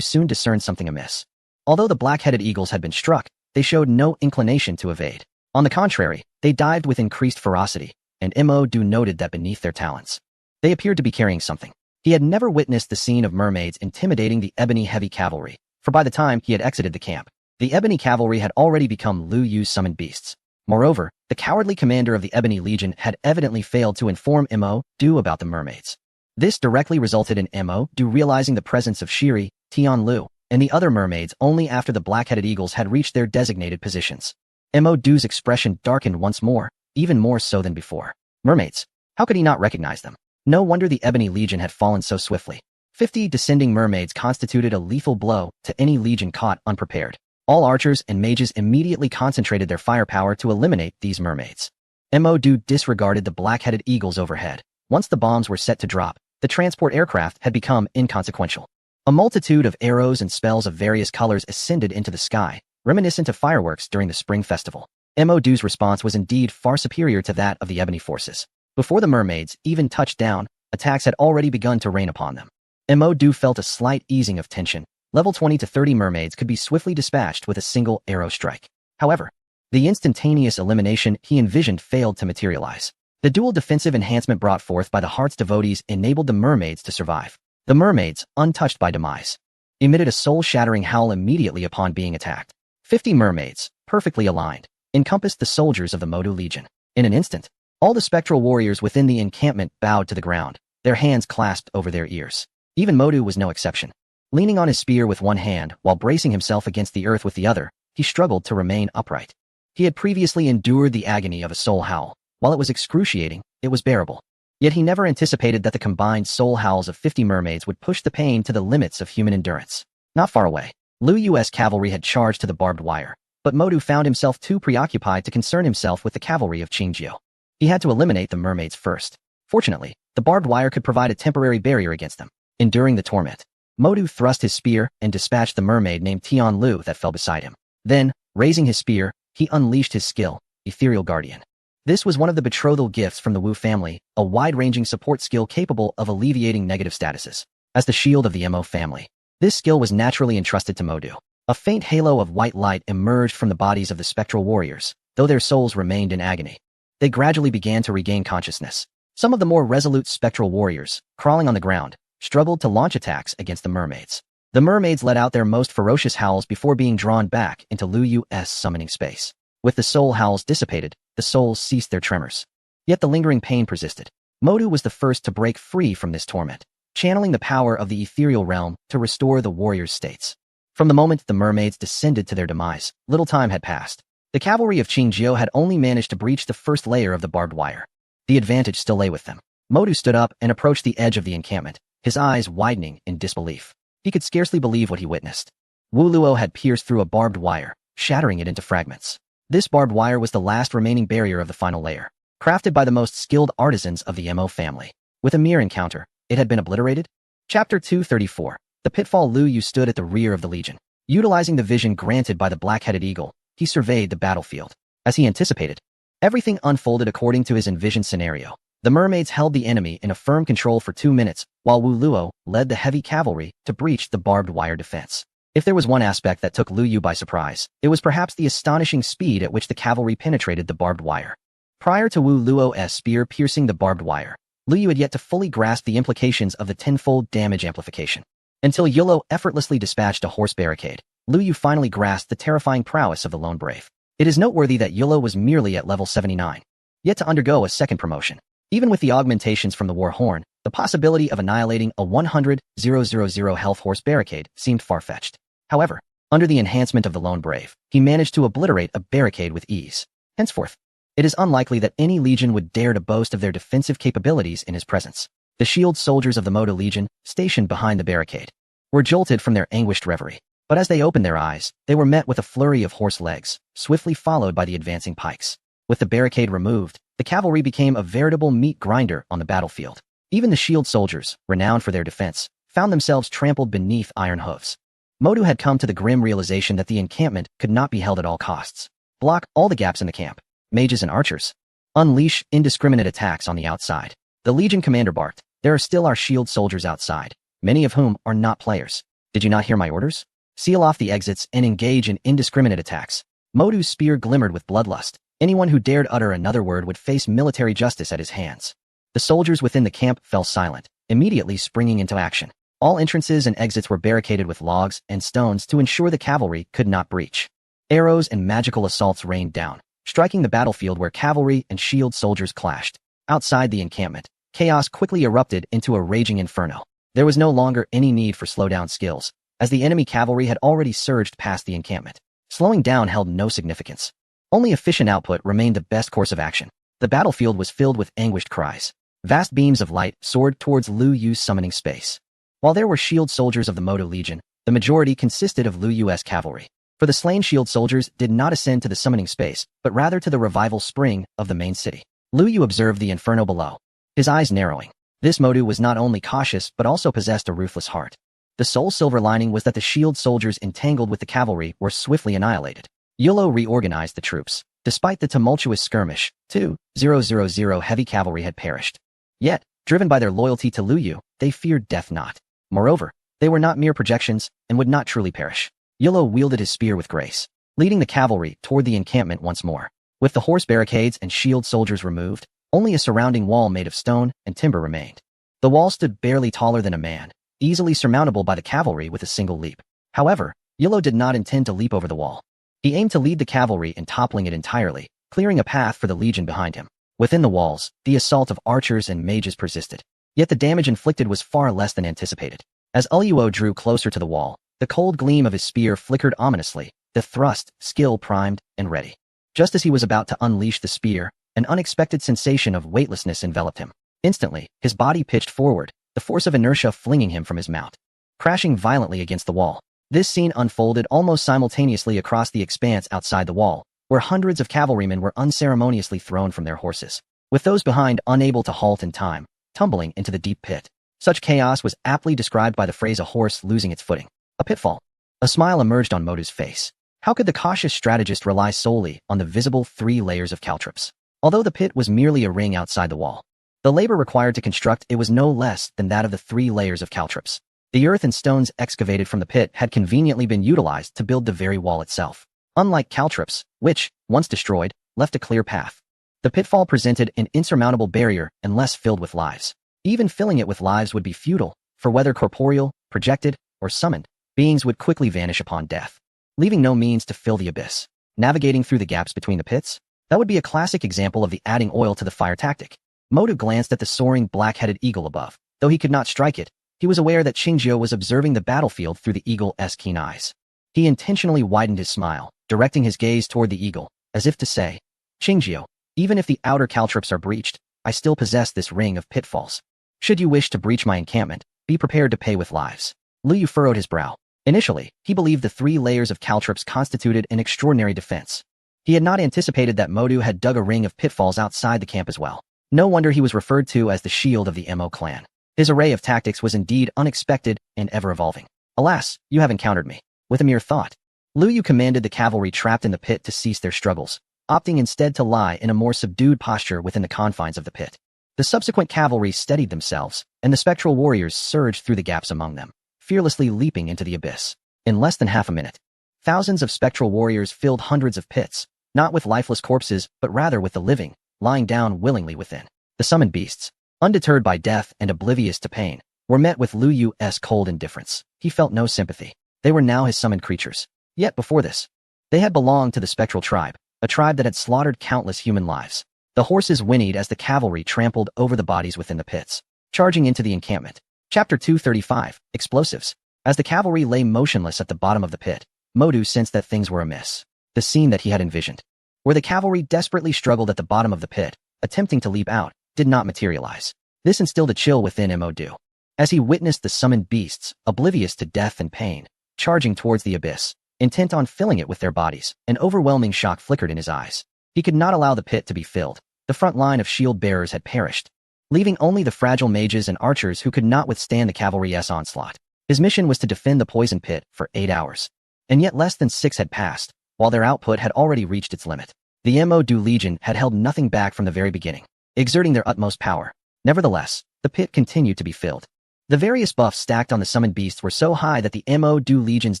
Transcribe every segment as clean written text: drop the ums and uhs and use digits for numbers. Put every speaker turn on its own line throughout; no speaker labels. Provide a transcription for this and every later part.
soon discerned something amiss. Although the black-headed eagles had been struck, they showed no inclination to evade. On the contrary, they dived with increased ferocity, and Mo noted that beneath their talons, they appeared to be carrying something. He had never witnessed the scene of mermaids intimidating the ebony heavy cavalry, for by the time he had exited the camp, the ebony cavalry had already become Lu Yu's summoned beasts. Moreover, the cowardly commander of the Ebony Legion had evidently failed to inform Mo about the mermaids. This directly resulted in Mo realizing the presence of Shiri, Tianlu, and the other mermaids only after the black-headed eagles had reached their designated positions. Mo's expression darkened once more, even more so than before. Mermaids? How could he not recognize them? No wonder the Ebony Legion had fallen so swiftly. 50 descending mermaids constituted a lethal blow to any legion caught unprepared. All archers and mages immediately concentrated their firepower to eliminate these mermaids. Mo disregarded the black-headed eagles overhead. Once the bombs were set to drop, the transport aircraft had become inconsequential. A multitude of arrows and spells of various colors ascended into the sky, reminiscent of fireworks during the spring festival. Mo's response was indeed far superior to that of the Ebony forces. Before the mermaids even touched down, attacks had already begun to rain upon them. Mo felt a slight easing of tension. Level 20 to 30 mermaids could be swiftly dispatched with a single arrow strike. However, the instantaneous elimination he envisioned failed to materialize. The dual defensive enhancement brought forth by the Heart's devotees enabled the mermaids to survive. The mermaids, untouched by demise, emitted a soul-shattering howl immediately upon being attacked. 50 mermaids, perfectly aligned, encompassed the soldiers of the Modu Legion. In an instant, all the spectral warriors within the encampment bowed to the ground, their hands clasped over their ears. Even Modu was no exception. Leaning on his spear with one hand while bracing himself against the earth with the other, he struggled to remain upright. He had previously endured the agony of a soul howl. While it was excruciating, it was bearable. Yet he never anticipated that the combined soul howls of 50 mermaids would push the pain to the limits of human endurance. Not far away, Lu Yu's cavalry had charged to the barbed wire, but Modu found himself too preoccupied to concern himself with the cavalry of Qingjiu. He had to eliminate the mermaids first. Fortunately, the barbed wire could provide a temporary barrier against them. Enduring the torment, Modu thrust his spear and dispatched the mermaid named Tianlu that fell beside him. Then, raising his spear, he unleashed his skill, Ethereal Guardian. This was one of the betrothal gifts from the Wu family, a wide-ranging support skill capable of alleviating negative statuses. As the shield of the Mo family, this skill was naturally entrusted to Modu. A faint halo of white light emerged from the bodies of the spectral warriors, though their souls remained in agony. They gradually began to regain consciousness. Some of the more resolute spectral warriors, crawling on the ground, struggled to launch attacks against the mermaids. The mermaids let out their most ferocious howls before being drawn back into Lu Yu's summoning space. With the soul howls dissipated, the souls ceased their tremors. Yet the lingering pain persisted. Modu was the first to break free from this torment, channeling the power of the ethereal realm to restore the warriors' states. From the moment the mermaids descended to their demise, little time had passed. The cavalry of Qingjiu had only managed to breach the first layer of the barbed wire. The advantage still lay with them. Modu stood up and approached the edge of the encampment, his eyes widening in disbelief. He could scarcely believe what he witnessed. Wu Luo had pierced through a barbed wire, shattering it into fragments. This barbed wire was the last remaining barrier of the final layer, crafted by the most skilled artisans of the Mo family. With a mere encounter, it had been obliterated? Chapter 234. The pitfall. Lu Yu stood at the rear of the legion. Utilizing the vision granted by the black-headed eagle, he surveyed the battlefield. As he anticipated, everything unfolded according to his envisioned scenario. The mermaids held the enemy in a firm control for 2 minutes, while Wu Luo led the heavy cavalry to breach the barbed wire defense. If there was one aspect that took Lu Yu by surprise, it was perhaps the astonishing speed at which the cavalry penetrated the barbed wire. Prior to Wu Luo's spear piercing the barbed wire, Lu Yu had yet to fully grasp the implications of the tenfold damage amplification. Until Yulo effortlessly dispatched a horse barricade, Lu Yu finally grasped the terrifying prowess of the lone brave. It is noteworthy that Yulo was merely at level 79, yet to undergo a second promotion. Even with the augmentations from the war horn, the possibility of annihilating a 100,000 health horse barricade seemed far-fetched. However, under the enhancement of the lone brave, he managed to obliterate a barricade with ease. Henceforth, it is unlikely that any legion would dare to boast of their defensive capabilities in his presence. The shield soldiers of the Modu Legion, stationed behind the barricade, were jolted from their anguished reverie. But as they opened their eyes, they were met with a flurry of horse legs, swiftly followed by the advancing pikes. With the barricade removed, the cavalry became a veritable meat grinder on the battlefield. Even the shield soldiers, renowned for their defense, found themselves trampled beneath iron hooves. Modu had come to the grim realization that the encampment could not be held at all costs. Block all the gaps in the camp. Mages and archers. Unleash indiscriminate attacks on the outside. The Legion commander barked, "There are still our shield soldiers outside, many of whom are not players. Did you not hear my orders? Seal off the exits and engage in indiscriminate attacks. Modu's spear glimmered with bloodlust. Anyone who dared utter another word would face military justice at his hands. The soldiers within the camp fell silent, immediately springing into action. All entrances and exits were barricaded with logs and stones to ensure the cavalry could not breach. Arrows and magical assaults rained down, striking the battlefield where cavalry and shield soldiers clashed. Outside the encampment, chaos quickly erupted into a raging inferno. There was no longer any need for slowdown skills, as the enemy cavalry had already surged past the encampment. Slowing down held no significance. Only efficient output remained the best course of action. The battlefield was filled with anguished cries. Vast beams of light soared towards Lu Yu's summoning space. While there were shield soldiers of the Modu Legion, the majority consisted of Lu Yu's cavalry. For the slain shield soldiers did not ascend to the summoning space, but rather to the revival spring of the main city. Lu Yu observed the inferno below, his eyes narrowing. This Modu was not only cautious but also possessed a ruthless heart. The sole silver lining was that the shield soldiers entangled with the cavalry were swiftly annihilated. Yolo reorganized the troops. Despite the tumultuous skirmish, 2,000 heavy cavalry had perished. Yet, driven by their loyalty to Lu Yu, they feared death not. Moreover, they were not mere projections and would not truly perish. Yolo wielded his spear with grace, leading the cavalry toward the encampment once more. With the horse barricades and shield soldiers removed, only a surrounding wall made of stone and timber remained. The wall stood barely taller than a man, easily surmountable by the cavalry with a single leap. However, Yolo did not intend to leap over the wall. He aimed to lead the cavalry in toppling it entirely, clearing a path for the legion behind him. Within the walls, the assault of archers and mages persisted. Yet the damage inflicted was far less than anticipated. As Uluo drew closer to the wall, the cold gleam of his spear flickered ominously, the thrust, skill primed, and ready. Just as he was about to unleash the spear, an unexpected sensation of weightlessness enveloped him. Instantly, his body pitched forward, the force of inertia flinging him from his mount, crashing violently against the wall. This scene unfolded almost simultaneously across the expanse outside the wall, where hundreds of cavalrymen were unceremoniously thrown from their horses, with those behind unable to halt in time, tumbling into the deep pit. Such chaos was aptly described by the phrase "a horse losing its footing." A pitfall. A smile emerged on Modu's face. How could the cautious strategist rely solely on the visible 3 layers of caltrops? Although the pit was merely a ring outside the wall, the labor required to construct it was no less than that of the 3 layers of caltrops. The earth and stones excavated from the pit had conveniently been utilized to build the very wall itself. Unlike caltrops, which, once destroyed, left a clear path, the pitfall presented an insurmountable barrier unless filled with lives. Even filling it with lives would be futile, for whether corporeal, projected, or summoned, beings would quickly vanish upon death, leaving no means to fill the abyss. Navigating through the gaps between the pits? That would be a classic example of the adding oil to the fire tactic. Modu glanced at the soaring black-headed eagle above. Though he could not strike it, he was aware that Qingjiu was observing the battlefield through the eagle's keen eyes. He intentionally widened his smile, directing his gaze toward the eagle, as if to say, "Qingjiu, even if the outer caltrops are breached, I still possess this ring of pitfalls. Should you wish to breach my encampment, be prepared to pay with lives." Lu Yu furrowed his brow. Initially, he believed the 3 layers of caltrops constituted an extraordinary defense. He had not anticipated that Modu had dug a ring of pitfalls outside the camp as well. No wonder he was referred to as the shield of the Mo clan. His array of tactics was indeed unexpected and ever-evolving. "Alas, you have encountered me." With a mere thought, Lu Yu commanded the cavalry trapped in the pit to cease their struggles, opting instead to lie in a more subdued posture within the confines of the pit. The subsequent cavalry steadied themselves, and the spectral warriors surged through the gaps among them, fearlessly leaping into the abyss. In less than half a minute, thousands of spectral warriors filled hundreds of pits, not with lifeless corpses, but rather with the living, lying down willingly within. The summoned beasts, undeterred by death and oblivious to pain, were met with Lu Yu's cold indifference. He felt no sympathy. They were now his summoned creatures. Yet before this, they had belonged to the spectral tribe, a tribe that had slaughtered countless human lives. The horses whinnied as the cavalry trampled over the bodies within the pits, charging into the encampment. Chapter 235, Explosives. As the cavalry lay motionless at the bottom of the pit, Modu sensed that things were amiss. The scene that he had envisioned, where the cavalry desperately struggled at the bottom of the pit, attempting to leap out, did not materialize. This instilled a chill within Modu. As he witnessed the summoned beasts, oblivious to death and pain, charging towards the abyss, intent on filling it with their bodies, an overwhelming shock flickered in his eyes. He could not allow the pit to be filled. The front line of shield bearers had perished, leaving only the fragile mages and archers who could not withstand the cavalry's onslaught. His mission was to defend the poison pit for 8 hours. And yet less than 6 had passed, while their output had already reached its limit. The Modu Legion had held nothing back from the very beginning, exerting their utmost power. Nevertheless, the pit continued to be filled. The various buffs stacked on the summoned beasts were so high that the Mo-Du Legion's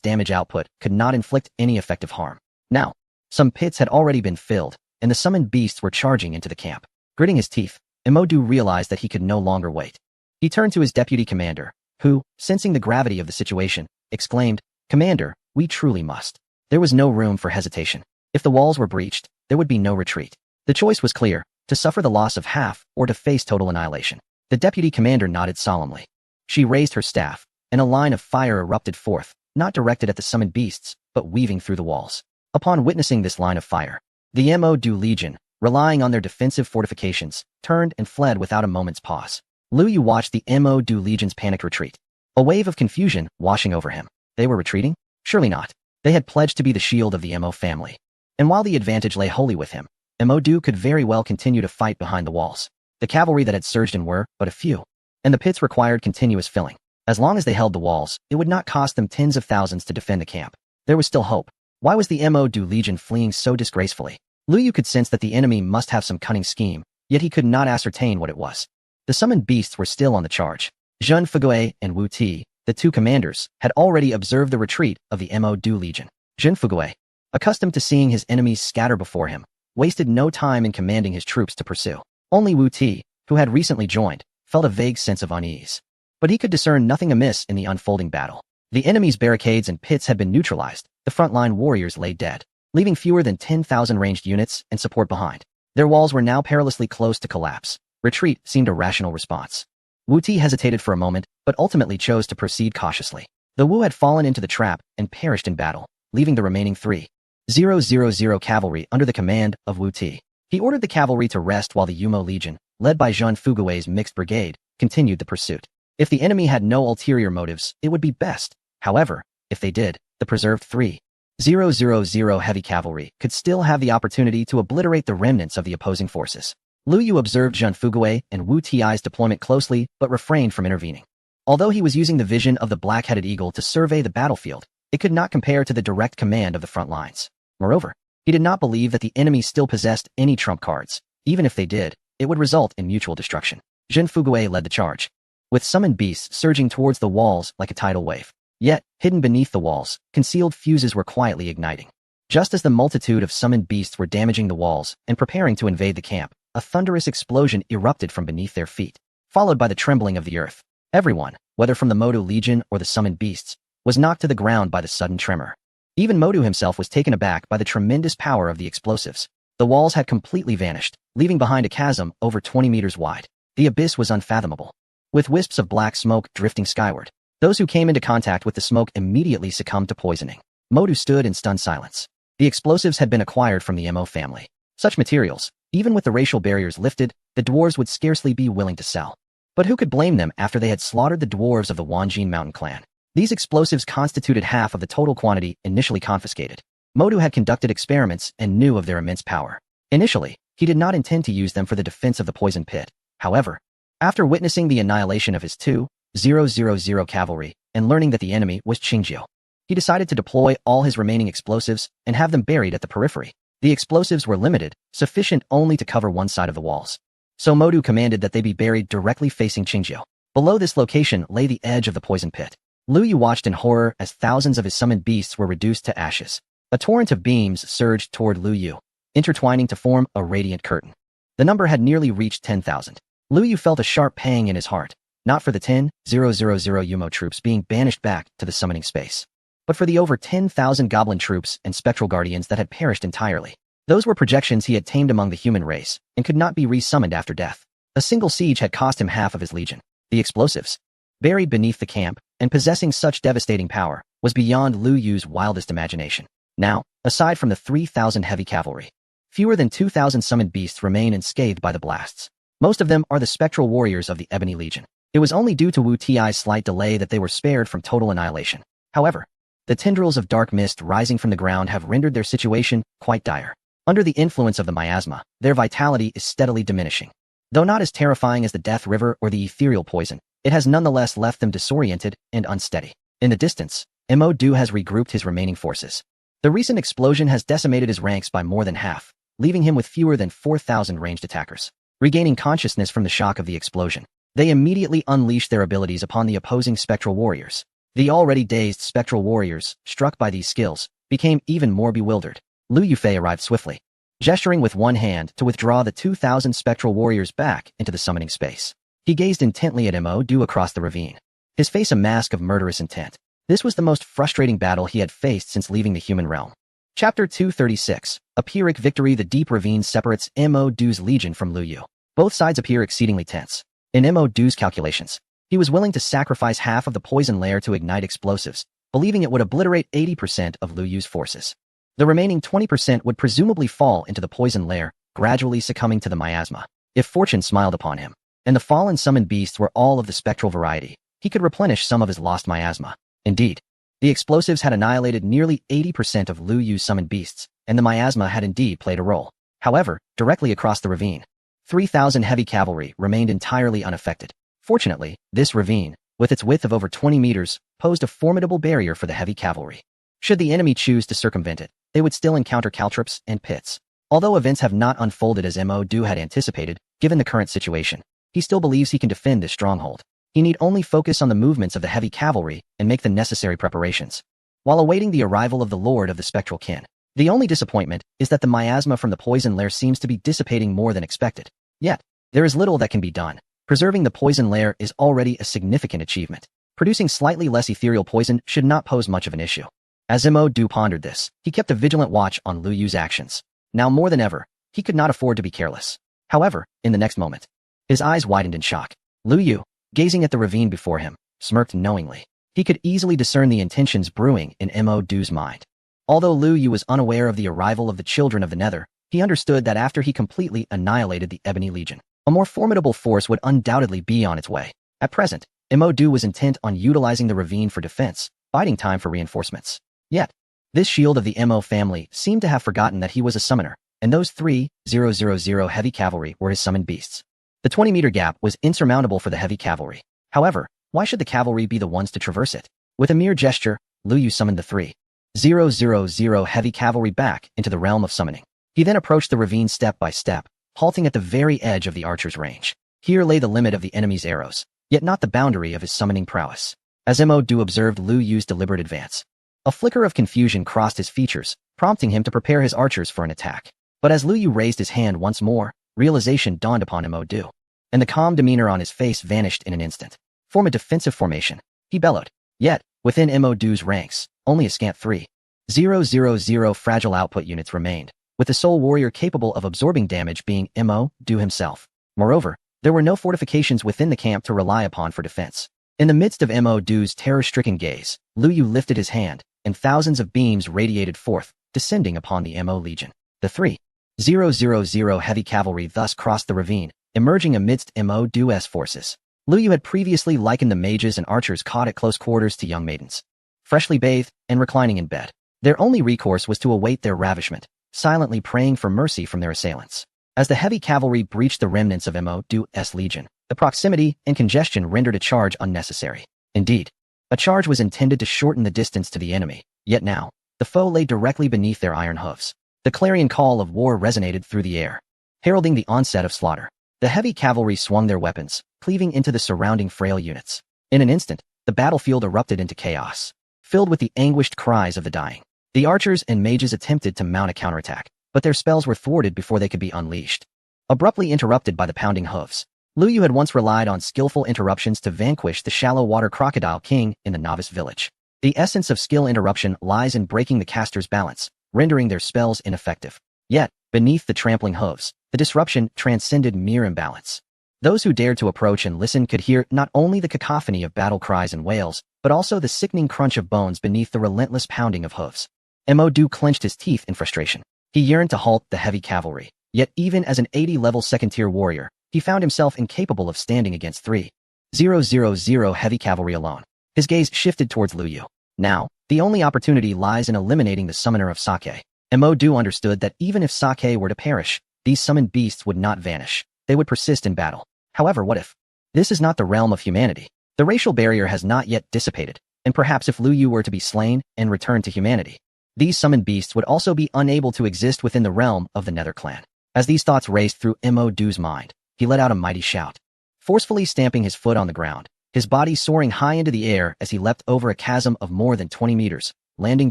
damage output could not inflict any effective harm. Now, some pits had already been filled, and the summoned beasts were charging into the camp. Gritting his teeth, Mo-Du realized that he could no longer wait. He turned to his deputy commander, who, sensing the gravity of the situation, exclaimed, "Commander, we truly must." There was no room for hesitation. If the walls were breached, there would be no retreat. The choice was clear, to suffer the loss of half or to face total annihilation. The deputy commander nodded solemnly. She raised her staff, and a line of fire erupted forth, not directed at the summoned beasts, but weaving through the walls. Upon witnessing this line of fire, the Mo-Du Legion, relying on their defensive fortifications, turned and fled without a moment's pause. Liu Yu watched the Mo-Du Legion's panicked retreat. A wave of confusion washing over him. They were retreating? Surely not. They had pledged to be the shield of the Mo family. And while the advantage lay wholly with him, Mo-Du could very well continue to fight behind the walls. The cavalry that had surged in were but a few, and the pits required continuous filling. As long as they held the walls, it would not cost them tens of thousands to defend the camp. There was still hope. Why was the Mo-Du Legion fleeing so disgracefully? Liu Yu could sense that the enemy must have some cunning scheme, yet he could not ascertain what it was. The summoned beasts were still on the charge. Zhen Fugui and Wu Ti, the two commanders, had already observed the retreat of the Mo-Du Legion. Zhen Fugui, accustomed to seeing his enemies scatter before him, wasted no time in commanding his troops to pursue. Only Wu Ti, who had recently joined, felt a vague sense of unease. But he could discern nothing amiss in the unfolding battle. The enemy's barricades and pits had been neutralized, the frontline warriors lay dead, leaving fewer than 10,000 ranged units and support behind. Their walls were now perilously close to collapse. Retreat seemed a rational response. Wu Ti hesitated for a moment, but ultimately chose to proceed cautiously. The Wu had fallen into the trap and perished in battle, leaving the remaining 3,000 cavalry under the command of Wu Ti. He ordered the cavalry to rest while the Yumo Legion, led by Zhen Fugui's mixed brigade, continued the pursuit. If the enemy had no ulterior motives, it would be best. However, if they did, the preserved 3,000 heavy cavalry could still have the opportunity to obliterate the remnants of the opposing forces. Liu Yu observed Zhen Fugui and Wu Ti's deployment closely but refrained from intervening. Although he was using the vision of the black-headed eagle to survey the battlefield, it could not compare to the direct command of the front lines. Moreover, he did not believe that the enemy still possessed any trump cards. Even if they did, it would result in mutual destruction. Zhen Fugui led the charge, with summoned beasts surging towards the walls like a tidal wave. Yet, hidden beneath the walls, concealed fuses were quietly igniting. Just as the multitude of summoned beasts were damaging the walls and preparing to invade the camp, a thunderous explosion erupted from beneath their feet, followed by the trembling of the earth. Everyone, whether from the Mo-Du Legion or the summoned beasts, was knocked to the ground by the sudden tremor. Even Mo-Du himself was taken aback by the tremendous power of the explosives. The walls had completely vanished, leaving behind a chasm over 20 meters wide. The abyss was unfathomable, with wisps of black smoke drifting skyward. Those who came into contact with the smoke immediately succumbed to poisoning. Mo-Du stood in stunned silence. The explosives had been acquired from the Mo family. Such materials, even with the racial barriers lifted, the dwarves would scarcely be willing to sell. But who could blame them after they had slaughtered the dwarves of the Wanjin mountain clan? These explosives constituted half of the total quantity initially confiscated. Mo-Du had conducted experiments and knew of their immense power. Initially, he did not intend to use them for the defense of the poison pit. However, after witnessing the annihilation of his 2,000 cavalry and learning that the enemy was Qingjiu, he decided to deploy all his remaining explosives and have them buried at the periphery. The explosives were limited, sufficient only to cover one side of the walls. So Mo-Du commanded that they be buried directly facing Qingjiu. Below this location lay the edge of the poison pit. Liu Yu watched in horror as thousands of his summoned beasts were reduced to ashes. A torrent of beams surged toward Liu Yu, intertwining to form a radiant curtain. The number had nearly reached 10,000. Liu Yu felt a sharp pang in his heart, not for the 10,000 Yumo troops being banished back to the summoning space, but for the over 10,000 goblin troops and spectral guardians that had perished entirely. Those were projections he had tamed among the human race and could not be resummoned after death. A single siege had cost him half of his legion. The explosives, buried beneath the camp and possessing such devastating power, was beyond Liu Yu's wildest imagination. Now, aside from the 3,000 heavy cavalry, fewer than 2,000 summoned beasts remain unscathed by the blasts. Most of them are the spectral warriors of the Ebony Legion. It was only due to Wu Ti's slight delay that they were spared from total annihilation. However, the tendrils of dark mist rising from the ground have rendered their situation quite dire. Under the influence of the miasma, their vitality is steadily diminishing. Though not as terrifying as the Death River or the ethereal poison, it has nonetheless left them disoriented and unsteady. In the distance, Mo-Du has regrouped his remaining forces. The recent explosion has decimated his ranks by more than half, leaving him with fewer than 4,000 ranged attackers. Regaining consciousness from the shock of the explosion, They immediately unleashed their abilities upon the opposing spectral warriors. The already dazed spectral warriors, struck by these skills, became even more bewildered. Lu Yufei arrived swiftly, gesturing with one hand to withdraw the 2,000 spectral warriors back into the summoning space. He gazed intently at Mo Du across the ravine, his face a mask of murderous intent. This was the most frustrating battle he had faced since leaving the human realm. Chapter 236, a Pyrrhic Victory. The deep ravine separates Mo Du's legion from Lu Yu. Both sides appear exceedingly tense. In Mo Du's calculations, he was willing to sacrifice half of the poison layer to ignite explosives, believing it would obliterate 80% of Lu Yu's forces. The remaining 20% would presumably fall into the poison layer, gradually succumbing to the miasma. If fortune smiled upon him, and the fallen summoned beasts were all of the spectral variety, he could replenish some of his lost miasma. Indeed, the explosives had annihilated nearly 80% of Lu Yu's summoned beasts, and the miasma had indeed played a role. However, directly across the ravine, 3,000 heavy cavalry remained entirely unaffected. Fortunately, this ravine, with its width of over 20 meters, posed a formidable barrier for the heavy cavalry. Should the enemy choose to circumvent it, they would still encounter caltrops and pits. Although events have not unfolded as Mo Du had anticipated, given the current situation, he still believes he can defend this stronghold. He need only focus on the movements of the heavy cavalry and make the necessary preparations. While awaiting the arrival of the Lord of the Spectral Kin, the only disappointment is that the miasma from the poison lair seems to be dissipating more than expected. Yet, there is little that can be done. Preserving the poison lair is already a significant achievement. Producing slightly less ethereal poison should not pose much of an issue. As Mo Du pondered this, he kept a vigilant watch on Lu Yu's actions. Now more than ever, he could not afford to be careless. However, in the next moment, his eyes widened in shock. Lu Yu, gazing at the ravine before him, smirked knowingly. He could easily discern the intentions brewing in Mo Du's mind. Although Lu Yu was unaware of the arrival of the children of the Nether, he understood that after he completely annihilated the Ebony Legion, a more formidable force would undoubtedly be on its way. At present, Mo Du was intent on utilizing the ravine for defense, biding time for reinforcements. Yet, this shield of the Mo family seemed to have forgotten that he was a summoner, and those 3,000 heavy cavalry were his summoned beasts. The 20-meter gap was insurmountable for the heavy cavalry. However, why should the cavalry be the ones to traverse it? With a mere gesture, Lu Yu summoned the 3,000 heavy cavalry back into the realm of summoning. He then approached the ravine step by step, halting at the very edge of the archer's range. Here lay the limit of the enemy's arrows, yet not the boundary of his summoning prowess. As Mo Du observed Lu Yu's deliberate advance, a flicker of confusion crossed his features, prompting him to prepare his archers for an attack. But as Lu Yu raised his hand once more, realization dawned upon Mo Du, and the calm demeanor on his face vanished in an instant. Form a defensive formation, he bellowed. Yet, within Mo Du's ranks, only a scant 3,000 fragile output units remained, with the sole warrior capable of absorbing damage being Mo Du himself. Moreover, there were no fortifications within the camp to rely upon for defense. In the midst of Mo Du's terror-stricken gaze, Lu Yu lifted his hand, and thousands of beams radiated forth, descending upon the Mo Legion. The 3,000 heavy cavalry thus crossed the ravine, emerging amidst Mo Du's forces. Lu Yu had previously likened the mages and archers caught at close quarters to young maidens, freshly bathed and reclining in bed. Their only recourse was to await their ravishment, silently praying for mercy from their assailants. As the heavy cavalry breached the remnants of Mo Du's legion, the proximity and congestion rendered a charge unnecessary. Indeed, a charge was intended to shorten the distance to the enemy, yet now, the foe lay directly beneath their iron hooves. The clarion call of war resonated through the air, heralding the onset of slaughter. The heavy cavalry swung their weapons, cleaving into the surrounding frail units. In an instant, the battlefield erupted into chaos, filled with the anguished cries of the dying. The archers and mages attempted to mount a counterattack, but their spells were thwarted before they could be unleashed. Abruptly interrupted by the pounding hooves, Lu Yu had once relied on skillful interruptions to vanquish the shallow water crocodile king in the novice village. The essence of skill interruption lies in breaking the caster's balance, rendering their spells ineffective. Yet, beneath the trampling hooves, the disruption transcended mere imbalance. Those who dared to approach and listen could hear not only the cacophony of battle cries and wails, but also the sickening crunch of bones beneath the relentless pounding of hooves. Mo Du clenched his teeth in frustration. He yearned to halt the heavy cavalry, yet even as an 80-level second-tier warrior, he found himself incapable of standing against 3,000 heavy cavalry alone. His gaze shifted towards Lu Yu. Now, the only opportunity lies in eliminating the summoner of Sake. Mo Du understood that even if Sake were to perish, these summoned beasts would not vanish. They would persist in battle. However, what if? This is not the realm of humanity. The racial barrier has not yet dissipated, and perhaps if Lu Yu were to be slain and returned to humanity, these summoned beasts would also be unable to exist within the realm of the Nether clan. As these thoughts raced through Mo Du's mind, he let out a mighty shout. forcefully stamping his foot on the ground, his body soaring high into the air as he leapt over a chasm of more than 20 meters, landing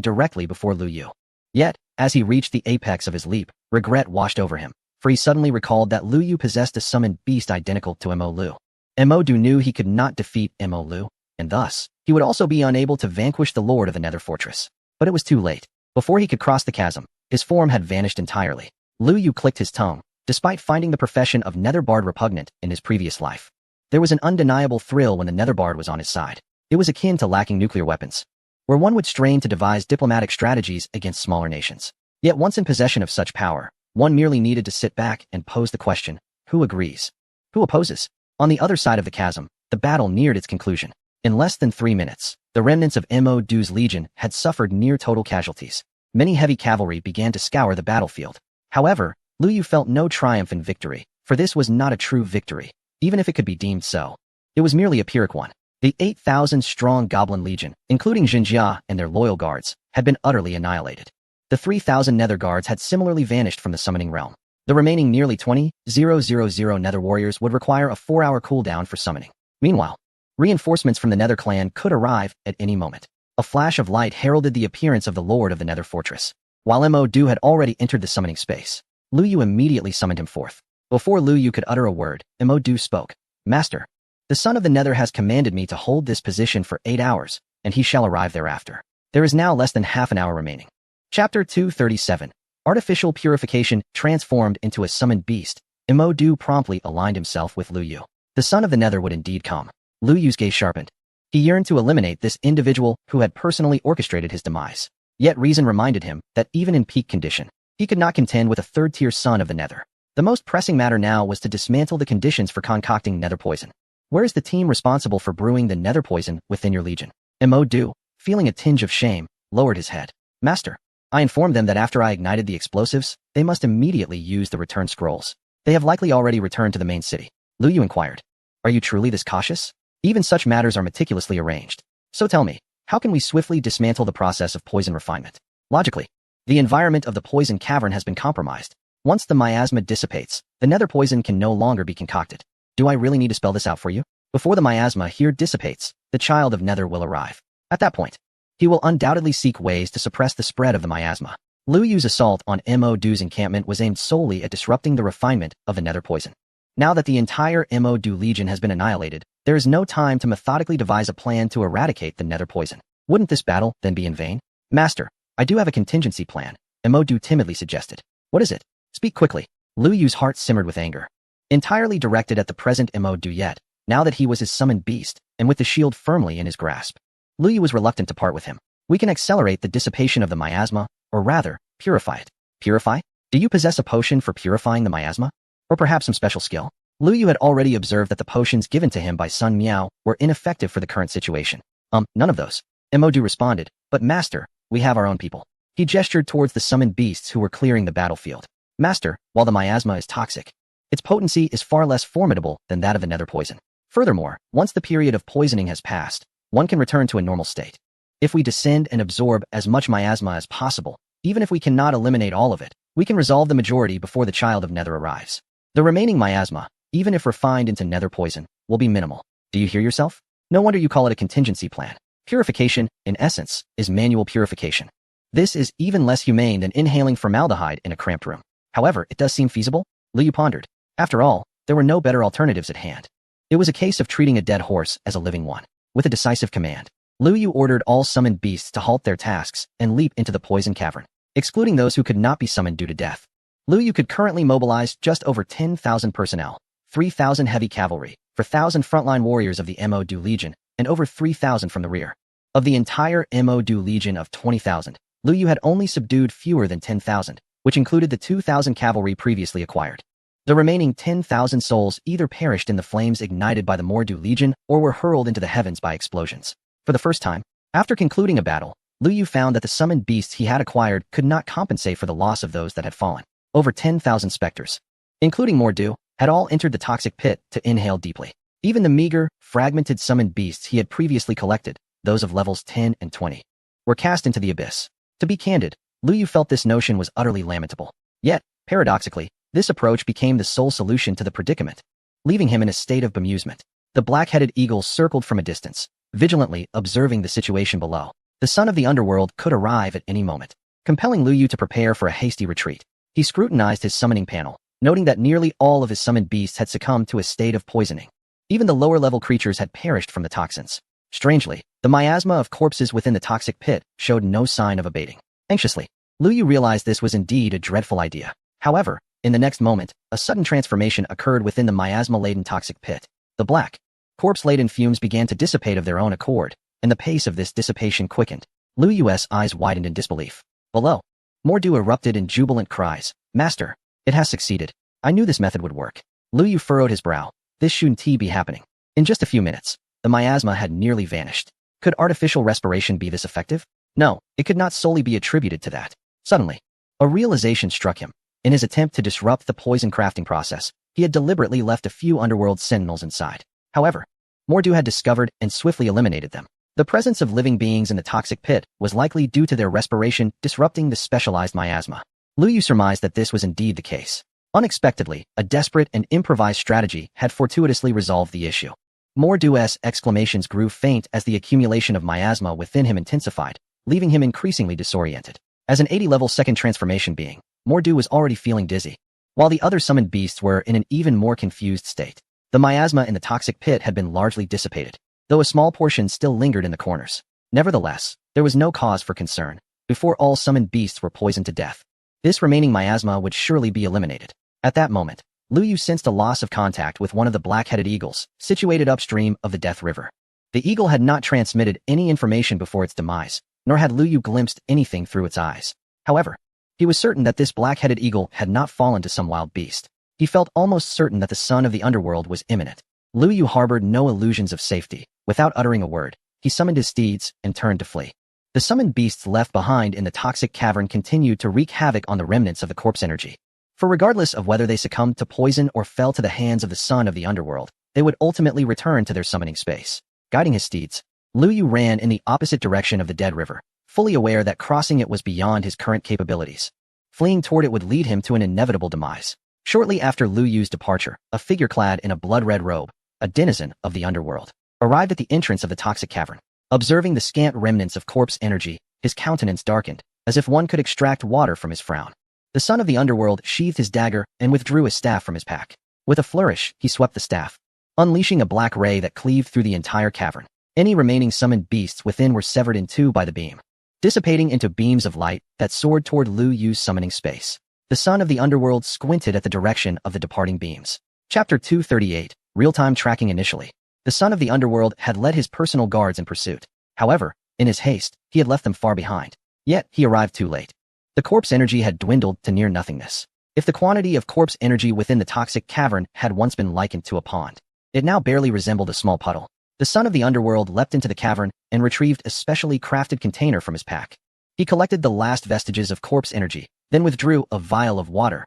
directly before Lu Yu. Yet, as he reached the apex of his leap, regret washed over him, for he suddenly recalled that Lu Yu possessed a summoned beast identical to Mo Lu. Mo Du knew he could not defeat Mo Lu, and thus, he would also be unable to vanquish the Lord of the Nether Fortress. But it was too late. Before he could cross the chasm, his form had vanished entirely. Lu Yu clicked his tongue, despite finding the profession of Nether Bard repugnant in his previous life. There was an undeniable thrill when the Nether Bard was on his side. It was akin to lacking nuclear weapons, where one would strain to devise diplomatic strategies against smaller nations. Yet once in possession of such power, one merely needed to sit back and pose the question, who agrees? Who opposes? On the other side of the chasm, the battle neared its conclusion. In less than 3 minutes, the remnants of Mo Du's legion had suffered near total casualties. Many heavy cavalry began to scour the battlefield. However, Lu Yu felt no triumph in victory, for this was not a true victory, even if it could be deemed so. It was merely a Pyrrhic one. The 8,000-strong Goblin Legion, including Jinjia and their loyal guards, had been utterly annihilated. The 3,000 Nether Guards had similarly vanished from the summoning realm. The remaining nearly 20,000 Nether Warriors would require a 4-hour cooldown for summoning. Meanwhile, reinforcements from the Nether clan could arrive at any moment. A flash of light heralded the appearance of the Lord of the Nether Fortress. While Mo Du had already entered the summoning space, Lu Yu immediately summoned him forth. Before Lu Yu could utter a word, Mo Du spoke. Master, the Son of the Nether has commanded me to hold this position for 8 hours, and he shall arrive thereafter. There is now less than half an hour remaining. Chapter 237. Artificial Purification transformed into a summoned beast. Mo Du promptly aligned himself with Lu Yu. The Son of the Nether would indeed come. Lu Yu's gaze sharpened. He yearned to eliminate this individual who had personally orchestrated his demise. Yet reason reminded him that even in peak condition, he could not contend with a third-tier Son of the Nether. The most pressing matter now was to dismantle the conditions for concocting Nether poison. Where is the team responsible for brewing the Nether poison within your legion? Mo Du, feeling a tinge of shame, lowered his head. Master, I informed them that after I ignited the explosives, they must immediately use the return scrolls. They have likely already returned to the main city. Lu Yu inquired. Are you truly this cautious? Even such matters are meticulously arranged. So tell me, how can we swiftly dismantle the process of poison refinement? Logically, the environment of the poison cavern has been compromised. Once the miasma dissipates, the Nether poison can no longer be concocted. Do I really need to spell this out for you? Before the miasma here dissipates, the child of Nether will arrive. At that point, he will undoubtedly seek ways to suppress the spread of the miasma. Lu Yu's assault on Mo Du's encampment was aimed solely at disrupting the refinement of the Nether poison. Now that the entire Mo Du Legion has been annihilated, there is no time to methodically devise a plan to eradicate the Nether poison. Wouldn't this battle then be in vain? Master, I do have a contingency plan, Mo Du timidly suggested. What is it? Speak quickly. Lu Yu's heart simmered with anger. Entirely directed at the present Mo Du yet, now that he was his summoned beast, and with the shield firmly in his grasp. Lu Yu was reluctant to part with him. We can accelerate the dissipation of the miasma, or rather, purify it. Purify? Do you possess a potion for purifying the miasma? Or perhaps some special skill? Lu Yu had already observed that the potions given to him by Sun Miao were ineffective for the current situation. None of those. Mo Du responded, but master, we have our own people. He gestured towards the summoned beasts who were clearing the battlefield. Master, while the miasma is toxic, its potency is far less formidable than that of the Nether poison. Furthermore, once the period of poisoning has passed, one can return to a normal state. If we descend and absorb as much miasma as possible, even if we cannot eliminate all of it, we can resolve the majority before the child of Nether arrives. The remaining miasma, even if refined into Nether poison, will be minimal. Do you hear yourself? No wonder you call it a contingency plan. Purification, in essence, is manual purification. This is even less humane than inhaling formaldehyde in a cramped room. However, it does seem feasible. Lu Yu pondered. After all, there were no better alternatives at hand. It was a case of treating a dead horse as a living one. With a decisive command, Lu Yu ordered all summoned beasts to halt their tasks and leap into the poison cavern, excluding those who could not be summoned due to death. Lu Yu could currently mobilize just over 10,000 personnel, 3,000 heavy cavalry, 4,000 frontline warriors of the Mo Du Legion, and over 3,000 from the rear. Of the entire Mo Du Legion of 20,000, Lu Yu had only subdued fewer than 10,000, which included the 2,000 cavalry previously acquired. The remaining 10,000 souls either perished in the flames ignited by the Mordu Legion or were hurled into the heavens by explosions. For the first time, after concluding a battle, Lu Yu found that the summoned beasts he had acquired could not compensate for the loss of those that had fallen. Over 10,000 specters, including Mordu, had all entered the toxic pit to inhale deeply. Even the meager, fragmented summoned beasts he had previously collected, those of levels 10 and 20, were cast into the abyss. To be candid, Lu Yu felt this notion was utterly lamentable. Yet, paradoxically, this approach became the sole solution to the predicament. leaving him in a state of bemusement. The black-headed eagle circled from a distance, vigilantly observing the situation below. The son of the underworld could arrive at any moment, compelling Lu Yu to prepare for a hasty retreat. He scrutinized his summoning panel, noting that nearly all of his summoned beasts had succumbed to a state of poisoning. Even the lower-level creatures had perished from the toxins. Strangely, the miasma of corpses within the toxic pit showed no sign of abating. Anxiously, Lu Yu realized this was indeed a dreadful idea. However, in the next moment, a sudden transformation occurred within the miasma-laden toxic pit. The black, corpse-laden fumes began to dissipate of their own accord, and the pace of this dissipation quickened. Lu Yu's eyes widened in disbelief. Below, Mordu erupted in jubilant cries. "Master, it has succeeded. I knew this method would work." Lu Yu furrowed his brow. This shouldn't be happening. In just a few minutes, the miasma had nearly vanished. Could artificial respiration be this effective? No, it could not solely be attributed to that. Suddenly, a realization struck him. In his attempt to disrupt the poison crafting process, he had deliberately left a few underworld sentinels inside. However, Mordu had discovered and swiftly eliminated them. The presence of living beings in the toxic pit was likely due to their respiration disrupting the specialized miasma. Lu Yu surmised that this was indeed the case. Unexpectedly, a desperate and improvised strategy had fortuitously resolved the issue. Mordu's exclamations grew faint as the accumulation of miasma within him intensified, leaving him increasingly disoriented. As an 80-level second transformation being, Mordu was already feeling dizzy, while the other summoned beasts were in an even more confused state. The miasma in the toxic pit had been largely dissipated, though a small portion still lingered in the corners. Nevertheless, there was no cause for concern. Before all summoned beasts were poisoned to death, this remaining miasma would surely be eliminated. At that moment, Lu Yu sensed a loss of contact with one of the black-headed eagles, situated upstream of the Death River. The eagle had not transmitted any information before its demise, nor had Lu Yu glimpsed anything through its eyes. However, he was certain that this black-headed eagle had not fallen to some wild beast. He felt almost certain that the son of the underworld was imminent. Lu Yu harbored no illusions of safety. Without uttering a word, he summoned his steeds and turned to flee. The summoned beasts left behind in the toxic cavern continued to wreak havoc on the remnants of the corpse energy. For regardless of whether they succumbed to poison or fell to the hands of the son of the underworld, they would ultimately return to their summoning space. Guiding his steeds, Lu Yu ran in the opposite direction of the dead river, fully aware that crossing it was beyond his current capabilities. Fleeing toward it would lead him to an inevitable demise. Shortly after Lu Yu's departure, a figure clad in a blood-red robe, a denizen of the underworld, arrived at the entrance of the toxic cavern. Observing the scant remnants of corpse energy, his countenance darkened, as if one could extract water from his frown. The son of the underworld sheathed his dagger and withdrew his staff from his pack. With a flourish, he swept the staff, unleashing a black ray that cleaved through the entire cavern. Any remaining summoned beasts within were severed in two by the beam, dissipating into beams of light that soared toward Lu Yu's summoning space. The son of the underworld squinted at the direction of the departing beams. Chapter 238, Real-Time Tracking. Initially, the son of the underworld had led his personal guards in pursuit. However, in his haste, he had left them far behind. Yet, he arrived too late. The corpse energy had dwindled to near nothingness. If the quantity of corpse energy within the toxic cavern had once been likened to a pond, it now barely resembled a small puddle. The son of the underworld leapt into the cavern and retrieved a specially crafted container from his pack. He collected the last vestiges of corpse energy, then withdrew a vial of water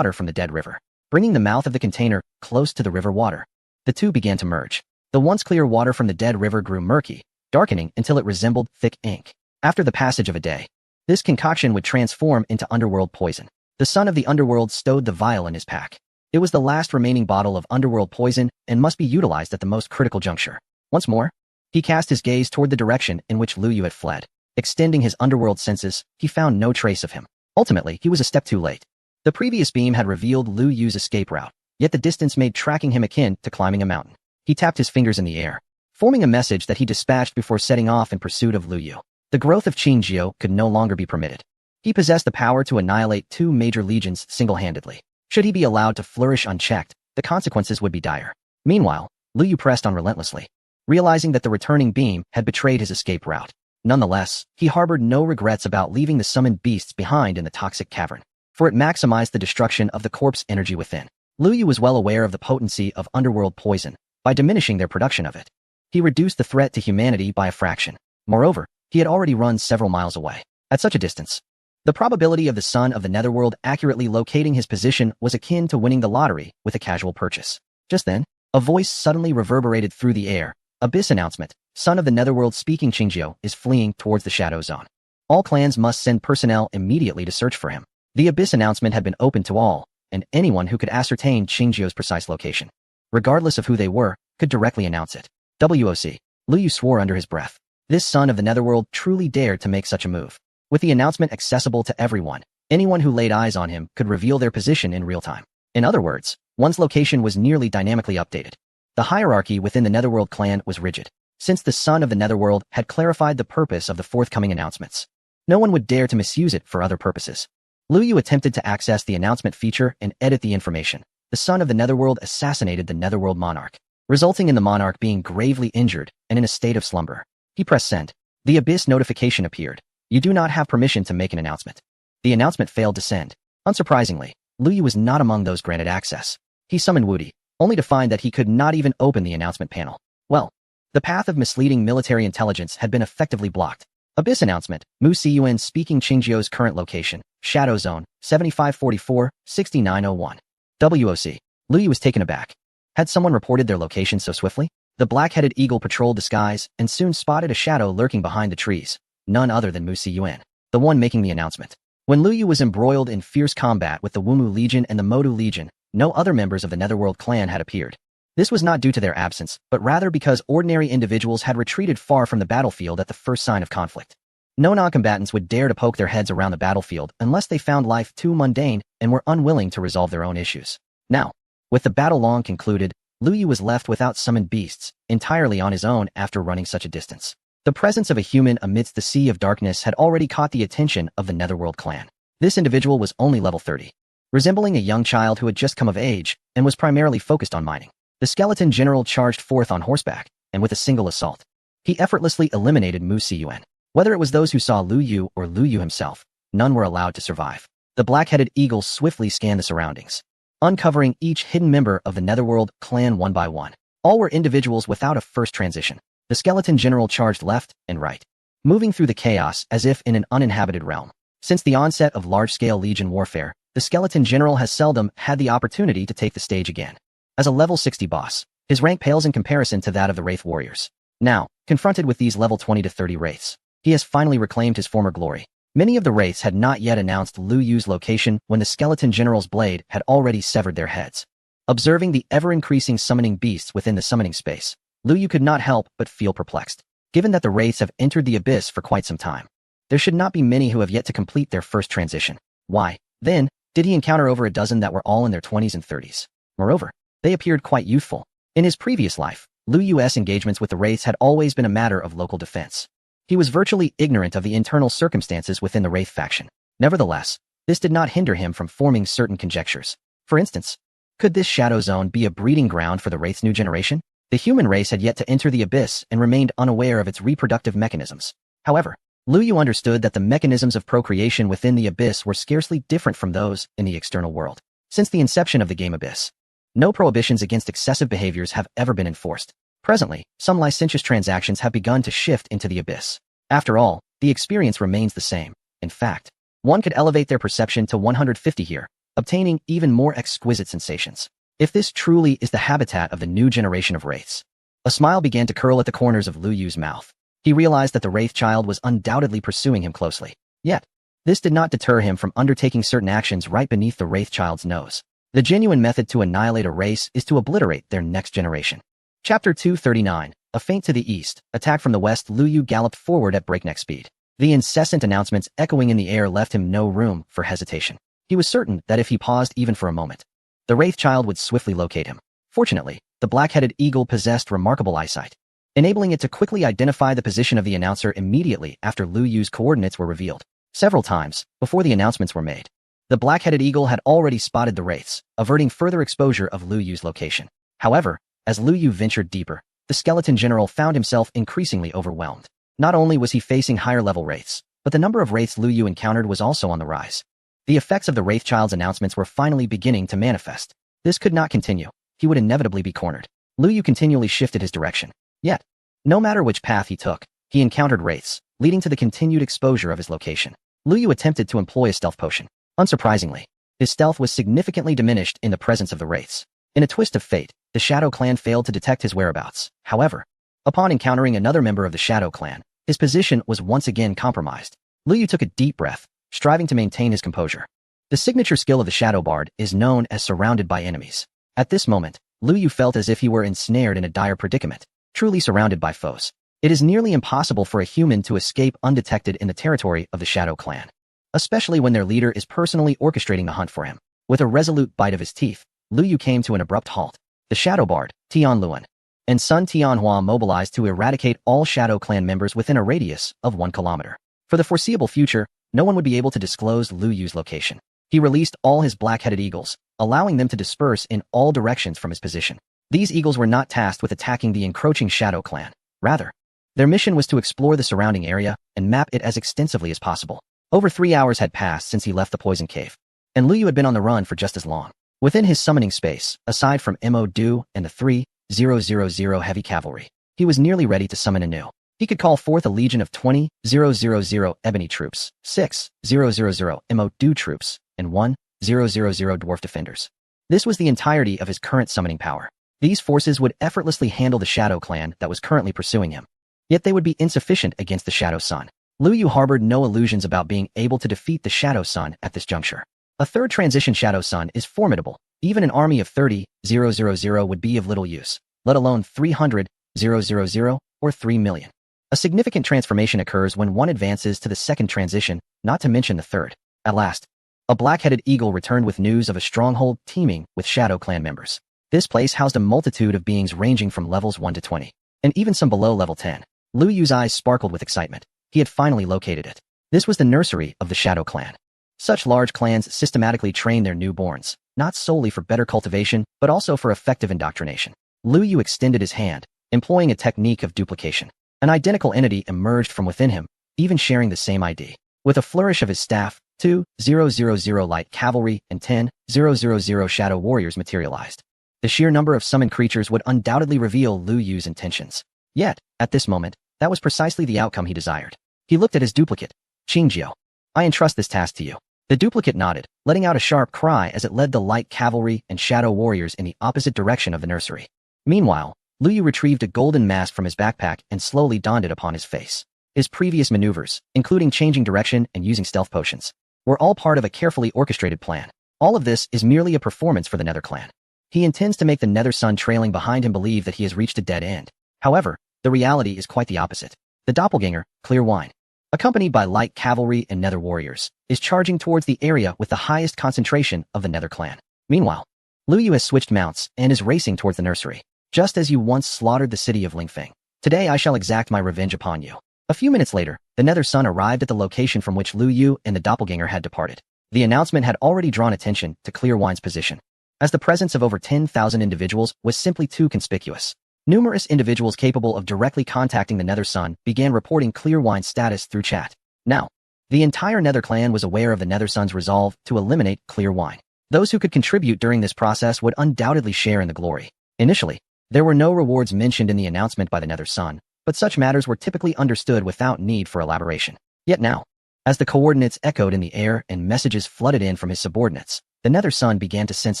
from the dead river, bringing the mouth of the container close to the river water. The two began to merge. The once clear water from the dead river grew murky, darkening until it resembled thick ink. After the passage of a day, this concoction would transform into underworld poison. The son of the underworld stowed the vial in his pack. It was the last remaining bottle of underworld poison and must be utilized at the most critical juncture. Once more, he cast his gaze toward the direction in which Lu Yu had fled. Extending his underworld senses, he found no trace of him. Ultimately, he was a step too late. The previous beam had revealed Lu Yu's escape route, yet the distance made tracking him akin to climbing a mountain. He tapped his fingers in the air, forming a message that he dispatched before setting off in pursuit of Lu Yu. The growth of Qingjio could no longer be permitted. He possessed the power to annihilate two major legions single-handedly. Should he be allowed to flourish unchecked, the consequences would be dire. Meanwhile, Lu Yu pressed on relentlessly, realizing that the returning beam had betrayed his escape route. Nonetheless, he harbored no regrets about leaving the summoned beasts behind in the toxic cavern, for it maximized the destruction of the corpse energy within. Lu Yu was well aware of the potency of underworld poison. By diminishing their production of it, he reduced the threat to humanity by a fraction. Moreover, he had already run several miles away. At such a distance, the probability of the son of the netherworld accurately locating his position was akin to winning the lottery with a casual purchase. Just then, a voice suddenly reverberated through the air. Abyss announcement. Son of the netherworld speaking. Qingjio is fleeing towards the Shadow Zone. All clans must send personnel immediately to search for him. The Abyss announcement had been open to all, and anyone who could ascertain Qingjio's precise location. regardless of who they were, could directly announce it. WOC. Lu Yu swore under his breath. This son of the Netherworld truly dared to make such a move. With the announcement accessible to everyone, anyone who laid eyes on him could reveal their position in real time. In other words, one's location was nearly dynamically updated. The hierarchy within the Netherworld clan was rigid, since the son of the Netherworld had clarified the purpose of the forthcoming announcements. No one would dare to misuse it for other purposes. Lu Yu attempted to access the announcement feature and edit the information. The son of the Netherworld assassinated the Netherworld monarch, resulting in the monarch being gravely injured and in a state of slumber. He pressed send. The Abyss notification appeared. You do not have permission to make an announcement. The announcement failed to send. Unsurprisingly, Lu Yu was not among those granted access. He summoned Woody, only to find that he could not even open the announcement panel. Well, the path of misleading military intelligence had been effectively blocked. Abyss announcement, Mu Siyuan speaking Qingjiu's current location, Shadow Zone, 7544-6901. WOC. Lu Yu was taken aback. Had someone reported their location so swiftly? The black-headed eagle patrolled the skies and soon spotted a shadow lurking behind the trees, none other than Mu Siyuan, the one making the announcement. When Lu Yu was embroiled in fierce combat with the Wumu Legion and the Modu Legion, no other members of the Netherworld clan had appeared. This was not due to their absence, but rather because ordinary individuals had retreated far from the battlefield at the first sign of conflict. No non-combatants would dare to poke their heads around the battlefield unless they found life too mundane and were unwilling to resolve their own issues. Now, with the battle long concluded, Lu Yu was left without summoned beasts, entirely on his own after running such a distance. The presence of a human amidst the sea of darkness had already caught the attention of the Netherworld clan. This individual was only level 30, resembling a young child who had just come of age and was primarily focused on mining. The skeleton general charged forth on horseback, and with a single assault, he effortlessly eliminated Mu Siyuan. Whether it was those who saw Lu Yu or Lu Yu himself, none were allowed to survive. The black-headed eagle swiftly scanned the surroundings, uncovering each hidden member of the Netherworld clan one by one. All were individuals without a first transition. The skeleton general charged left and right, moving through the chaos as if in an uninhabited realm. Since the onset of large-scale Legion warfare, the skeleton general has seldom had the opportunity to take the stage again. As a level 60 boss, his rank pales in comparison to that of the Wraith warriors. Now, confronted with these level 20 to 30 Wraiths, he has finally reclaimed his former glory. Many of the Wraiths had not yet announced Lu Yu's location when the skeleton general's blade had already severed their heads. Observing the ever-increasing summoning beasts within the summoning space, Lu Yu could not help but feel perplexed. Given that the Wraiths have entered the Abyss for quite some time, there should not be many who have yet to complete their first transition. Why, then, did he encounter over a dozen that were all in their 20s and 30s? Moreover, they appeared quite youthful. In his previous life, Lu Yu's engagements with the Wraiths had always been a matter of local defense. He was virtually ignorant of the internal circumstances within the Wraith faction. Nevertheless, this did not hinder him from forming certain conjectures. For instance, could this Shadow Zone be a breeding ground for the Wraith's new generation? The human race had yet to enter the Abyss and remained unaware of its reproductive mechanisms. However, Lu Yu understood that the mechanisms of procreation within the Abyss were scarcely different from those in the external world. Since the inception of the game Abyss, no prohibitions against excessive behaviors have ever been enforced. Presently, some licentious transactions have begun to shift into the Abyss. After all, the experience remains the same. In fact, one could elevate their perception to 150 here, obtaining even more exquisite sensations. If this truly is the habitat of the new generation of Wraiths. A smile began to curl at the corners of Lu Yu's mouth. He realized that the Wraith child was undoubtedly pursuing him closely. Yet, this did not deter him from undertaking certain actions right beneath the Wraith child's nose. The genuine method to annihilate a race is to obliterate their next generation. Chapter 239. A feint to the east, attack from the west. Lu Yu galloped forward at breakneck speed. The incessant announcements echoing in the air left him no room for hesitation. He was certain that if he paused even for a moment, the Wraith child would swiftly locate him. Fortunately, the black-headed eagle possessed remarkable eyesight, enabling it to quickly identify the position of the announcer immediately after Lu Yu's coordinates were revealed. Several times, before the announcements were made, the black-headed eagle had already spotted the Wraiths, averting further exposure of Lu Yu's location. However, as Lu Yu ventured deeper, the skeleton general found himself increasingly overwhelmed. Not only was he facing higher-level Wraiths, but the number of Wraiths Lu Yu encountered was also on the rise. The effects of the Wraith child's announcements were finally beginning to manifest. This could not continue. He would inevitably be cornered. Lu Yu continually shifted his direction. Yet, no matter which path he took, he encountered Wraiths, leading to the continued exposure of his location. Lu Yu attempted to employ a stealth potion. Unsurprisingly, his stealth was significantly diminished in the presence of the Wraiths. In a twist of fate, the Shadow Clan failed to detect his whereabouts. However, upon encountering another member of the Shadow Clan, his position was once again compromised. Lu Yu took a deep breath, striving to maintain his composure. The signature skill of the Shadow Bard is known as Surrounded by Enemies. At this moment, Lu Yu felt as if he were ensnared in a dire predicament, truly surrounded by foes. It is nearly impossible for a human to escape undetected in the territory of the Shadow Clan, especially when their leader is personally orchestrating the hunt for him. With a resolute bite of his teeth, Lu Yu came to an abrupt halt. The Shadow Bard, Tian Luan, and Sun Tianhua mobilized to eradicate all Shadow Clan members within a radius of 1 kilometer. For the foreseeable future, no one would be able to disclose Lu Yu's location. He released all his black-headed eagles, allowing them to disperse in all directions from his position. These eagles were not tasked with attacking the encroaching Shadow Clan. Rather, their mission was to explore the surrounding area and map it as extensively as possible. Over 3 hours had passed since he left the poison cave, and Lu Yu had been on the run for just as long. Within his summoning space, aside from Mo Du and the 3,000 heavy cavalry, he was nearly ready to summon anew. He could call forth a legion of 20,000 ebony troops, 6,000 Mo Du troops, and 1,000 dwarf defenders. This was the entirety of his current summoning power. These forces would effortlessly handle the Shadow Clan that was currently pursuing him. Yet they would be insufficient against the Shadow Sun. Lu Yu harbored no illusions about being able to defeat the Shadow Sun at this juncture. A third transition Shadow Sun is formidable. Even an army of 30,000 would be of little use, let alone 300,000 or 3 million. A significant transformation occurs when one advances to the second transition, not to mention the third. At last, a black-headed eagle returned with news of a stronghold teeming with Shadow Clan members. This place housed a multitude of beings ranging from levels 1 to 20, and even some below level 10. Lu Yu's eyes sparkled with excitement. He had finally located it. This was the nursery of the Shadow Clan. Such large clans systematically train their newborns, not solely for better cultivation, but also for effective indoctrination. Lu Yu extended his hand, employing a technique of duplication. An identical entity emerged from within him, even sharing the same ID. With a flourish of his staff, 2,000 light cavalry and 10,000 shadow warriors materialized. The sheer number of summoned creatures would undoubtedly reveal Lu Yu's intentions. Yet, at this moment, that was precisely the outcome he desired. He looked at his duplicate, Qingjiu. I entrust this task to you. The duplicate nodded, letting out a sharp cry as it led the light cavalry and shadow warriors in the opposite direction of the nursery. Meanwhile, Lu Yu retrieved a golden mask from his backpack and slowly donned it upon his face. His previous maneuvers, including changing direction and using stealth potions, were all part of a carefully orchestrated plan. All of this is merely a performance for the Nether Clan. He intends to make the Nether Sun trailing behind him believe that he has reached a dead end. However, the reality is quite the opposite. The doppelganger, Clear Wine, accompanied by light cavalry and nether warriors, is charging towards the area with the highest concentration of the Nether Clan. Meanwhile, Lu Yu has switched mounts and is racing towards the nursery. Just as you once slaughtered the city of Lingfeng, today I shall exact my revenge upon you. A few minutes later, the Nether Sun arrived at the location from which Lu Yu and the doppelganger had departed. The announcement had already drawn attention to Clear Wine's position, as the presence of over 10,000 individuals was simply too conspicuous. Numerous individuals capable of directly contacting the Nether Sun began reporting Clear Wine's status through chat. Now, the entire Nether Clan was aware of the Nether Sun's resolve to eliminate Clear Wine. Those who could contribute during this process would undoubtedly share in the glory. Initially, there were no rewards mentioned in the announcement by the Nether Sun, but such matters were typically understood without need for elaboration. Yet now, as the coordinates echoed in the air and messages flooded in from his subordinates, the Nether Sun began to sense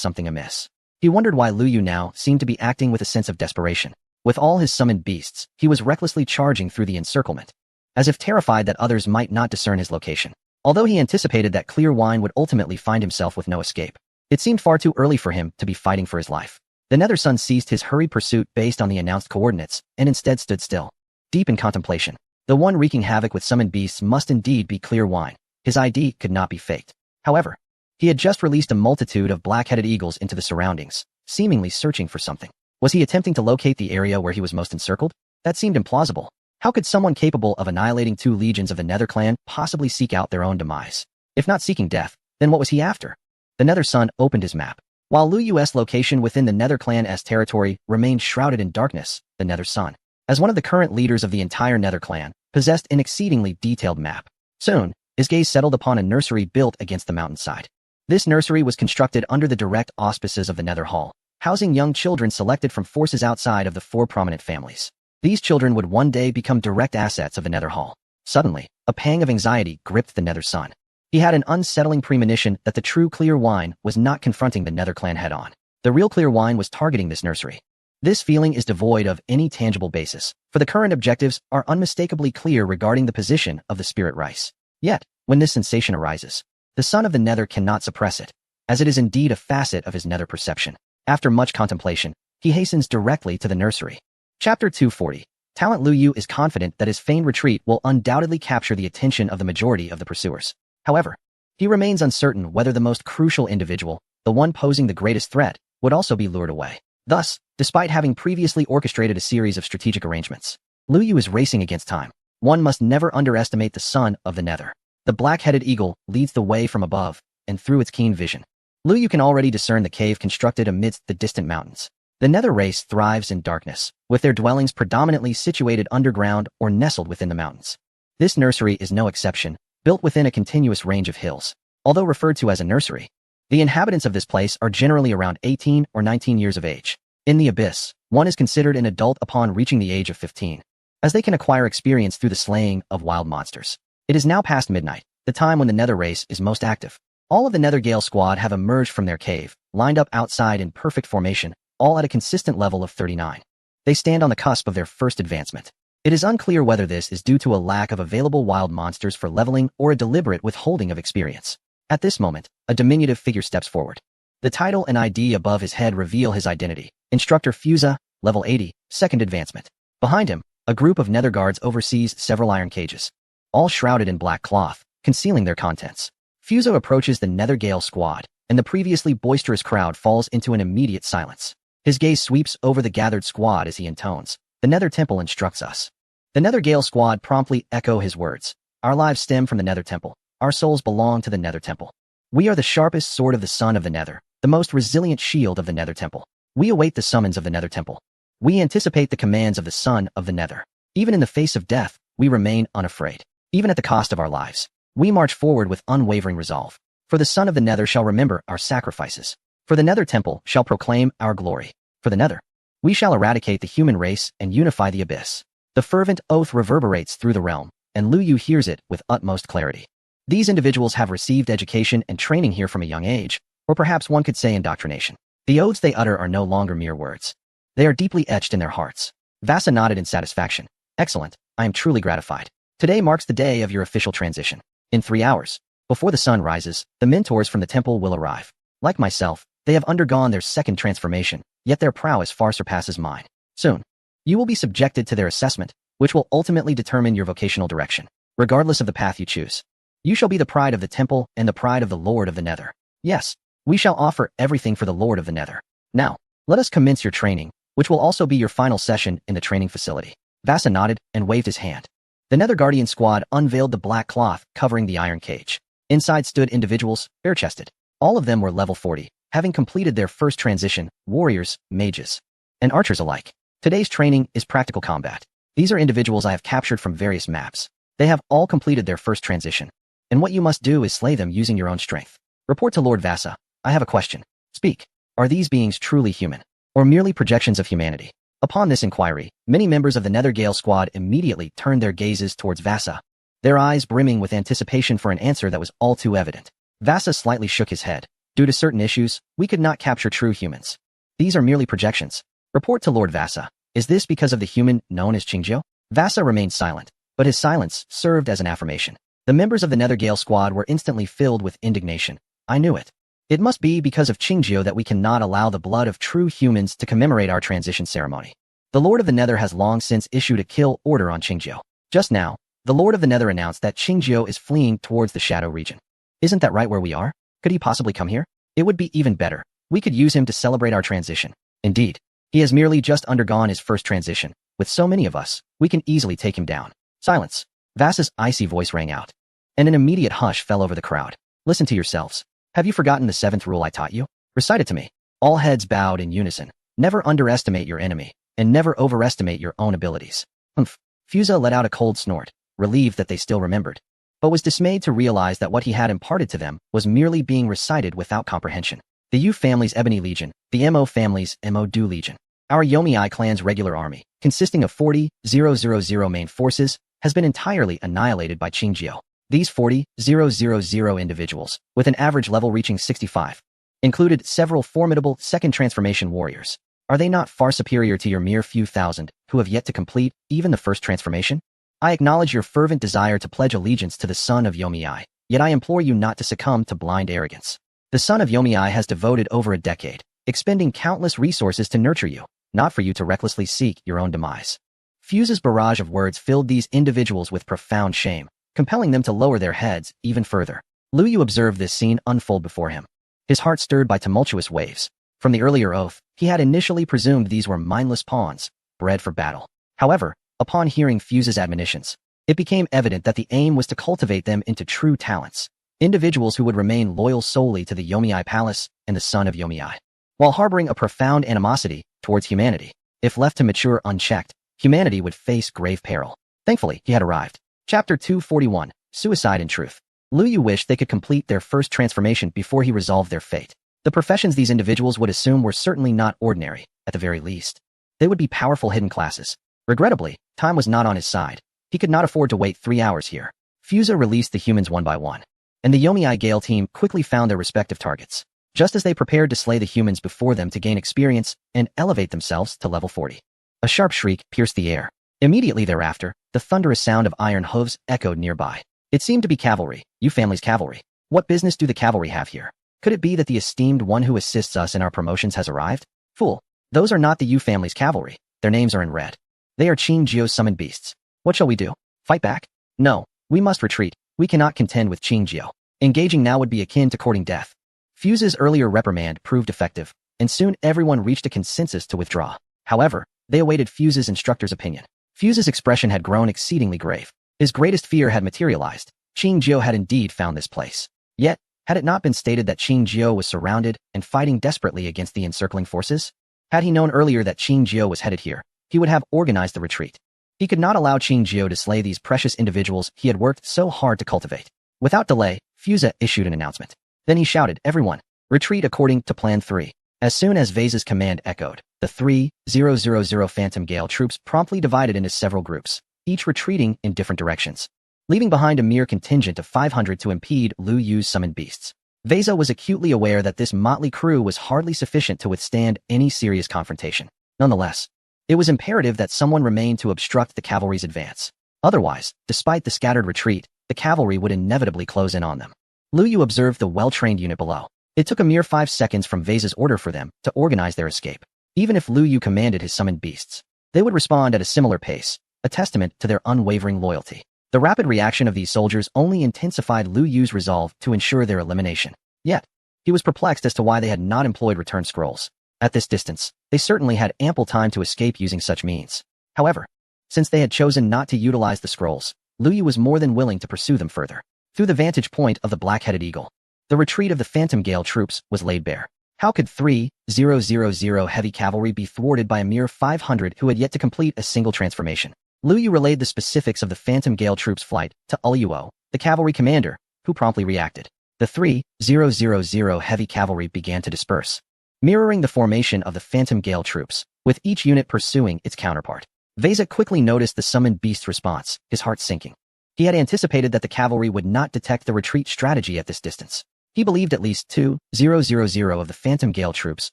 something amiss. He wondered why Lu Yu now seemed to be acting with a sense of desperation. With all his summoned beasts, he was recklessly charging through the encirclement, as if terrified that others might not discern his location. Although he anticipated that Clear Wine would ultimately find himself with no escape, it seemed far too early for him to be fighting for his life. The Nether Sun ceased his hurried pursuit based on the announced coordinates and instead stood still, deep in contemplation. The one wreaking havoc with summoned beasts must indeed be Clear Wine. His ID could not be faked. However, he had just released a multitude of black-headed eagles into the surroundings, seemingly searching for something. Was he attempting to locate the area where he was most encircled? That seemed implausible. How could someone capable of annihilating 2 legions of the Nether Clan possibly seek out their own demise? If not seeking death, then what was he after? The Nether Sun opened his map. While Lu Yu's location within the Nether Clan's territory remained shrouded in darkness, the Nether Sun, as one of the current leaders of the entire Nether Clan, possessed an exceedingly detailed map. Soon, his gaze settled upon a nursery built against the mountainside. This nursery was constructed under the direct auspices of the Nether Hall, housing young children selected from forces outside of the 4 prominent families. These children would one day become direct assets of the Nether Hall. Suddenly, a pang of anxiety gripped the Nether Sun. He had an unsettling premonition that the true Clear Wine was not confronting the Nether Clan head-on. The real Clear Wine was targeting this nursery. This feeling is devoid of any tangible basis, for the current objectives are unmistakably clear regarding the position of the spirit rice. Yet, when this sensation arises, the Son of the Nether cannot suppress it, as it is indeed a facet of his Nether perception. After much contemplation, he hastens directly to the nursery. Chapter 240. Talent Lu Yu is confident that his feigned retreat will undoubtedly capture the attention of the majority of the pursuers. However, he remains uncertain whether the most crucial individual, the one posing the greatest threat, would also be lured away. Thus, despite having previously orchestrated a series of strategic arrangements, Lu Yu is racing against time. One must never underestimate the son of the Nether. The black-headed eagle leads the way from above, and through its keen vision, Lu Yu can already discern the cave constructed amidst the distant mountains. The Nether race thrives in darkness, with their dwellings predominantly situated underground or nestled within the mountains. This nursery is no exception, built within a continuous range of hills. Although referred to as a nursery, the inhabitants of this place are generally around 18 or 19 years of age. In the abyss, one is considered an adult upon reaching the age of 15, as they can acquire experience through the slaying of wild monsters. It is now past midnight, the time when the Nether race is most active. All of the Nethergale squad have emerged from their cave, lined up outside in perfect formation, all at a consistent level of 39. They stand on the cusp of their first advancement. It is unclear whether this is due to a lack of available wild monsters for leveling or a deliberate withholding of experience. At this moment, a diminutive figure steps forward. The title and ID above his head reveal his identity. Instructor Fusa, level 80, second advancement. Behind him, a group of nether guards oversees several iron cages, all shrouded in black cloth, concealing their contents. Fuso approaches the Nethergale squad, and the previously boisterous crowd falls into an immediate silence. His gaze sweeps over the gathered squad as he intones, "The Nether Temple instructs us." The Nethergale squad promptly echo his words. "Our lives stem from the Nether Temple. Our souls belong to the Nether Temple. We are the sharpest sword of the Son of the Nether, the most resilient shield of the Nether Temple. We await the summons of the Nether Temple. We anticipate the commands of the Son of the Nether. Even in the face of death, we remain unafraid. Even at the cost of our lives, we march forward with unwavering resolve. For the Son of the Nether shall remember our sacrifices. For the Nether Temple shall proclaim our glory. For the Nether, we shall eradicate the human race and unify the abyss." The fervent oath reverberates through the realm, and Lu Yu hears it with utmost clarity. These individuals have received education and training here from a young age, or perhaps one could say indoctrination. The oaths they utter are no longer mere words. They are deeply etched in their hearts. Vasa nodded in satisfaction. "Excellent, I am truly gratified. Today marks the day of your official transition. In 3 hours, before the sun rises, the mentors from the temple will arrive. Like myself, they have undergone their second transformation, yet their prowess far surpasses mine. Soon, you will be subjected to their assessment, which will ultimately determine your vocational direction. Regardless of the path you choose, you shall be the pride of the temple and the pride of the Lord of the Nether. Yes, we shall offer everything for the Lord of the Nether. Now, let us commence your training, which will also be your final session in the training facility." Vasa nodded and waved his hand. The Nether Guardian squad unveiled the black cloth covering the iron cage. Inside stood individuals, bare-chested. All of them were level 40, having completed their first transition, warriors, mages, and archers alike. Today's training is practical combat. These are individuals I have captured from various maps. They have all completed their first transition, and what you must do is slay them using your own strength. Report to Lord Vasa. I have a question. Speak. Are these beings truly human, or merely projections of humanity? Upon this inquiry, many members of the Nethergale squad immediately turned their gazes towards Vasa, their eyes brimming with anticipation for an answer that was all too evident. Vasa slightly shook his head. "Due to certain issues, we could not capture true humans. These are merely projections. Report to Lord Vasa. Is this because of the human known as Qingjiu?" Vasa remained silent, but his silence served as an affirmation. The members of the Nethergale squad were instantly filled with indignation. "I knew it. It must be because of Qingjiu that we cannot allow the blood of true humans to commemorate our transition ceremony. The Lord of the Nether has long since issued a kill order on Qingjiu. Just now, the Lord of the Nether announced that Qingjiu is fleeing towards the Shadow region. Isn't that right where we are? Could he possibly come here? It would be even better. We could use him to celebrate our transition. Indeed, he has merely just undergone his first transition. With so many of us, we can easily take him down." Silence. Vasa's icy voice rang out, and an immediate hush fell over the crowd. "Listen to yourselves. Have you forgotten the 7th rule I taught you? Recite it to me." All heads bowed in unison. Never underestimate your enemy, and never overestimate your own abilities. Humph. Fusa let out a cold snort, relieved that they still remembered, but was dismayed to realize that what he had imparted to them was merely being recited without comprehension. The U family's Ebony Legion, the Mo family's Mo-Du Legion, our Yomi clan's regular army, consisting of 40,000 main forces, has been entirely annihilated by Qingjiu. These 40,000 individuals, with an average level reaching 65, included several formidable second transformation warriors. Are they not far superior to your mere few thousand who have yet to complete even the first transformation? I acknowledge your fervent desire to pledge allegiance to the son of Yomi, yet I implore you not to succumb to blind arrogance. The son of Yomi has devoted over a decade, expending countless resources to nurture you. not for you to recklessly seek your own demise. Fuse's barrage of words filled these individuals with profound shame, compelling them to lower their heads even further. Lu Yu observed this scene unfold before him, his heart stirred by tumultuous waves. From the earlier oath, he had initially presumed these were mindless pawns, bred for battle. However, upon hearing Fuse's admonitions, it became evident that the aim was to cultivate them into true talents, individuals who would remain loyal solely to the Yomiai Palace and the son of Yomiai, while harboring a profound animosity towards humanity. If left to mature unchecked, humanity would face grave peril. Thankfully, he had arrived. Chapter 241, Suicide in Truth. Lu Yu wished they could complete their first transformation before he resolved their fate. The professions these individuals would assume were certainly not ordinary, at the very least. They would be powerful hidden classes. Regrettably, time was not on his side. He could not afford to wait 3 hours here. Fusa released the humans one by one, and the Yomiai Gale team quickly found their respective targets, just as they prepared to slay the humans before them to gain experience and elevate themselves to level 40. A sharp shriek pierced the air. Immediately thereafter, the thunderous sound of iron hooves echoed nearby. It seemed to be cavalry, Yu family's cavalry. What business do the cavalry have here? Could it be that the esteemed one who assists us in our promotions has arrived? Fool, those are not the Yu family's cavalry. Their names are in red. They are Qing Jio's summoned beasts. What shall we do? Fight back? No, we must retreat. We cannot contend with Qing Jio. Engaging now would be akin to courting death. Fuse's earlier reprimand proved effective, and soon everyone reached a consensus to withdraw. However, they awaited Fuse's instructor's opinion. Fuse's expression had grown exceedingly grave. His greatest fear had materialized. Qing Jio had indeed found this place. Yet, had it not been stated that Qing Jio was surrounded and fighting desperately against the encircling forces? Had he known earlier that Qing Jio was headed here, he would have organized the retreat. He could not allow Qing Jio to slay these precious individuals he had worked so hard to cultivate. Without delay, Fusa issued an announcement. Then he shouted, "Everyone, retreat according to Plan 3. As soon as Veza's command echoed, the 3,000 Phantom Gale troops promptly divided into several groups, each retreating in different directions, leaving behind a mere contingent of 500 to impede Lu Yu's summoned beasts. Veza was acutely aware that this motley crew was hardly sufficient to withstand any serious confrontation. Nonetheless, it was imperative that someone remain to obstruct the cavalry's advance. Otherwise, despite the scattered retreat, the cavalry would inevitably close in on them. Lu Yu observed the well-trained unit below. It took a mere 5 seconds from Veza's order for them to organize their escape. Even if Lu Yu commanded his summoned beasts, they would respond at a similar pace, a testament to their unwavering loyalty. The rapid reaction of these soldiers only intensified Lu Yu's resolve to ensure their elimination. Yet, he was perplexed as to why they had not employed return scrolls. At this distance, they certainly had ample time to escape using such means. However, since they had chosen not to utilize the scrolls, Lu Yu was more than willing to pursue them further. Through the vantage point of the black-headed eagle, the retreat of the Phantom Gale troops was laid bare. How could 3,000 heavy cavalry be thwarted by a mere 500 who had yet to complete a single transformation? Lu Yu relayed the specifics of the Phantom Gale troops' flight to Uluo, the cavalry commander, who promptly reacted. The 3,000 heavy cavalry began to disperse, mirroring the formation of the Phantom Gale troops, with each unit pursuing its counterpart. Veza quickly noticed the summoned beast's response, his heart sinking. He had anticipated that the cavalry would not detect the retreat strategy at this distance. He believed at least 2,000 of the Phantom Gale troops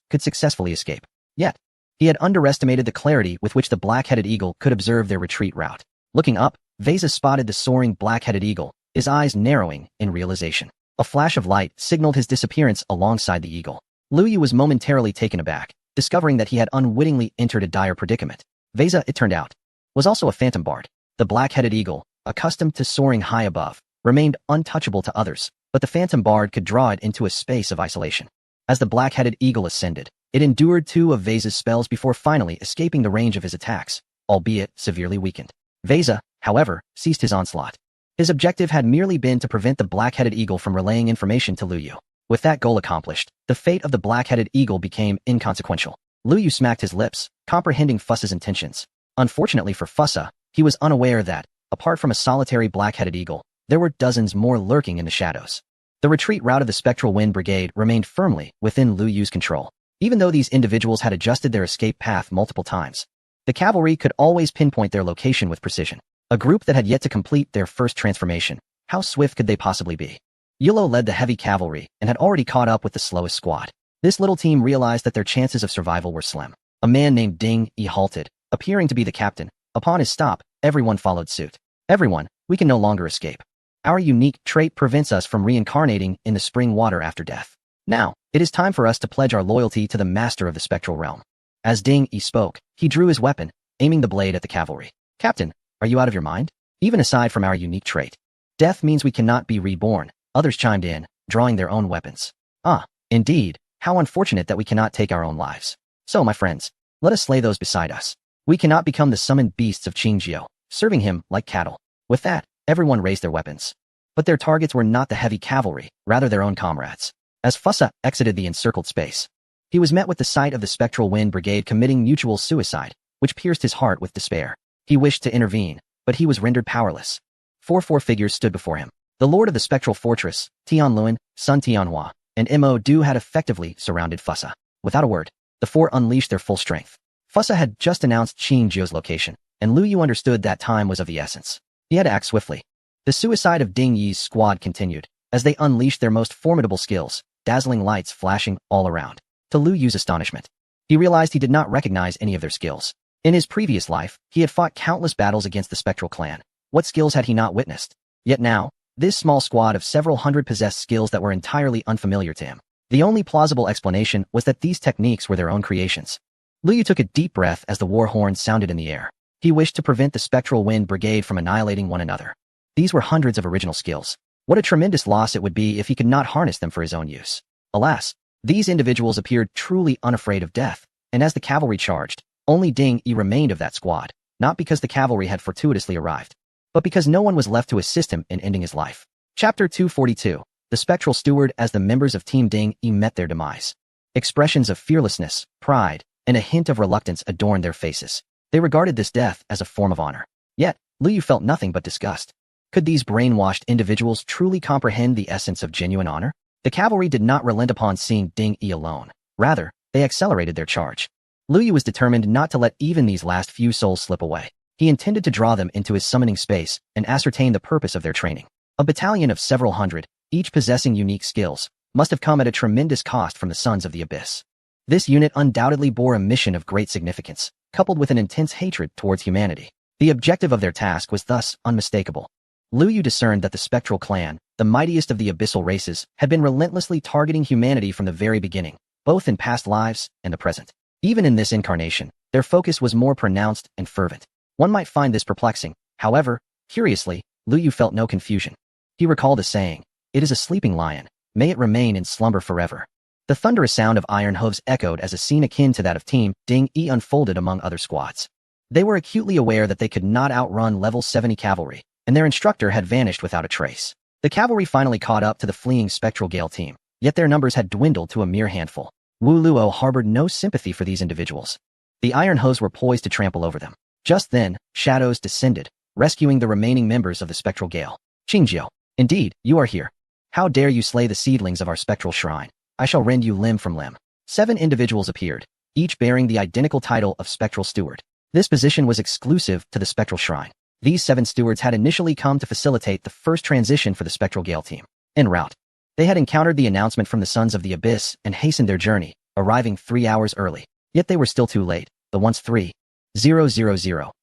could successfully escape. Yet, he had underestimated the clarity with which the black-headed eagle could observe their retreat route. Looking up, Veza spotted the soaring black-headed eagle, his eyes narrowing in realization. A flash of light signaled his disappearance alongside the eagle. Lu Yu was momentarily taken aback, discovering that he had unwittingly entered a dire predicament. Veza, it turned out, was also a phantom bard. The black-headed eagle, accustomed to soaring high above, remained untouchable to others, but the phantom bard could draw it into a space of isolation. As the black-headed eagle ascended, it endured 2 of Veza's spells before finally escaping the range of his attacks, albeit severely weakened. Veza, however, ceased his onslaught. His objective had merely been to prevent the black-headed eagle from relaying information to Lu Yu. With that goal accomplished, the fate of the black-headed eagle became inconsequential. Lu Yu smacked his lips, comprehending Fussa's intentions. Unfortunately for Fussa, he was unaware that, apart from a solitary black-headed eagle, there were dozens more lurking in the shadows. The retreat route of the Spectral Wind Brigade remained firmly within Lu Yu's control. Even though these individuals had adjusted their escape path multiple times, the cavalry could always pinpoint their location with precision. A group that had yet to complete their first transformation, how swift could they possibly be? Yulo led the heavy cavalry and had already caught up with the slowest squad. This little team realized that their chances of survival were slim. A man named Ding Yi halted, appearing to be the captain. Upon his stop, everyone followed suit. Everyone, we can no longer escape. Our unique trait prevents us from reincarnating in the spring water after death. Now, it is time for us to pledge our loyalty to the master of the spectral realm. As Ding Yi spoke, he drew his weapon, aiming the blade at the cavalry. Captain, are you out of your mind? Even aside from our unique trait, death means we cannot be reborn, others chimed in, drawing their own weapons. Ah, indeed, how unfortunate that we cannot take our own lives. So, my friends, let us slay those beside us. We cannot become the summoned beasts of Qingjiu, serving him like cattle. With that, everyone raised their weapons. But their targets were not the heavy cavalry, rather their own comrades. As Fusa exited the encircled space, he was met with the sight of the Spectral Wind Brigade committing mutual suicide, which pierced his heart with despair. He wished to intervene, but he was rendered powerless. Four figures stood before him. The Lord of the Spectral Fortress, Tianluan, Sun Tianhua, and Mo Du had effectively surrounded Fusa. Without a word, the four unleashed their full strength. Fusa had just announced Qingjiu's location, and Lu Yu understood that time was of the essence. He had to act swiftly. The suicide of Ding Yi's squad continued, as they unleashed their most formidable skills, dazzling lights flashing all around. To Lu Yu's astonishment, he realized he did not recognize any of their skills. In his previous life, he had fought countless battles against the Spectral Clan. What skills had he not witnessed? Yet now, this small squad of several hundred possessed skills that were entirely unfamiliar to him. The only plausible explanation was that these techniques were their own creations. Lu Yu took a deep breath as the war horn sounded in the air. He wished to prevent the Spectral Wind Brigade from annihilating one another. These were hundreds of original skills. What a tremendous loss it would be if he could not harness them for his own use. Alas, these individuals appeared truly unafraid of death, and as the cavalry charged, only Ding Yi remained of that squad, not because the cavalry had fortuitously arrived, but because no one was left to assist him in ending his life. Chapter 242. The Spectral Steward. As the members of Team Ding Yi met their demise, expressions of fearlessness, pride, and a hint of reluctance adorned their faces. They regarded this death as a form of honor. Yet, Lu Yu felt nothing but disgust. Could these brainwashed individuals truly comprehend the essence of genuine honor? The cavalry did not relent upon seeing Ding Yi alone. Rather, they accelerated their charge. Lu Yu was determined not to let even these last few souls slip away. He intended to draw them into his summoning space and ascertain the purpose of their training. A battalion of several hundred, each possessing unique skills, must have come at a tremendous cost from the Sons of the Abyss. This unit undoubtedly bore a mission of great significance, coupled with an intense hatred towards humanity. The objective of their task was thus unmistakable. Lu Yu discerned that the Spectral Clan, the mightiest of the abyssal races, had been relentlessly targeting humanity from the very beginning, both in past lives and the present. Even in this incarnation, their focus was more pronounced and fervent. One might find this perplexing. However, curiously, Lu Yu felt no confusion. He recalled a saying, "It is a sleeping lion. May it remain in slumber forever." The thunderous sound of iron hooves echoed as a scene akin to that of Team Ding Yi unfolded among other squads. They were acutely aware that they could not outrun level 70 cavalry, and their instructor had vanished without a trace. The cavalry finally caught up to the fleeing Spectral Gale team, yet their numbers had dwindled to a mere handful. Wu Luo harbored no sympathy for these individuals. The iron hooves were poised to trample over them. Just then, shadows descended, rescuing the remaining members of the Spectral Gale. Qingjiu, indeed, you are here. How dare you slay the seedlings of our spectral shrine? I shall rend you limb from limb. 7 individuals appeared, each bearing the identical title of Spectral Steward. This position was exclusive to the Spectral Shrine. These 7 stewards had initially come to facilitate the first transition for the Spectral Gale team. En route, they had encountered the announcement from the Sons of the Abyss and hastened their journey, arriving 3 hours early. Yet they were still too late. The once 3,000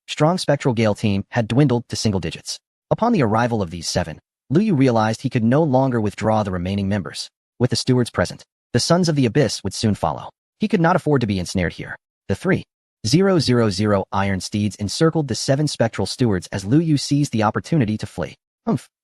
strong Spectral Gale team had dwindled to single digits. Upon the arrival of these 7, Lu Yu realized he could no longer withdraw the remaining members. With the stewards present, the Sons of the Abyss would soon follow. He could not afford to be ensnared here. The 3,000 iron steeds encircled the 7 spectral stewards as Lu Yu seized the opportunity to flee.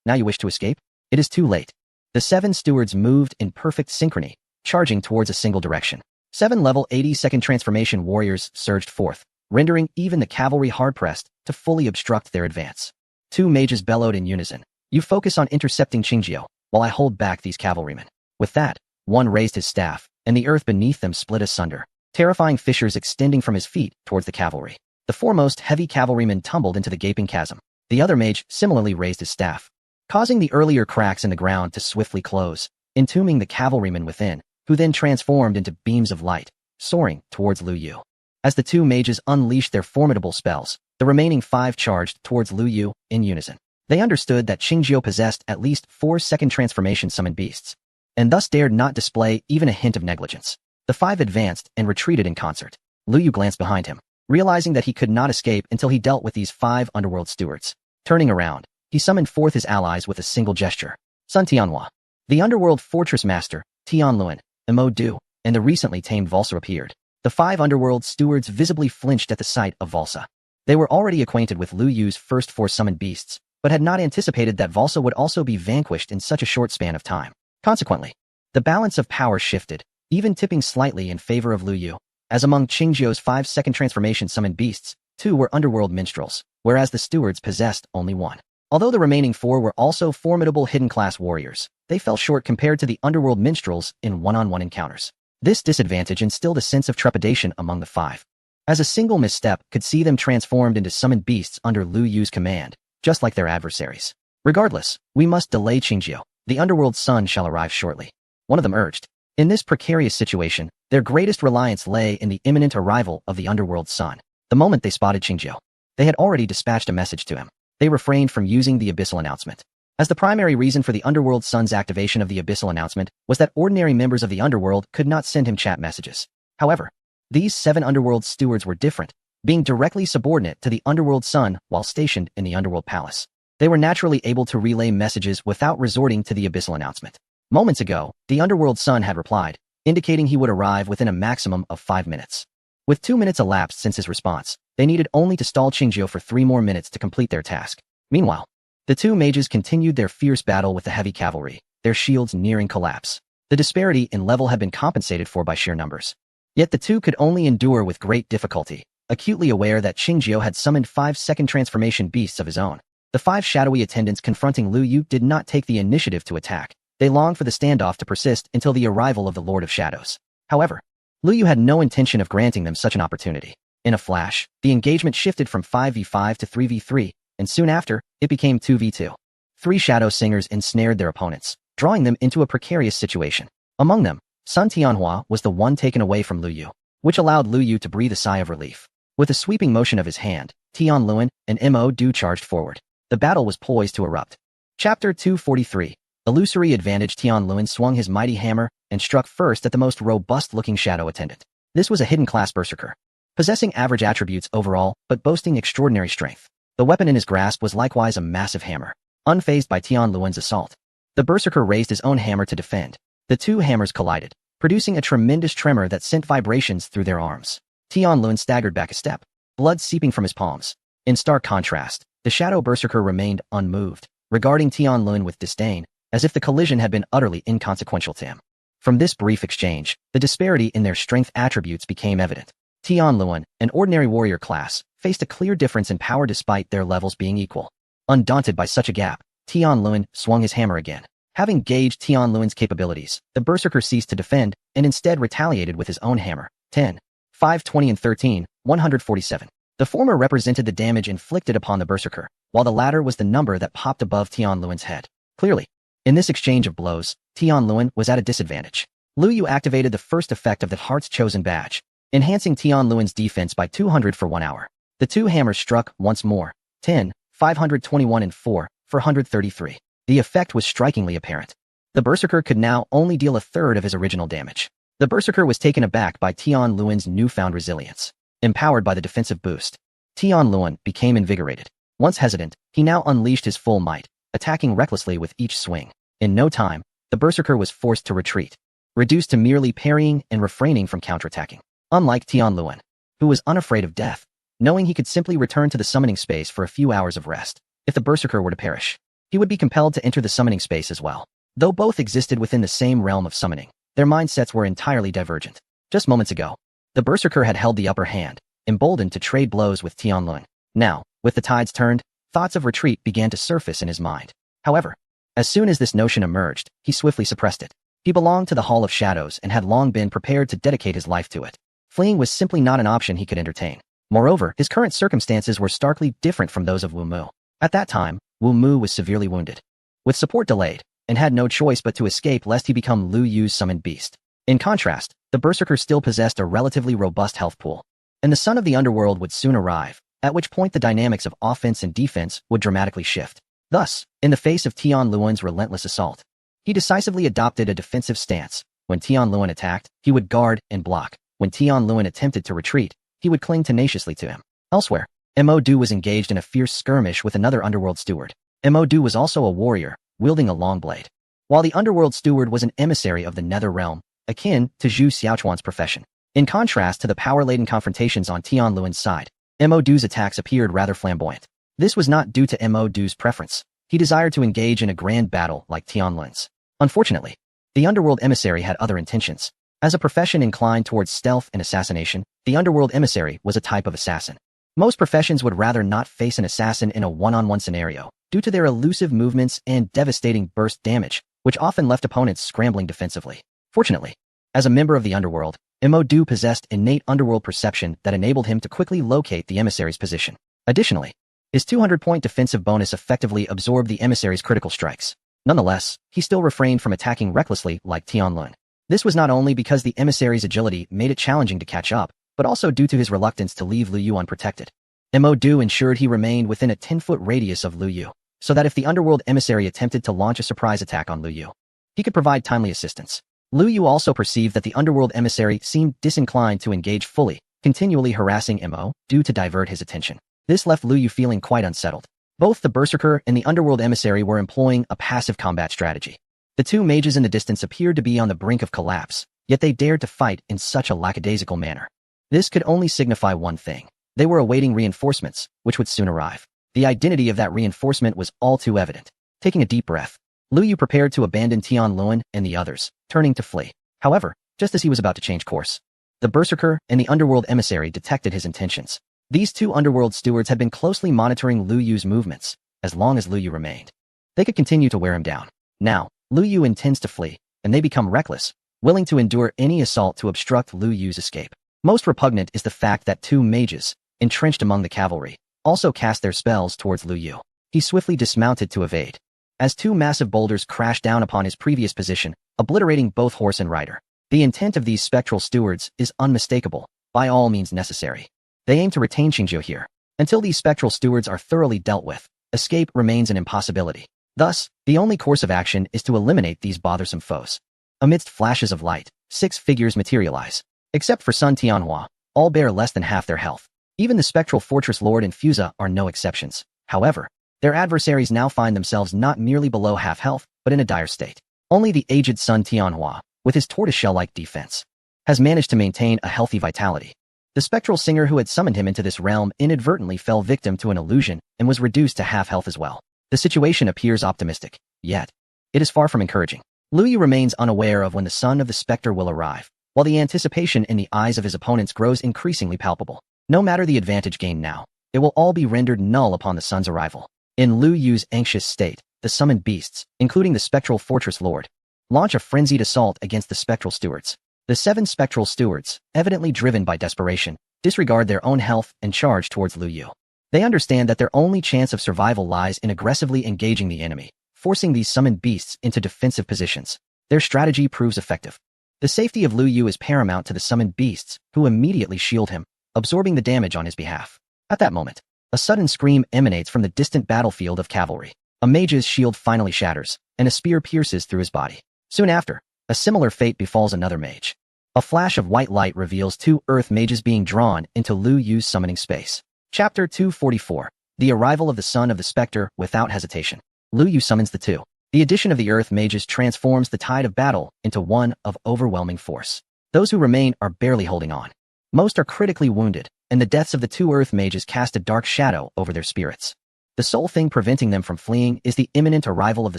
Now you wish to escape? It is too late. The 7 stewards moved in perfect synchrony, charging towards a single direction. 7 level 80-second transformation warriors surged forth, rendering even the cavalry hard-pressed to fully obstruct their advance. 2 mages bellowed in unison. You focus on intercepting Qingjiu, while I hold back these cavalrymen. With that, one raised his staff, and the earth beneath them split asunder, terrifying fissures extending from his feet towards the cavalry. The foremost heavy cavalryman tumbled into the gaping chasm. The other mage similarly raised his staff, causing the earlier cracks in the ground to swiftly close, entombing the cavalryman within, who then transformed into beams of light, soaring towards Lu Yu. As the 2 mages unleashed their formidable spells, the remaining 5 charged towards Lu Yu in unison. They understood that Qingjiu possessed at least 4 second transformation summoned beasts, and thus dared not display even a hint of negligence. The 5 advanced and retreated in concert. Lu Yu glanced behind him, realizing that he could not escape until he dealt with these 5 underworld stewards. Turning around, he summoned forth his allies with a single gesture. Sun Tianhua, the underworld fortress master, Tianluan, Mo Du, and the recently tamed Vulsar appeared. The 5 underworld stewards visibly flinched at the sight of Valsa. They were already acquainted with Lu Yu's first 4 summoned beasts, but had not anticipated that Valsa would also be vanquished in such a short span of time. Consequently, the balance of power shifted, even tipping slightly in favor of Lu Yu, as among Qingjiu's 5 second transformation summoned beasts, 2 were underworld minstrels, whereas the stewards possessed only 1. Although the remaining 4 were also formidable hidden-class warriors, they fell short compared to the underworld minstrels in one-on-one encounters. This disadvantage instilled a sense of trepidation among the 5, as a single misstep could see them transformed into summoned beasts under Lu Yu's command, just like their adversaries. Regardless, we must delay Qingjiu. The underworld sun shall arrive shortly. One of them urged. In this precarious situation, their greatest reliance lay in the imminent arrival of the underworld sun. The moment they spotted Qingjiu, they had already dispatched a message to him. They refrained from using the abyssal announcement, as the primary reason for the underworld sun's activation of the abyssal announcement was that ordinary members of the underworld could not send him chat messages. However, these 7 underworld stewards were different, being directly subordinate to the underworld sun while stationed in the underworld palace. They were naturally able to relay messages without resorting to the abyssal announcement. Moments ago, the underworld sun had replied, indicating he would arrive within a maximum of 5 minutes. With 2 minutes elapsed since his response, they needed only to stall Qingjiu for 3 more minutes to complete their task. Meanwhile, the 2 mages continued their fierce battle with the heavy cavalry, their shields nearing collapse. The disparity in level had been compensated for by sheer numbers. Yet the 2 could only endure with great difficulty, acutely aware that Qingjiu had summoned 5 second transformation beasts of his own. The 5 shadowy attendants confronting Lu Yu did not take the initiative to attack. They longed for the standoff to persist until the arrival of the Lord of Shadows. However, Lu Yu had no intention of granting them such an opportunity. In a flash, the engagement shifted from 5v5 to 3v3, and soon after, it became 2v2. 3 shadow singers ensnared their opponents, drawing them into a precarious situation. Among them, Sun Tianhua was the one taken away from Lu Yu, which allowed Lu Yu to breathe a sigh of relief. With a sweeping motion of his hand, Tian Luan and Mo Du charged forward. The battle was poised to erupt. Chapter 243. Illusory advantage. Tian Luan swung his mighty hammer and struck first at the most robust-looking shadow attendant. This was a hidden-class berserker, possessing average attributes overall, but boasting extraordinary strength. The weapon in his grasp was likewise a massive hammer. Unfazed by Tian Luan's assault, the berserker raised his own hammer to defend. The 2 hammers collided, producing a tremendous tremor that sent vibrations through their arms. Tian Luan staggered back a step, blood seeping from his palms. In stark contrast, the shadow berserker remained unmoved, regarding Tian Luan with disdain, as if the collision had been utterly inconsequential to him. From this brief exchange, the disparity in their strength attributes became evident. Tian Luan, an ordinary warrior class, faced a clear difference in power despite their levels being equal. Undaunted by such a gap, Tian Luan swung his hammer again. Having gauged Tian Luan's capabilities, the berserker ceased to defend and instead retaliated with his own hammer. 10, 520 and 13, 147. The former represented the damage inflicted upon the berserker, while the latter was the number that popped above Tian Luan's head. Clearly, in this exchange of blows, Tian Luan was at a disadvantage. Lu Yu activated the first effect of the Heart's Chosen badge, enhancing Tian Luan's defense by 200 for 1 hour. The 2 hammers struck once more, 10, 521 and 4, for 133. The effect was strikingly apparent. The berserker could now only deal a third of his original damage. The berserker was taken aback by Tian Luan's newfound resilience. Empowered by the defensive boost, Tian Luan became invigorated. Once hesitant, he now unleashed his full might, attacking recklessly with each swing. In no time, the berserker was forced to retreat, reduced to merely parrying and refraining from counterattacking. Unlike Tian Luan, who was unafraid of death, knowing he could simply return to the summoning space for a few hours of rest. If the berserker were to perish, he would be compelled to enter the summoning space as well. Though both existed within the same realm of summoning, their mindsets were entirely divergent. Just moments ago, the berserker had held the upper hand, emboldened to trade blows with Tian Luan. Now, with the tides turned, thoughts of retreat began to surface in his mind. However, as soon as this notion emerged, he swiftly suppressed it. He belonged to the Hall of Shadows and had long been prepared to dedicate his life to it. Fleeing was simply not an option he could entertain. Moreover, his current circumstances were starkly different from those of Wu Mu. At that time, Wu Mu was severely wounded, with support delayed, and had no choice but to escape lest he become Lu Yu's summoned beast. In contrast, the berserker still possessed a relatively robust health pool, and the son of the underworld would soon arrive, at which point the dynamics of offense and defense would dramatically shift. Thus, in the face of Tian Luan's relentless assault, he decisively adopted a defensive stance. When Tian Luan attacked, he would guard and block. When Tian Luan attempted to retreat, he would cling tenaciously to him. Elsewhere, Mo Du was engaged in a fierce skirmish with another underworld steward. Mo Du was also a warrior, wielding a long blade. While the underworld steward was an emissary of the nether realm, akin to Zhu Xiaochuan's profession, In contrast to the power-laden confrontations on Tianluan's side, Mo Du's attacks appeared rather flamboyant. This was not due to Mo Du's preference. He desired to engage in a grand battle like Tianluan's. Unfortunately, the underworld emissary had other intentions. As a profession inclined towards stealth and assassination, the underworld emissary was a type of assassin. Most professions would rather not face an assassin in a one-on-one scenario, due to their elusive movements and devastating burst damage, which often left opponents scrambling defensively. Fortunately, as a member of the underworld, Mo Du possessed innate underworld perception that enabled him to quickly locate the emissary's position. Additionally, his 200-point defensive bonus effectively absorbed the emissary's critical strikes. Nonetheless, he still refrained from attacking recklessly like Tianlun. This was not only because the emissary's agility made it challenging to catch up, but also due to his reluctance to leave Lu Yu unprotected. Mo Du ensured he remained within a 10-foot radius of Lu Yu, so that if the underworld emissary attempted to launch a surprise attack on Lu Yu, he could provide timely assistance. Lu Yu also perceived that the underworld emissary seemed disinclined to engage fully, continually harassing Mo Du to divert his attention. This left Lu Yu feeling quite unsettled. Both the berserker and the underworld emissary were employing a passive combat strategy. The two mages in the distance appeared to be on the brink of collapse, yet they dared to fight in such a lackadaisical manner. This could only signify one thing. They were awaiting reinforcements, which would soon arrive. The identity of that reinforcement was all too evident. Taking a deep breath, Lu Yu prepared to abandon Tianluan and the others, turning to flee. However, just as he was about to change course, the berserker and the underworld emissary detected his intentions. These two underworld stewards had been closely monitoring Lu Yu's movements, as long as Lu Yu remained. They could continue to wear him down. Now, Lu Yu intends to flee, and they become reckless, willing to endure any assault to obstruct Lu Yu's escape. Most repugnant is the fact that two mages, entrenched among the cavalry, also cast their spells towards Lu Yu. He swiftly dismounted to evade, as two massive boulders crashed down upon his previous position, obliterating both horse and rider. The intent of these spectral stewards is unmistakable, by all means necessary. They aim to retain Qingzhou here. Until these spectral stewards are thoroughly dealt with, escape remains an impossibility. Thus, the only course of action is to eliminate these bothersome foes. Amidst flashes of light, 6 figures materialize. Except for Sun Tianhua, all bear less than half their health. Even the spectral fortress lord and Fusa are no exceptions. However, their adversaries now find themselves not merely below half health, but in a dire state. Only the aged Sun Tianhua, with his tortoiseshell-like defense, has managed to maintain a healthy vitality. The spectral singer who had summoned him into this realm inadvertently fell victim to an illusion and was reduced to half health as well. The situation appears optimistic, yet it is far from encouraging. Lu Yu remains unaware of when the son of the specter will arrive, while the anticipation in the eyes of his opponents grows increasingly palpable. No matter the advantage gained now, it will all be rendered null upon the sun's arrival. In Lu Yu's anxious state, the summoned beasts, including the spectral fortress lord, launch a frenzied assault against the spectral stewards. The 7 spectral stewards, evidently driven by desperation, disregard their own health and charge towards Lu Yu. They understand that their only chance of survival lies in aggressively engaging the enemy, forcing these summoned beasts into defensive positions. Their strategy proves effective. The safety of Lu Yu is paramount to the summoned beasts, who immediately shield him, absorbing the damage on his behalf. At that moment, a sudden scream emanates from the distant battlefield of cavalry. A mage's shield finally shatters, and a spear pierces through his body. Soon after, a similar fate befalls another mage. A flash of white light reveals 2 earth mages being drawn into Lu Yu's summoning space. Chapter 244. The arrival of the son of the specter without hesitation. Lu Yu summons the 2. The addition of the earth mages transforms the tide of battle into one of overwhelming force. Those who remain are barely holding on. Most are critically wounded, and the deaths of the 2 earth mages cast a dark shadow over their spirits. The sole thing preventing them from fleeing is the imminent arrival of the